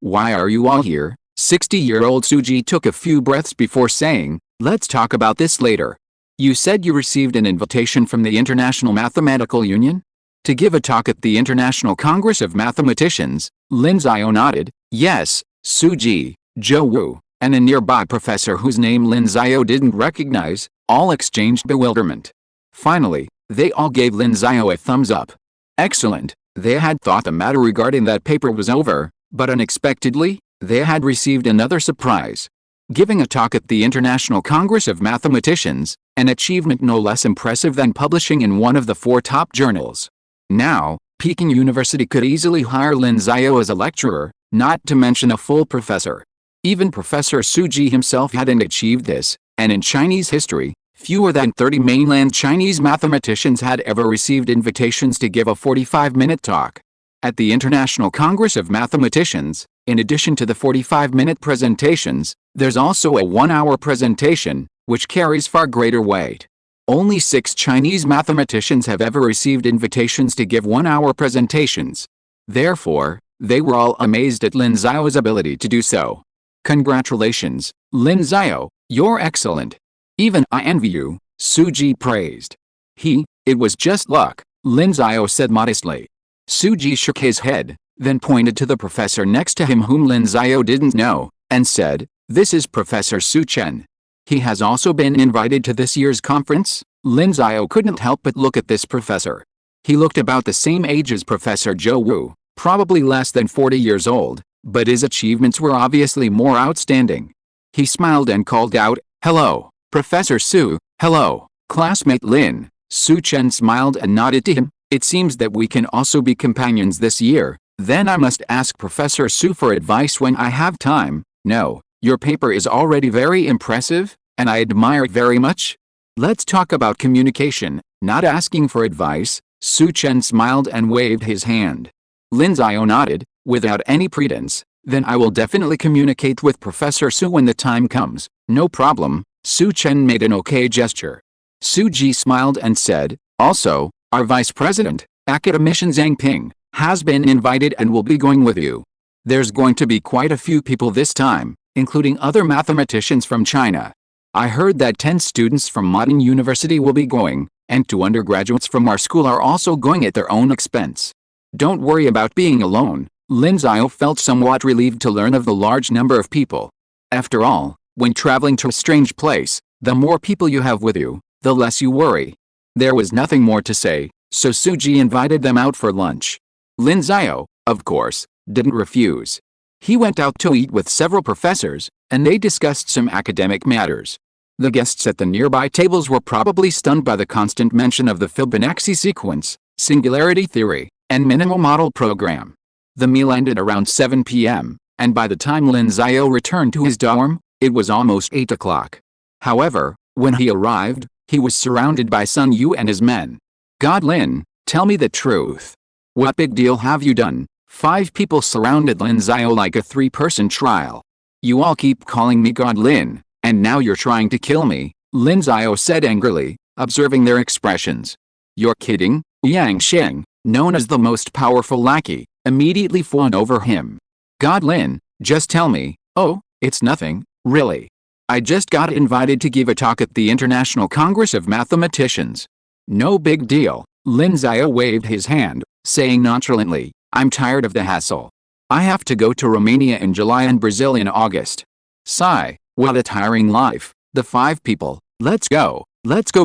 [SPEAKER 1] why are you all here? 60-year-old Suji took a few breaths before saying, let's talk about this later. You said you received an invitation from the International Mathematical Union? To give a talk at the International Congress of Mathematicians, Lin Xiao nodded. Yes, Suji, Zhou Wu, and a nearby professor whose name Lin Xiao didn't recognize, all exchanged bewilderment. Finally, they all gave Lin Xiao a thumbs up. Excellent. They had thought the matter regarding that paper was over, but unexpectedly, they had received another surprise. Giving a talk at the International Congress of Mathematicians, an achievement no less impressive than publishing in one of the 4 top journals. Now, Peking University could easily hire Lin Xiao as a lecturer, not to mention a full professor. Even Professor Suji himself hadn't achieved this, and in Chinese history, fewer than 30 mainland Chinese mathematicians had ever received invitations to give a 45-minute talk. At the International Congress of Mathematicians, in addition to the 45-minute presentations, there's also a 1-hour presentation, which carries far greater weight. Only 6 Chinese mathematicians have ever received invitations to give 1-hour presentations. Therefore, they were all amazed at Lin Xiao's ability to do so. Congratulations, Lin Xiao, you're excellent. Even I envy you, Suji praised. It was just luck, Lin Xiao said modestly. Suji shook his head, then pointed to the professor next to him whom Lin Xiao didn't know, and said, this is Professor Su Chen. He has also been invited to this year's conference. Lin Xiao couldn't help but look at this professor. He looked about the same age as Professor Zhou Wu, probably less than 40 years old, but his achievements were obviously more outstanding. He smiled and called out, hello, Professor Su, hello, classmate Lin. Su Chen smiled and nodded to him. It seems that we can also be companions this year. Then I must ask Professor Su for advice when I have time. No, your paper is already very impressive, and I admire it very much. Let's talk about communication, not asking for advice. Su Chen smiled and waved his hand. Lin Xiao nodded, without any pretense. Then I will definitely communicate with Professor Su when the time comes. No problem. Su Chen made an okay gesture. Suji smiled and said, also, our Vice President, Academician Zhang Ping, has been invited and will be going with you. There's going to be quite a few people this time, including other mathematicians from China. I heard that 10 students from Modern University will be going, and 2 undergraduates from our school are also going at their own expense. Don't worry about being alone. Lin Xiao felt somewhat relieved to learn of the large number of people. After all, when traveling to a strange place, the more people you have with you, the less you worry. There was nothing more to say, so Suji invited them out for lunch. Lin Xiao, of course, didn't refuse. He went out to eat with several professors, and they discussed some academic matters. The guests at the nearby tables were probably stunned by the constant mention of the Fibonacci sequence, singularity theory, and minimal model program. The meal ended around 7 p.m., and by the time Lin Xiao returned to his dorm, it was almost 8 o'clock. However, when he arrived, he was surrounded by Sun Yu and his men. "God Lin, tell me the truth. What big deal have you done?" 5 people surrounded Lin Xiao like a 3-person trial. "You all keep calling me God Lin, and now you're trying to kill me," Lin Xiao said angrily, observing their expressions. "You're kidding?" Yang Sheng, known as the most powerful lackey, immediately fawned over him. "God Lin, just tell me." "Oh, it's nothing, really. I just got invited to give a talk at the International Congress of Mathematicians." "No big deal," Lin Xiao waved his hand, saying nonchalantly, "I'm tired of the hassle. I have to go to Romania in July and Brazil in August." Sigh, what a tiring life. The 5 people, let's go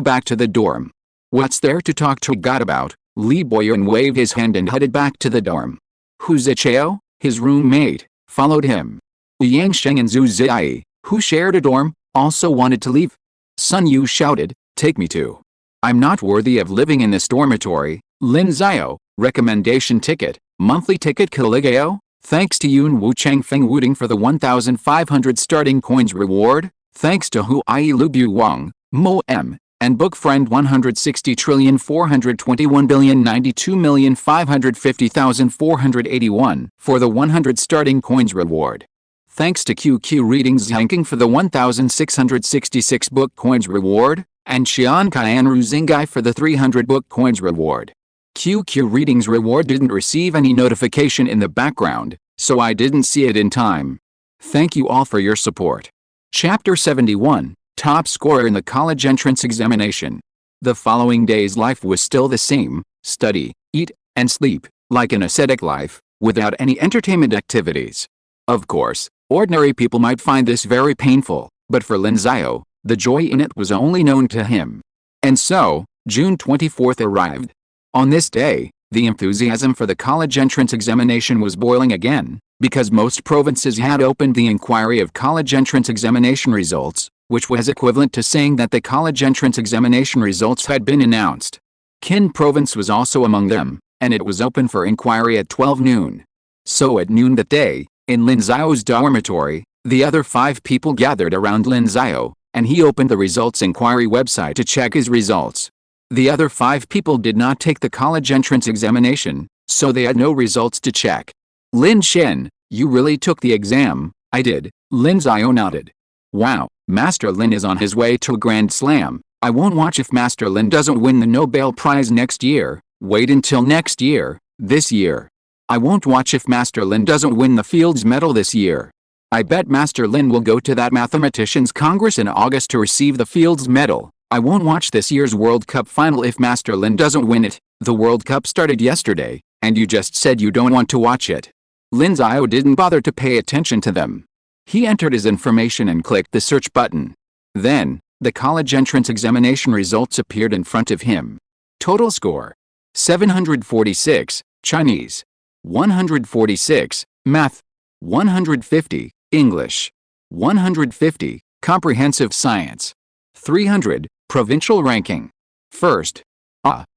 [SPEAKER 1] back to the dorm." "What's there to talk to God about?" Li Boyuan waved his hand and headed back to the dorm. Hu Zichao, his roommate, followed him. Yang Sheng and Zhu Ziyi, who shared a dorm, also wanted to leave. Sun Yu shouted, "Take me too. I'm not worthy of living in this dormitory." Lin Xiao, recommendation ticket, monthly ticket Gaokao, thanks to Yun Wu Changfeng Wuding for the 1,500 starting coins reward, thanks to Hu Ai Lu Bu Wang, Mo M, and book friend 160,421,092,550,481 for the 100 starting coins reward. Thanks to QQ Readings Yanking for the 1,666 book coins reward, and Xian Kaian Ruzingai for the 300 book coins reward. QQ Readings reward didn't receive any notification in the background, so I didn't see it in time. Thank you all for your support. Chapter 71, Top Scorer in the College Entrance Examination. The following day's life was still the same: study, eat, and sleep, like an ascetic life, without any entertainment activities. Of course, ordinary people might find this very painful, but for Lin Xiao, the joy in it was only known to him. And so, June 24th arrived. On this day, the enthusiasm for the college entrance examination was boiling again, because most provinces had opened the inquiry of college entrance examination results, which was equivalent to saying that the college entrance examination results had been announced. Qin province was also among them, and it was open for inquiry at 12 noon. So at noon that day, in Lin Xiao's dormitory, the other 5 people gathered around Lin Xiao, and he opened the results inquiry website to check his results. The other 5 people did not take the college entrance examination, so they had no results to check. "Lin Shen, you really took the exam?" "I did," Lin Xiao nodded. "Wow, Master Lin is on his way to a Grand Slam. I won't watch if Master Lin doesn't win the Nobel Prize next year." "Wait until next year, this year." "I won't watch if Master Lin doesn't win the Fields Medal this year." "I bet Master Lin will go to that Mathematicians Congress in August to receive the Fields Medal." "I won't watch this year's World Cup final if Master Lin doesn't win it." "The World Cup started yesterday, and you just said you don't want to watch it." Lin Xiao didn't bother to pay attention to them. He entered his information and clicked the search button. Then, the college entrance examination results appeared in front of him. Total score: 746, Chinese; 146, Math; 150, English; 150, Comprehensive Science; 300, Provincial Ranking. First.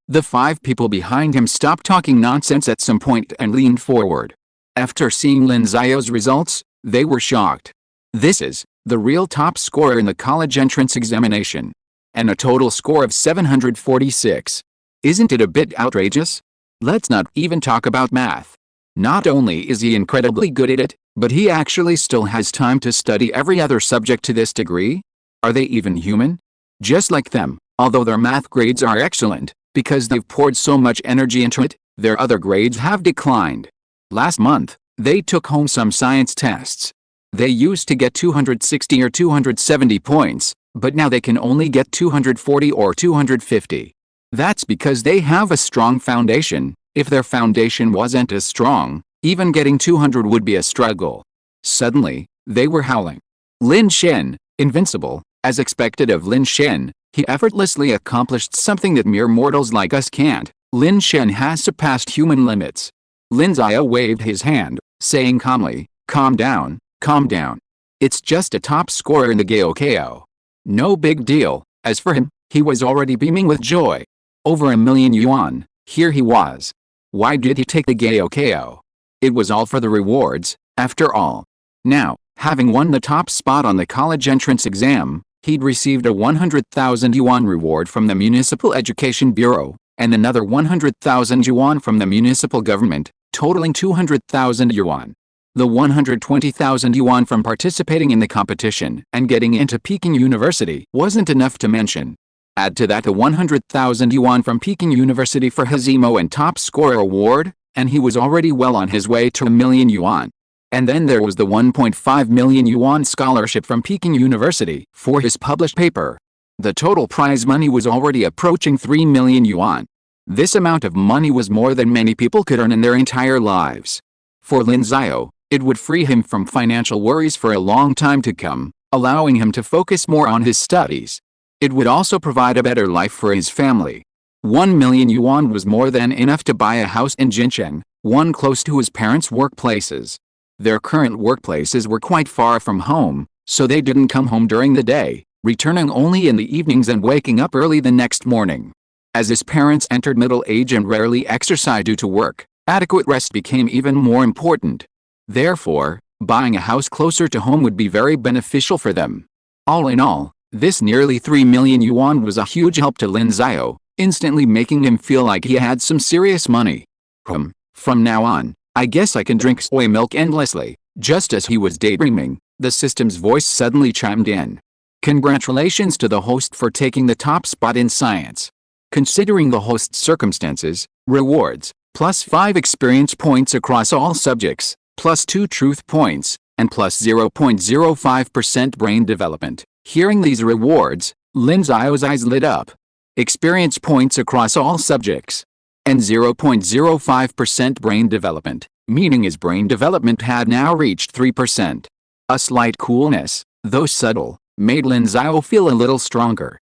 [SPEAKER 1] The 5 people behind him stopped talking nonsense at some point and leaned forward. After seeing Lin Xiao's results, they were shocked. This is the real top scorer in the college entrance examination. And a total score of 746. Isn't it a bit outrageous? Let's not even talk about math. Not only is he incredibly good at it, but he actually still has time to study every other subject to this degree? Are they even human? Just like them, although their math grades are excellent, because they've poured so much energy into it, their other grades have declined. Last month, They took home some science tests. They used to get 260 or 270 points, but now they can only get 240 or 250. That's because they have a strong foundation. If their foundation wasn't as strong, even getting 200 would be a struggle. Suddenly, they were howling. Lin Xiao, invincible, as expected of Lin Xiao, he effortlessly accomplished something that mere mortals like us can't. Lin Xiao has surpassed human limits. Lin Xiao waved his hand, saying calmly, "Calm down, calm down. It's just a top scorer in the Gaokao. No big deal." As for him, he was already beaming with joy. Over 1,000,000 yuan, here he was. Why did he take the Gaokao? It was all for the rewards, after all. Now, having won the top spot on the college entrance exam, he'd received a 100,000 yuan reward from the Municipal Education Bureau, and another 100,000 yuan from the municipal government, totaling 200,000 yuan. The 120,000 yuan from participating in the competition and getting into Peking University wasn't enough to mention. Add to that the 100,000 yuan from Peking University for his EMO and top scorer award, and he was already well on his way to 1,000,000 yuan. And then there was the 1.5 million yuan scholarship from Peking University for his published paper. The total prize money was already approaching 3 million yuan. This amount of money was more than many people could earn in their entire lives. For Lin Xiao, it would free him from financial worries for a long time to come, allowing him to focus more on his studies. It would also provide a better life for his family. 1 million yuan was more than enough to buy a house in Jincheng, one close to his parents' workplaces. Their current workplaces were quite far from home, so they didn't come home during the day, returning only in the evenings and waking up early the next morning. As his parents entered middle age and rarely exercised due to work, adequate rest became even more important. Therefore, buying a house closer to home would be very beneficial for them. All in all, this nearly 3 million yuan was a huge help to Lin Xiao, instantly making him feel like he had some serious money. From now on, I guess I can drink soy milk endlessly." Just as he was daydreaming, the system's voice suddenly chimed in. "Congratulations to the host for taking the top spot in science. Considering the host's circumstances, rewards, plus 5 experience points across all subjects, plus 2 truth points, and plus 0.05% brain development." Hearing these rewards, Lin Xiao's eyes lit up. Experience points across all subjects, and 0.05% brain development, meaning his brain development had now reached 3%. A slight coolness, though subtle, made Lin Xiao feel a little stronger.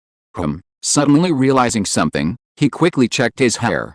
[SPEAKER 1] Suddenly realizing something, he quickly checked his hair.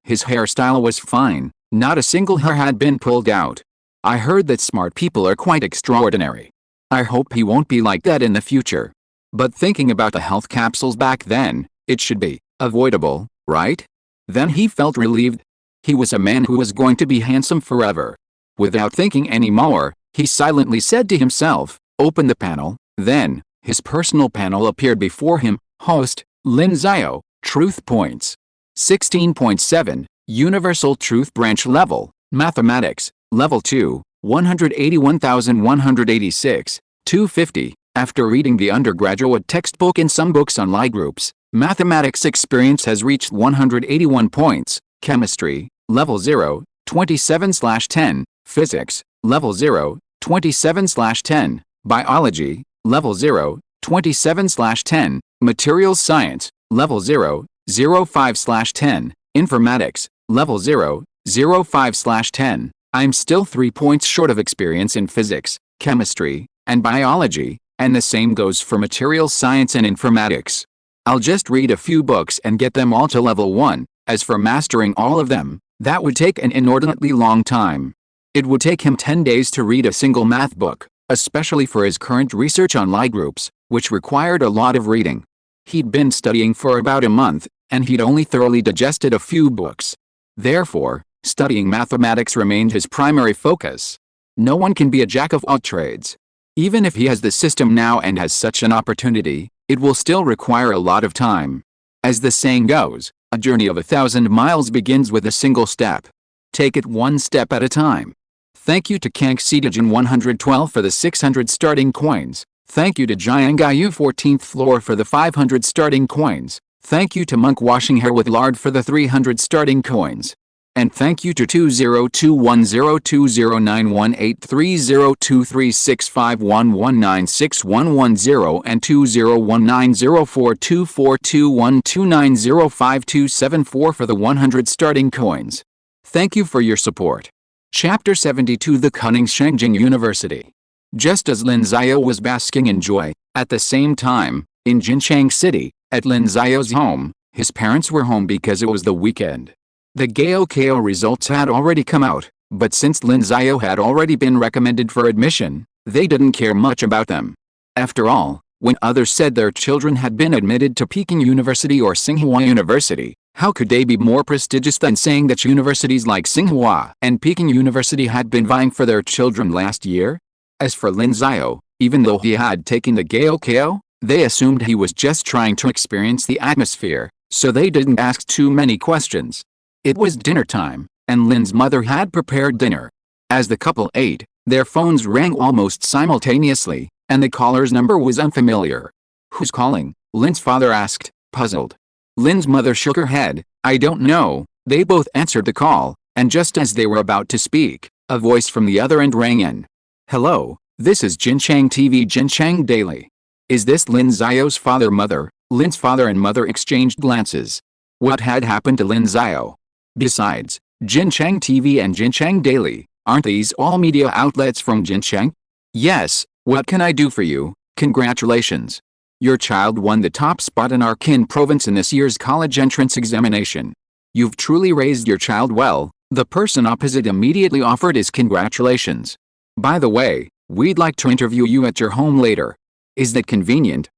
[SPEAKER 1] His hairstyle was fine, not a single hair had been pulled out. I heard that smart people are quite extraordinary. I hope he won't be like that in the future. But thinking about the health capsules back then, it should be avoidable, right? Then he felt relieved. He was a man who was going to be handsome forever. Without thinking any more, he silently said to himself, "Open the panel." Then, his personal panel appeared before him. Host, Lin Xiao, Truth Points. 16.7, Universal Truth Branch Level, Mathematics, Level 2, 181,186, 250. After reading the undergraduate textbook and some books on Lie groups, mathematics experience has reached 181 points. Chemistry, Level 0, 27/10. Physics, Level 0, 27/10. Biology, Level 0, 27/10. Materials Science, Level 0, 05/10. Informatics, Level 0, 05/10. I'm still 3 points short of experience in physics, chemistry, and biology, and the same goes for materials science and informatics. I'll just read a few books and get them all to level 1. As for mastering all of them, that would take an inordinately long time. It would take him 10 days to read a single math book, especially for his current research on Lie groups, which required a lot of reading. He'd been studying for about a month, and he'd only thoroughly digested a few books. Therefore, studying mathematics remained his primary focus. No one can be a jack of all trades. Even if he has the system now and has such an opportunity, it will still require a lot of time. As the saying goes, a journey of 1,000 miles begins with a single step. Take it one step at a time. Thank you to Kank Seedijin 112 for the 600 starting coins. Thank you to Jiangayu 14th floor for the 500 starting coins. Thank you to Monk Washing Hair with Lard for the 300 starting coins. And thank you to 20210209183023651196110 and 20190424212905274 for the 100 starting coins. Thank you for your support. Chapter 72 The Cunning Shengjing University. Just as Lin Xiao was basking in joy, at the same time, in Jincheng City, at Lin Xiao's home, his parents were home because it was the weekend. The Gaokao results had already come out, but since Lin Xiao had already been recommended for admission, they didn't care much about them. After all, when others said their children had been admitted to Peking University or Tsinghua University, how could they be more prestigious than saying that universities like Tsinghua and Peking University had been vying for their children last year? As for Lin Xiao, even though he had taken the Gaokao, they assumed he was just trying to experience the atmosphere, so they didn't ask too many questions. It was dinner time, and Lin's mother had prepared dinner. As the couple ate, their phones rang almost simultaneously, and the caller's number was unfamiliar. "Who's calling?" Lin's father asked, puzzled. Lin's mother shook her head. "I don't know." They both answered the call, and just as they were about to speak, a voice from the other end rang in. "Hello, this is Jincheng TV Jincheng Daily. Is this Lin Xiao's father-mother?" Lin's father and mother exchanged glances. What had happened to Lin Xiao? Besides, Jincheng TV and Jincheng Daily, aren't these all media outlets from Jincheng? "Yes, what can I do for you? Congratulations. Your child won the top spot in our Kin province in this year's college entrance examination. You've truly raised your child well," the person opposite immediately offered his congratulations. "By the way, we'd like to interview you at your home later. Is that convenient?"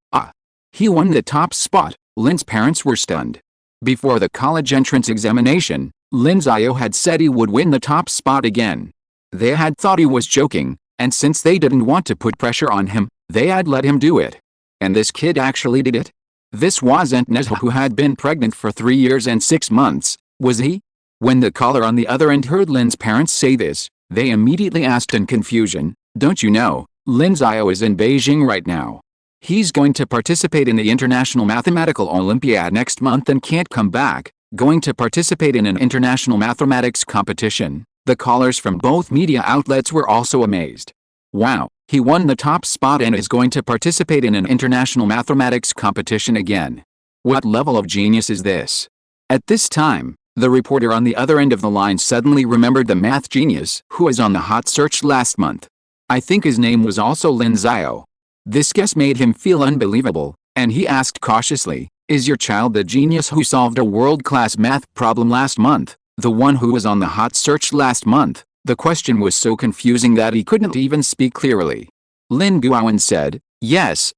[SPEAKER 1] He won the top spot. Lin's parents were stunned. Before the college entrance examination, Lin Xiao had said he would win the top spot again. They had thought he was joking, and since they didn't want to put pressure on him, they had let him do it. And this kid actually did it? This wasn't Nezha, who had been pregnant for 3 years and 6 months, was he? When the caller on the other end heard Lin's parents say this, they immediately asked in confusion, "Don't you know, Lin Xiao is in Beijing right now. He's going to participate in the International Mathematical Olympiad next month and can't come back, going to participate in an international mathematics competition." The callers from both media outlets were also amazed. Wow, he won the top spot and is going to participate in an international mathematics competition again. What level of genius is this? At this time, the reporter on the other end of the line suddenly remembered the math genius who was on the hot search last month. I think his name was also Lin Xiao. This guess made him feel unbelievable, and he asked cautiously, "Is your child the genius who solved a world-class math problem last month, the one who was on the hot search last month?" The question was so confusing that he couldn't even speak clearly. Lin Guowen said, "Yes,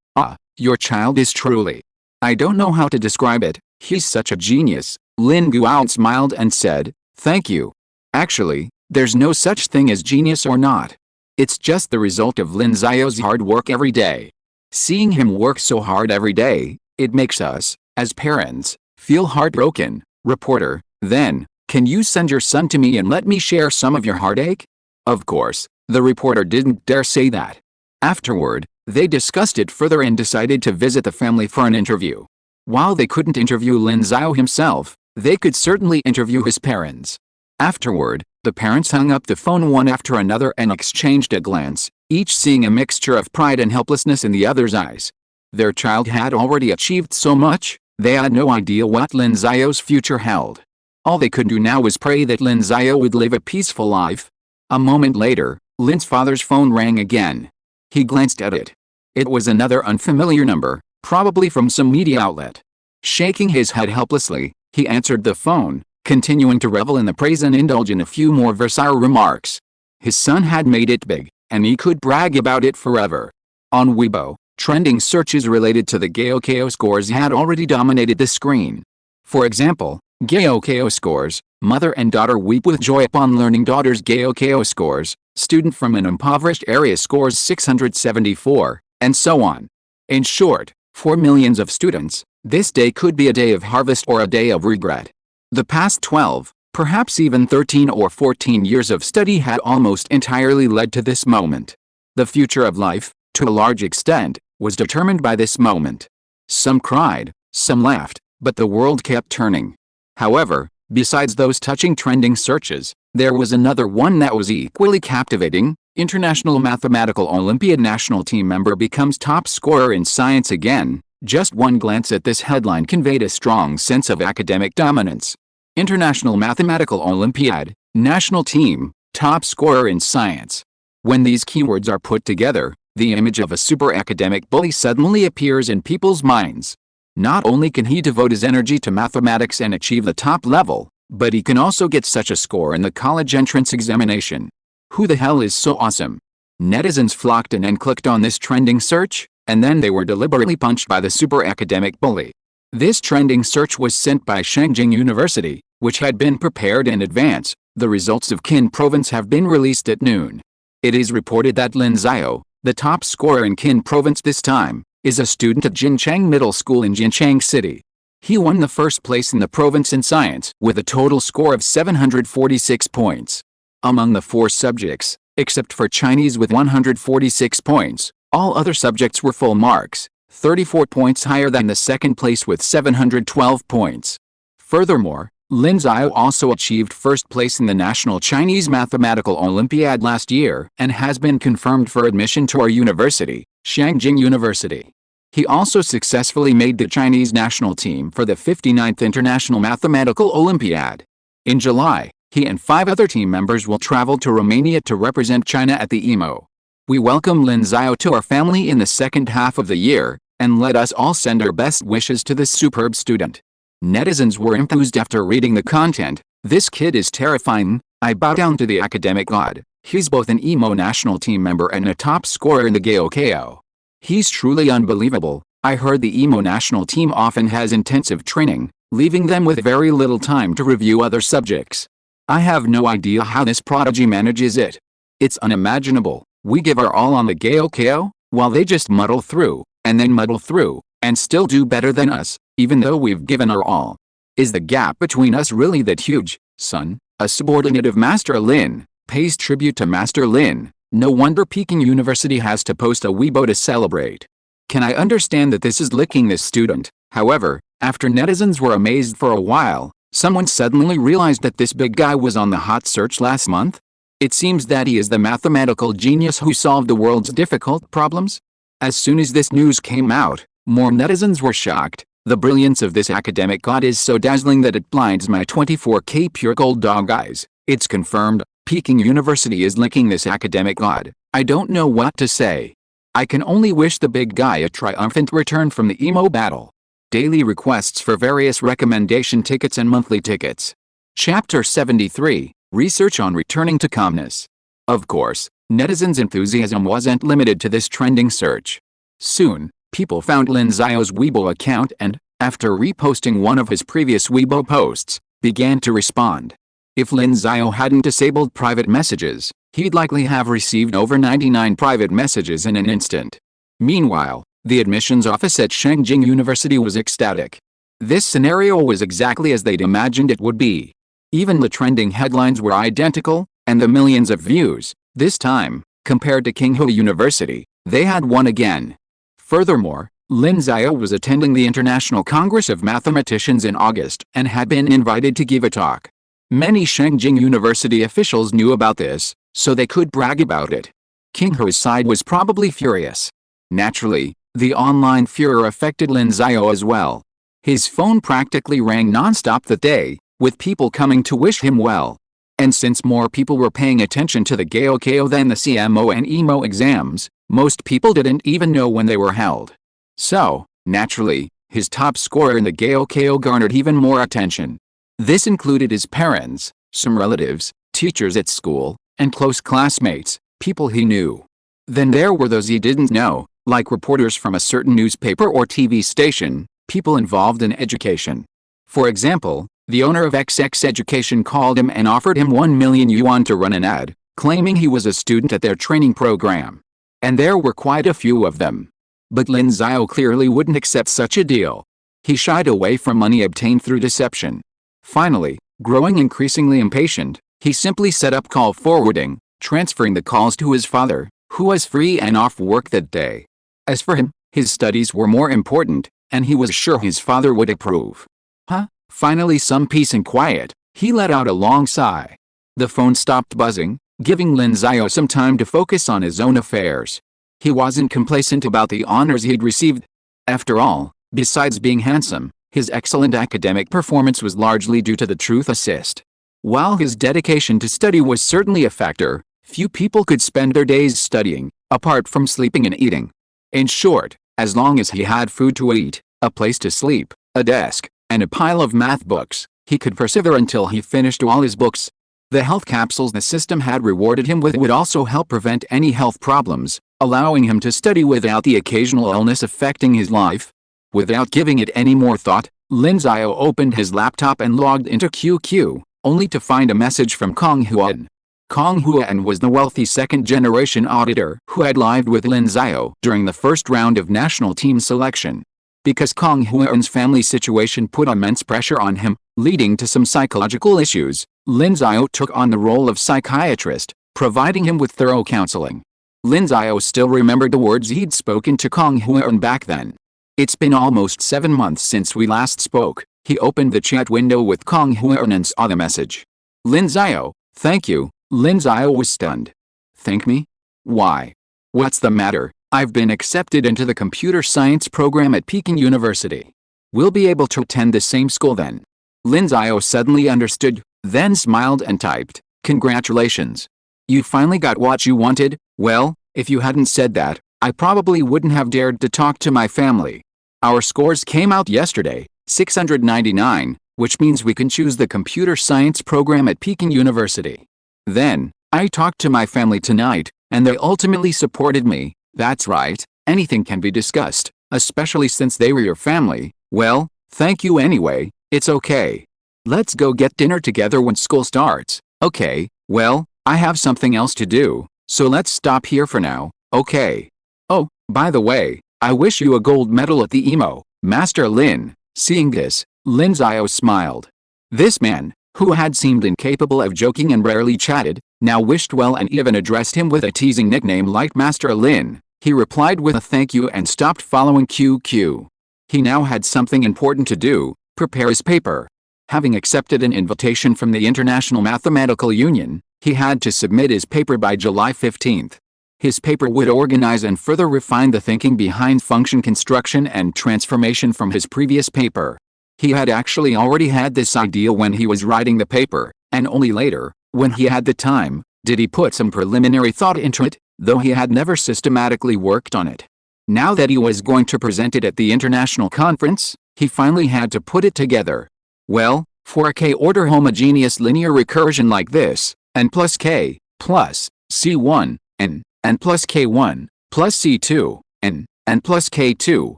[SPEAKER 1] your child is truly. I don't know how to describe it, he's such a genius." Lin Guowen smiled and said, "Thank you. Actually, there's no such thing as genius or not. It's just the result of Lin Xiao's hard work every day. Seeing him work so hard every day, it makes us, as parents, feel heartbroken." Reporter, then, "Can you send your son to me and let me share some of your heartache?" Of course, the reporter didn't dare say that. Afterward, they discussed it further and decided to visit the family for an interview. While they couldn't interview Lin Xiao himself, they could certainly interview his parents. Afterward, the parents hung up the phone one after another and exchanged a glance, each seeing a mixture of pride and helplessness in the other's eyes. Their child had already achieved so much, they had no idea what Lin Xiao's future held. All they could do now was pray that Lin Xiao would live a peaceful life. A moment later, Lin's father's phone rang again. He glanced at it. It was another unfamiliar number, probably from some media outlet. Shaking his head helplessly, he answered the phone, continuing to revel in the praise and indulge in a few more versatile remarks. His son had made it big, and he could brag about it forever. On Weibo, trending searches related to the Gaokao scores had already dominated the screen. For example, Gaokao scores, mother and daughter weep with joy upon learning daughter's Gaokao scores, student from an impoverished area scores 674, and so on. In short, for millions of students, this day could be a day of harvest or a day of regret. The past 12, perhaps even 13 or 14 years of study had almost entirely led to this moment. The future of life, to a large extent, was determined by this moment. Some cried, some laughed, but the world kept turning. However, Besides those touching trending searches, there was another one that was equally captivating. International Mathematical Olympiad national team member becomes top scorer in science again. Just one glance at this headline conveyed a strong sense of academic dominance. International Mathematical Olympiad, national team, top scorer in science. When these keywords are put together, the image of a super academic bully suddenly appears in people's minds. Not only can he devote his energy to mathematics and achieve the top level, but he can also get such a score in the college entrance examination. Who the hell is so awesome? Netizens flocked in and clicked on this trending search, and then they were deliberately punched by the super academic bully. This trending search was sent by Shangjing University, which had been prepared in advance. The results of Qin Province have been released at noon. It is reported that Lin Xiao, the top scorer in Qin Province this time, is a student at Jinchang Middle School in Jinchang City. He won the first place in the province in science with a total score of 746 points. Among the 4 subjects, except for Chinese with 146 points, all other subjects were full marks, 34 points higher than the second place with 712 points. Furthermore, Lin Xiao also achieved first place in the National Chinese Mathematical Olympiad last year and has been confirmed for admission to our university, Shangjing University. He also successfully made the Chinese national team for the 59th International Mathematical Olympiad. In July, he and 5 other team members will travel to Romania to represent China at the EMO. We welcome Lin Xiao to our family in the second half of the year, and let us all send our best wishes to this superb student. Netizens were enthused after reading the content. This kid is terrifying. I bow down to the academic god. He's both an EMO national team member and a top scorer in the Gaokao. He's truly unbelievable. I heard the EMO national team often has intensive training, leaving them with very little time to review other subjects. I have no idea how this prodigy manages it. It's unimaginable. We give our all on the Gaokao, while they just muddle through, and then muddle through, and still do better than us, even though we've given our all. Is the gap between us really that huge, son? A subordinate of Master Lin pays tribute to Master Lin. No wonder Peking University has to post a Weibo to celebrate. Can I understand that this is licking this student? However, after netizens were amazed for a while, someone suddenly realized that this big guy was on the hot search last month. It seems that he is the mathematical genius who solved the world's difficult problems. As soon as this news came out, more netizens were shocked. The brilliance of this academic god is so dazzling that it blinds my 24K pure gold dog eyes. It's confirmed. Peking University is licking this academic god. I don't know what to say. I can only wish the big guy a triumphant return from the EMO battle. Daily requests for various recommendation tickets and monthly tickets. Chapter 73, Research on Returning to Calmness. Of course, netizens' enthusiasm wasn't limited to this trending search. Soon, people found Lin Xiao's Weibo account and, after reposting one of his previous Weibo posts, began to respond. If Lin Xiao hadn't disabled private messages, he'd likely have received over 99 private messages in an instant. Meanwhile, the admissions office at Shangjing University was ecstatic. This scenario was exactly as they'd imagined it would be. Even the trending headlines were identical, and the millions of views, this time, compared to Qinghu University, they had won again. Furthermore, Lin Xiao was attending the International Congress of Mathematicians in August and had been invited to give a talk. Many Shangjing University officials knew about this, so they could brag about it. Qinghu's side was probably furious. Naturally, the online furor affected Lin Xiao as well. His phone practically rang non-stop that day, with people coming to wish him well. And since more people were paying attention to the Gaokao than the CMO and EMO exams, most people didn't even know when they were held. So, naturally, his top scorer in the Gaokao garnered even more attention. This included his parents, some relatives, teachers at school, and close classmates, people he knew. Then there were those he didn't know, like reporters from a certain newspaper or TV station, people involved in education. For example, the owner of XX Education called him and offered him 1 million yuan to run an ad, claiming he was a student at their training program. And there were quite a few of them. But Lin Xiao clearly wouldn't accept such a deal. He shied away from money obtained through deception. Finally, growing increasingly impatient, he simply set up call forwarding, transferring the calls to his father, who was free and off work that day. As for him, his studies were more important, and he was sure his father would approve. Huh? Finally some peace and quiet. He let out a long sigh. The phone stopped buzzing, giving Lin Xiao some time to focus on his own affairs. He wasn't complacent about the honors he'd received. After all, besides being handsome, his excellent academic performance was largely due to the truth assist. While his dedication to study was certainly a factor, few people could spend their days studying, apart from sleeping and eating. In short, as long as he had food to eat, a place to sleep, a desk, and a pile of math books, he could persevere until he finished all his books. The health capsules the system had rewarded him with would also help prevent any health problems, allowing him to study without the occasional illness affecting his life. Without giving it any more thought, Lin Xiao opened his laptop and logged into QQ, only to find a message from Kong Huan. Kong Huan was the wealthy second-generation auditor who had lived with Lin Xiao during the first round of national team selection. Because Kong Huan's family situation put immense pressure on him, leading to some psychological issues, Lin Xiao took on the role of psychiatrist, providing him with thorough counseling. Lin Xiao still remembered the words he'd spoken to Kong Huan back then. It's been almost 7 months since we last spoke. He opened the chat window with Kong Huan and saw the message. Lin Xiao, thank you. Lin Xiao was stunned. Thank me? Why? What's the matter? I've been accepted into the computer science program at Peking University. We'll be able to attend the same school then. Lin Xiao suddenly understood, then smiled and typed, congratulations. You finally got what you wanted. Well, if you hadn't said that, I probably wouldn't have dared to talk to my family. Our scores came out yesterday, 699, which means we can choose the computer science program at Peking University. Then, I talked to my family tonight, and they ultimately supported me. That's right, anything can be discussed, especially since they were your family. Well, thank you anyway, it's okay. Let's go get dinner together when school starts. Okay, well, I have something else to do, so let's stop here for now, okay? Oh, by the way, I wish you a gold medal at the EMO, Master Lin. Seeing this, Lin Xiao smiled. This man, who had seemed incapable of joking and rarely chatted, now wished well and even addressed him with a teasing nickname like Master Lin. He replied with a thank you and stopped following QQ. He now had something important to do, prepare his paper. Having accepted an invitation from the International Mathematical Union, he had to submit his paper by July 15th. His paper would organize and further refine the thinking behind function construction and transformation from his previous paper. He had actually already had this idea when he was writing the paper, and only later, when he had the time, did he put some preliminary thought into it, though he had never systematically worked on it. Now that he was going to present it at the international conference, he finally had to put it together. Well, for a k-order homogeneous linear recursion like this, n plus k, plus c1, n plus k1, plus c2, n plus k2,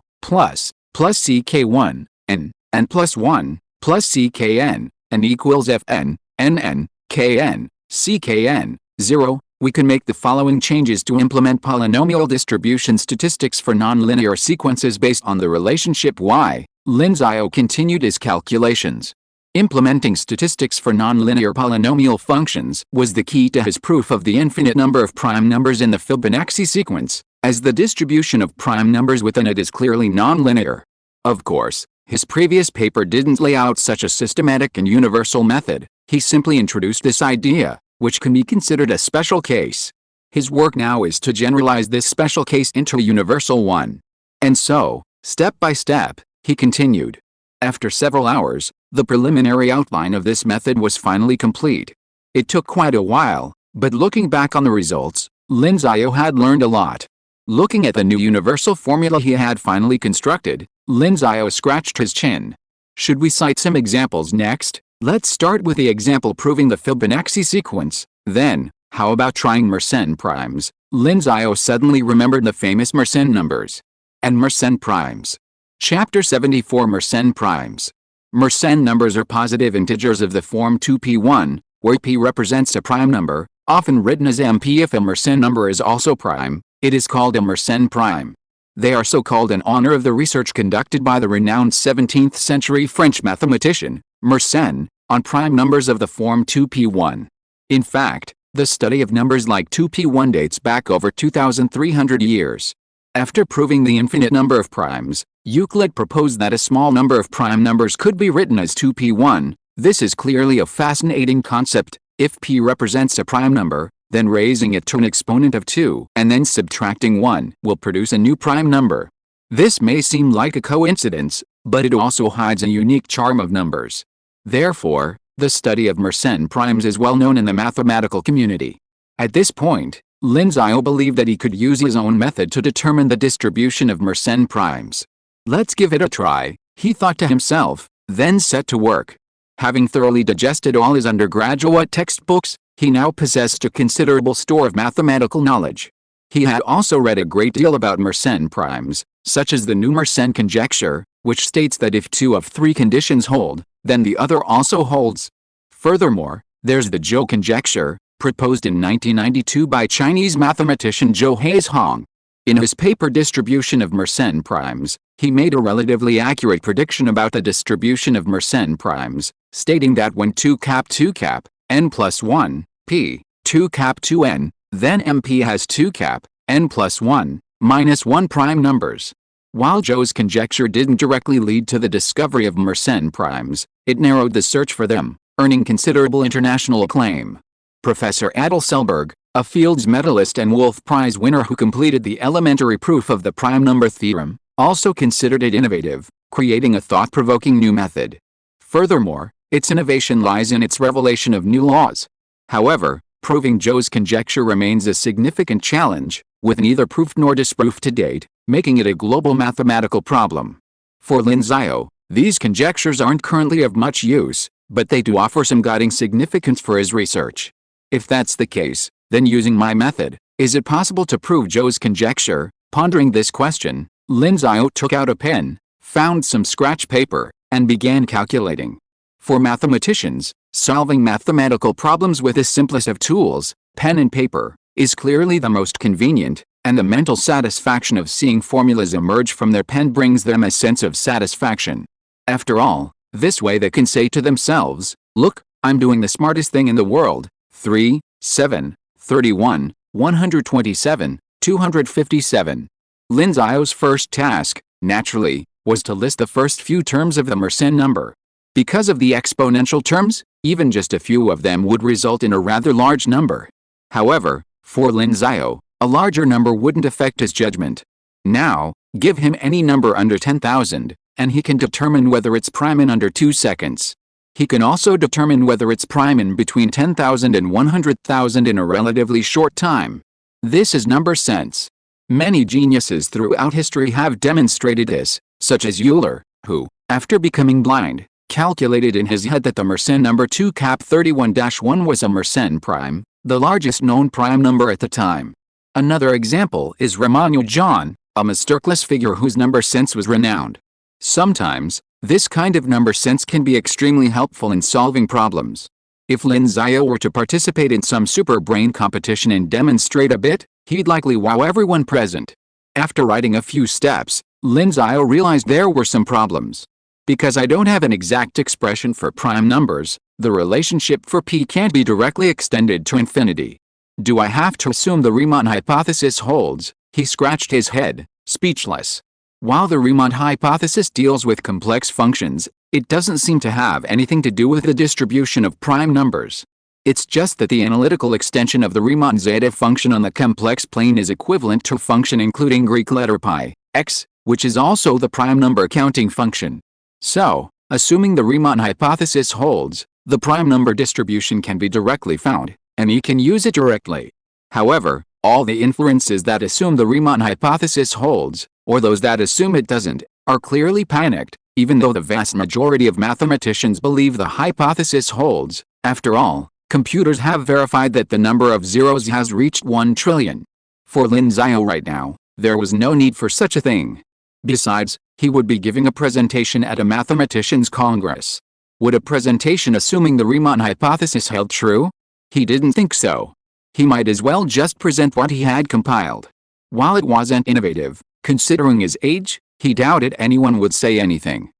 [SPEAKER 1] plus ck1, n plus 1, plus ckn, and equals fn, nn, kn, ckn, 0, we can make the following changes to implement polynomial distribution statistics for nonlinear sequences based on the relationship y. Lin Xiao continued his calculations. Implementing statistics for nonlinear polynomial functions was the key to his proof of the infinite number of prime numbers in the Fibonacci sequence, as the distribution of prime numbers within it is clearly nonlinear. Of course, his previous paper didn't lay out such a systematic and universal method. He simply introduced this idea, which can be considered a special case. His work now is to generalize this special case into a universal one. And so, step by step, he continued. After several hours, the preliminary outline of this method was finally complete. It took quite a while, but looking back on the results, Lin Xiao had learned a lot. Looking at the new universal formula he had finally constructed, Lin Xiao scratched his chin. Should we cite some examples next? Let's start with the example proving the Fibonacci sequence. Then, how about trying Mersenne primes? Lin Xiao suddenly remembered the famous Mersenne numbers. And Mersenne primes. Chapter 74 Mersenne primes. Mersenne numbers are positive integers of the form 2p1, where p represents a prime number, often written as mp. If a Mersenne number is also prime, it is called a Mersenne prime. They are so called in honor of the research conducted by the renowned 17th-century French mathematician, Mersenne, on prime numbers of the form 2p1. In fact, the study of numbers like 2p1 dates back over 2,300 years. After proving the infinite number of primes, Euclid proposed that a small number of prime numbers could be written as 2p1. This is clearly a fascinating concept. If p represents a prime number, then raising it to an exponent of 2 and then subtracting 1 will produce a new prime number. This may seem like a coincidence, but it also hides a unique charm of numbers. Therefore, the study of Mersenne primes is well known in the mathematical community. At this point, Lin Xiao believed that he could use his own method to determine the distribution of Mersenne primes. Let's give it a try, he thought to himself, then set to work. Having thoroughly digested all his undergraduate textbooks, he now possessed a considerable store of mathematical knowledge. He had also read a great deal about Mersenne primes, such as the new Mersenne conjecture, which states that if 2 of 3 conditions hold, then the other also holds. Furthermore, there's the Zhou conjecture, proposed in 1992 by Chinese mathematician Zhou Haishong. In his paper Distribution of Mersenne Primes, he made a relatively accurate prediction about the distribution of Mersenne primes, stating that when 2 cap 2 cap, n plus 1, p, 2 cap 2n, then mp has 2 cap, n plus 1, minus 1 prime numbers. While Zhou's conjecture didn't directly lead to the discovery of Mersenne primes, it narrowed the search for them, earning considerable international acclaim. Professor Adel Selberg, a Fields medalist and Wolf Prize winner who completed the elementary proof of the prime number theorem, also considered it innovative, creating a thought-provoking new method. Furthermore, its innovation lies in its revelation of new laws. However, proving Zhou's conjecture remains a significant challenge, with neither proof nor disproof to date, making it a global mathematical problem. For Lin Xiao, these conjectures aren't currently of much use, but they do offer some guiding significance for his research. If that's the case, then using my method, is it possible to prove Zhou's conjecture? Pondering this question, Lin Xiao took out a pen, found some scratch paper, and began calculating. For mathematicians, solving mathematical problems with the simplest of tools, pen and paper, is clearly the most convenient, and the mental satisfaction of seeing formulas emerge from their pen brings them a sense of satisfaction. After all, this way they can say to themselves, "Look, I'm doing the smartest thing in the world. 3, 7, 31, 127, 257. Lin Xiao's first task, naturally, was to list the first few terms of the Mersenne number. Because of the exponential terms, even just a few of them would result in a rather large number. However, for Lin Xiao, a larger number wouldn't affect his judgment. Now, give him any number under 10,000, and he can determine whether it's prime in under 2 seconds. He can also determine whether it's prime in between 10,000 and 100,000 in a relatively short time. This is number sense. Many geniuses throughout history have demonstrated this, such as Euler, who, after becoming blind, calculated in his head that the Mersenne number 2 cap 31-1 was a Mersenne prime, the largest known prime number at the time. Another example is Riemann Hypothesis, a masterclass figure whose number sense was renowned. Sometimes, this kind of number sense can be extremely helpful in solving problems. If Lin Xiao were to participate in some super brain competition and demonstrate a bit, he'd likely wow everyone present. After writing a few steps, Lin Xiao realized there were some problems. Because I don't have an exact expression for prime numbers, the relationship for p can't be directly extended to infinity. Do I have to assume the Riemann hypothesis holds? He scratched his head, speechless. While the Riemann hypothesis deals with complex functions, it doesn't seem to have anything to do with the distribution of prime numbers. It's just that the analytical extension of the Riemann zeta function on the complex plane is equivalent to a function including Greek letter pi, x, which is also the prime number counting function. So, assuming the Riemann hypothesis holds, the prime number distribution can be directly found, and he can use it directly. However, all the inferences that assume the Riemann hypothesis holds, or those that assume it doesn't, are clearly panicked, even though the vast majority of mathematicians believe the hypothesis holds. After all, computers have verified that the number of zeros has reached 1 trillion. For Lin Xiao right now, there was no need for such a thing. Besides, he would be giving a presentation at a mathematicians' congress. Would a presentation assuming the Riemann hypothesis held true? He didn't think so. He might as well just present what he had compiled. While it wasn't innovative, considering his age, he doubted anyone would say anything.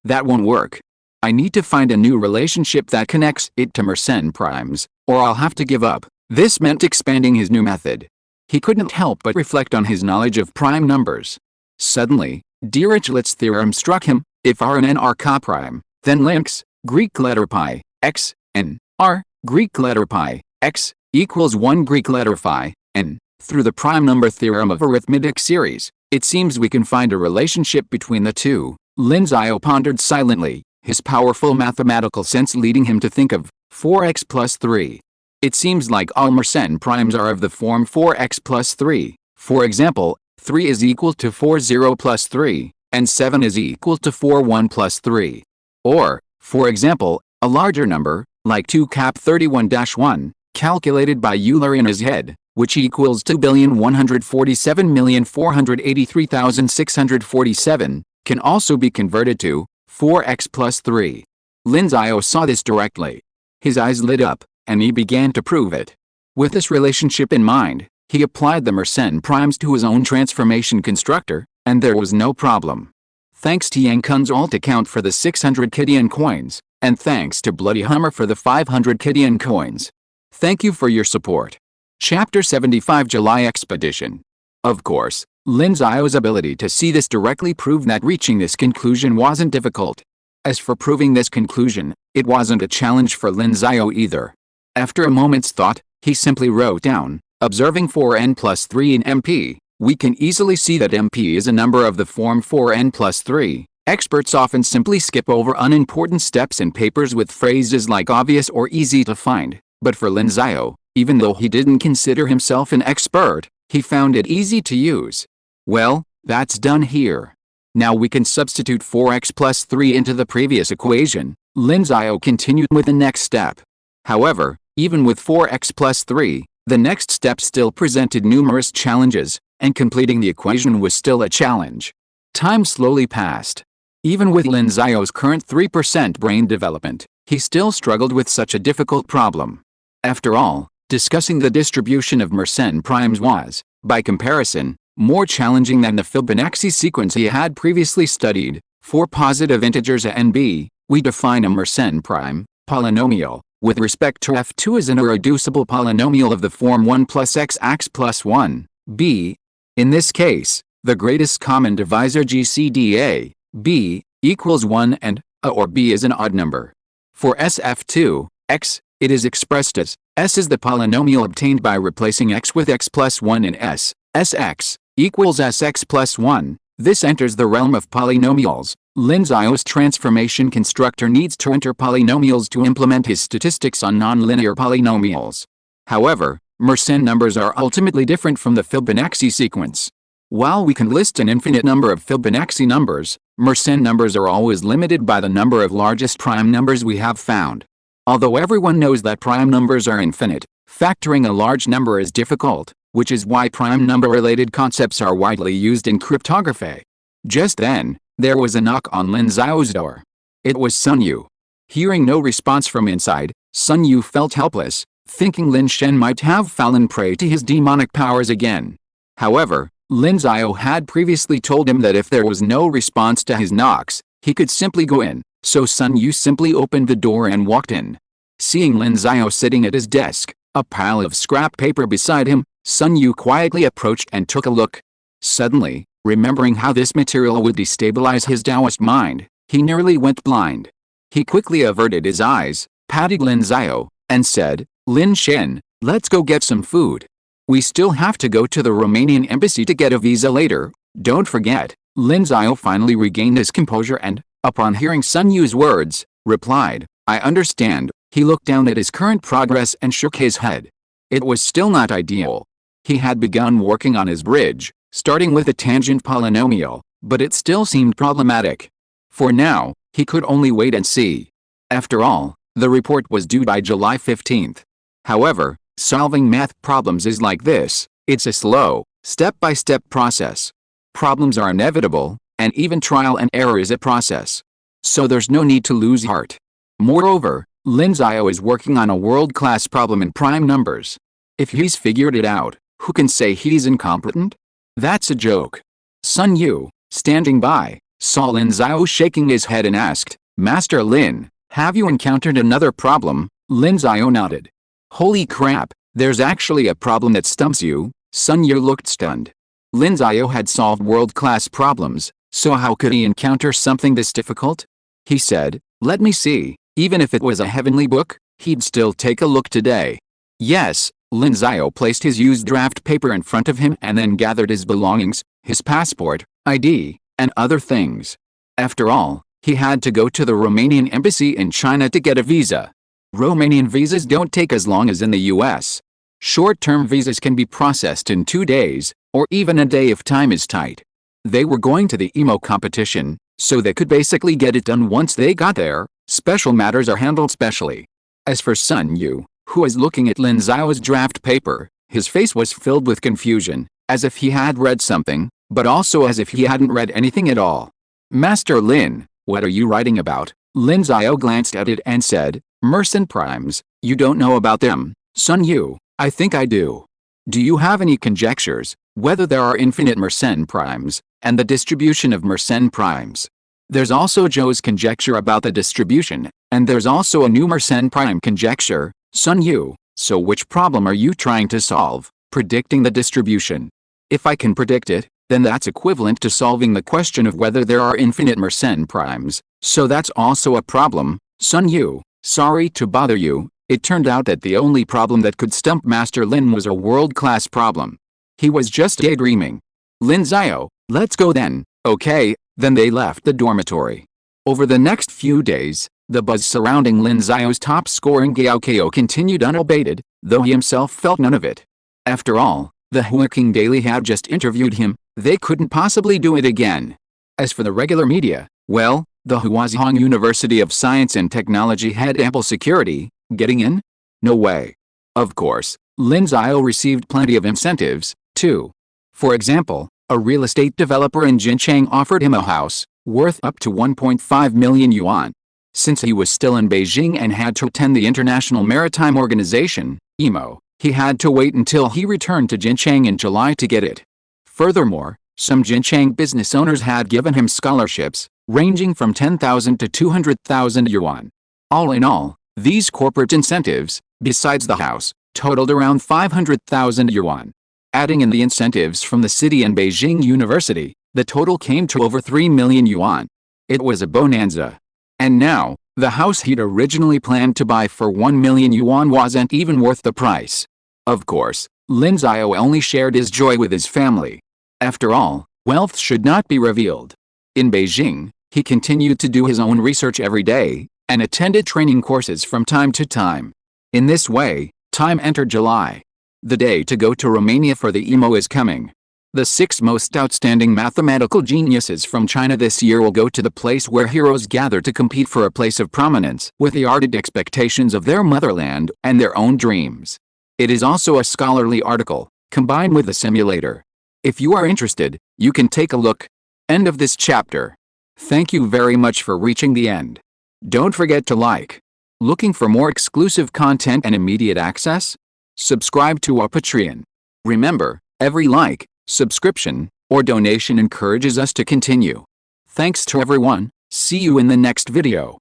[SPEAKER 1] That won't work. I need to find a new relationship that connects it to Mersenne primes, or I'll have to give up. This meant expanding his new method. He couldn't help but reflect on his knowledge of prime numbers. Suddenly, Dirichlet's theorem struck him: if R and N are coprime, then links, Greek letter pi, x, n, r, Greek letter pi, x, equals 1 Greek letter phi, n. Through the prime number theorem of arithmetic series, it seems we can find a relationship between the two. Lin Xiao pondered silently, his powerful mathematical sense leading him to think of 4x plus 3. It seems like all Mersenne primes are of the form 4x plus 3. For example, 3 is equal to 40 plus 3, and 7 is equal to 41 plus 3. Or, for example, a larger number, like 231-1, calculated by Euler in his head, which equals 2,147,483,647, can also be converted to 4x plus 3. Lin Xiao saw this directly. His eyes lit up, and he began to prove it. With this relationship in mind, he applied the Mersenne primes to his own transformation constructor, and there was no problem. Thanks to Yang Kun's alt account for the 600 Kidian coins, and thanks to Bloody Hummer for the 500 Kidian coins. Thank you for your support. Chapter 75 July Expedition. Of course, Lin Xiao's ability to see this directly proved that reaching this conclusion wasn't difficult. As for proving this conclusion, it wasn't a challenge for Lin Xiao either. After a moment's thought, he simply wrote down, observing 4n plus 3 in MP, we can easily see that MP is a number of the form 4n plus 3. Experts often simply skip over unimportant steps in papers with phrases like obvious or easy to find, but for Lin Xiao, even though he didn't consider himself an expert, he found it easy to use. Well, that's done here. Now we can substitute 4x plus 3 into the previous equation. Lin Xiao continued with the next step. However, even with 4x plus 3, the next step still presented numerous challenges, and completing the equation was still a challenge. Time slowly passed. Even with Lin Xiao's current 3% brain development, he still struggled with such a difficult problem. After all, discussing the distribution of Mersenne primes was, by comparison, more challenging than the Fibonacci sequence he had previously studied. For positive integers a and b, we define a Mersenne prime polynomial with respect to f2 as an irreducible polynomial of the form 1 plus x plus 1, b. In this case, the greatest common divisor GCDA, b, equals 1 and a or b is an odd number. For SF2, x, it is expressed as s is the polynomial obtained by replacing x with x plus 1 in s. Sx equals sx plus 1. This enters the realm of polynomials. Lin Xiao's transformation constructor needs to enter polynomials to implement his statistics on nonlinear polynomials. However, Mersenne numbers are ultimately different from the Fibonacci sequence. While we can list an infinite number of Fibonacci numbers, Mersenne numbers are always limited by the number of largest prime numbers we have found. Although everyone knows that prime numbers are infinite, factoring a large number is difficult, which is why prime number-related concepts are widely used in cryptography. Just then, there was a knock on Lin Xiao's door. It was Sun Yu. Hearing no response from inside, Sun Yu felt helpless, thinking Lin Shen might have fallen prey to his demonic powers again. However, Lin Xiao had previously told him that if there was no response to his knocks, he could simply go in, so Sun Yu simply opened the door and walked in. Seeing Lin Xiao sitting at his desk, a pile of scrap paper beside him, Sun Yu quietly approached and took a look. Suddenly, remembering how this material would destabilize his Taoist mind, he nearly went blind. He quickly averted his eyes, patted Lin Xiao, and said, Lin Shen, let's go get some food. We still have to go to the Romanian embassy to get a visa later, don't forget. Lin Xiao finally regained his composure and, upon hearing Sun Yu's words, replied, I understand. He looked down at his current progress and shook his head. It was still not ideal. He had begun working on his bridge, starting with a tangent polynomial, but it still seemed problematic. For now, he could only wait and see. After all, the report was due by July 15th. However, solving math problems is like this, it's a slow, step-by-step process. Problems are inevitable, and even trial and error is a process. So there's no need to lose heart. Moreover, Lin Xiao is working on a world-class problem in prime numbers. If he's figured it out, who can say he's incompetent? That's a joke. Sun Yu, standing by, saw Lin Xiao shaking his head and asked, Master Lin, have you encountered another problem? Lin Xiao nodded. Holy crap, there's actually a problem that stumps you. Sun Yu looked stunned. Lin Xiao had solved world-class problems, so how could he encounter something this difficult? He said, "Let me see, even if it was a heavenly book, he'd still take a look today." Yes, Lin Xiao placed his used draft paper in front of him and then gathered his belongings, his passport, ID, and other things. After all, he had to go to the Romanian embassy in China to get a visa. Romanian visas don't take as long as in the US. Short-term visas can be processed in 2 days, or even a day if time is tight. They were going to the emo competition, so they could basically get it done once they got there. Special matters are handled specially. As for Sun Yu, who was looking at Lin Xiao's draft paper, his face was filled with confusion, as if he had read something, but also as if he hadn't read anything at all. "Master Lin, what are you writing about?" Lin Xiao glanced at it and said, "Mersenne primes, you don't know about them, Sun Yu." "I think I do. Do you have any conjectures, whether there are infinite Mersenne primes, and the distribution of Mersenne primes?" "There's also Zhou's conjecture about the distribution, and there's also a new Mersenne prime conjecture, Sun Yu. So which problem are you trying to solve, predicting the distribution?" "If I can predict it, then that's equivalent to solving the question of whether there are infinite Mersenne primes, so that's also a problem, Sun Yu. Sorry to bother you. It turned out that the only problem that could stump Master Lin was a world-class problem. He was just daydreaming." "Lin Xiao, let's go then." "Okay." Then they left the dormitory. Over the next few days, the buzz surrounding Lin Xiao's top score in Gaokao continued unabated, though he himself felt none of it. After all, the Huaking Daily had just interviewed him. They couldn't possibly do it again. As for the regular media, well, the Huazhong University of Science and Technology had ample security. Getting in? No way. Of course, Lin Xiao received plenty of incentives, too. For example, a real estate developer in Jincheng offered him a house, worth up to 1.5 million yuan. Since he was still in Beijing and had to attend the International Maritime Organization, IMO, he had to wait until he returned to Jincheng in July to get it. Furthermore, some Jincheng business owners had given him scholarships, ranging from 10,000 to 200,000 yuan. All in all, these corporate incentives, besides the house, totaled around 500,000 yuan. Adding in the incentives from the city and Beijing University, the total came to over 3 million yuan. It was a bonanza. And now, the house he'd originally planned to buy for 1 million yuan wasn't even worth the price. Of course, Lin Xiao only shared his joy with his family. After all, wealth should not be revealed. In Beijing, he continued to do his own research every day, and attended training courses from time to time. In this way, time entered July. The day to go to Romania for the IMO is coming. The 6 most outstanding mathematical geniuses from China this year will go to the place where heroes gather to compete for a place of prominence with the ardent expectations of their motherland and their own dreams. It is also a scholarly article, combined with a simulator. If you are interested, you can take a look. End of this chapter. Thank you very much for reaching the end. Don't forget to like. Looking for more exclusive content and immediate access? Subscribe to our Patreon. Remember, every like, subscription, or donation encourages us to continue. Thanks to everyone. See you in the next video.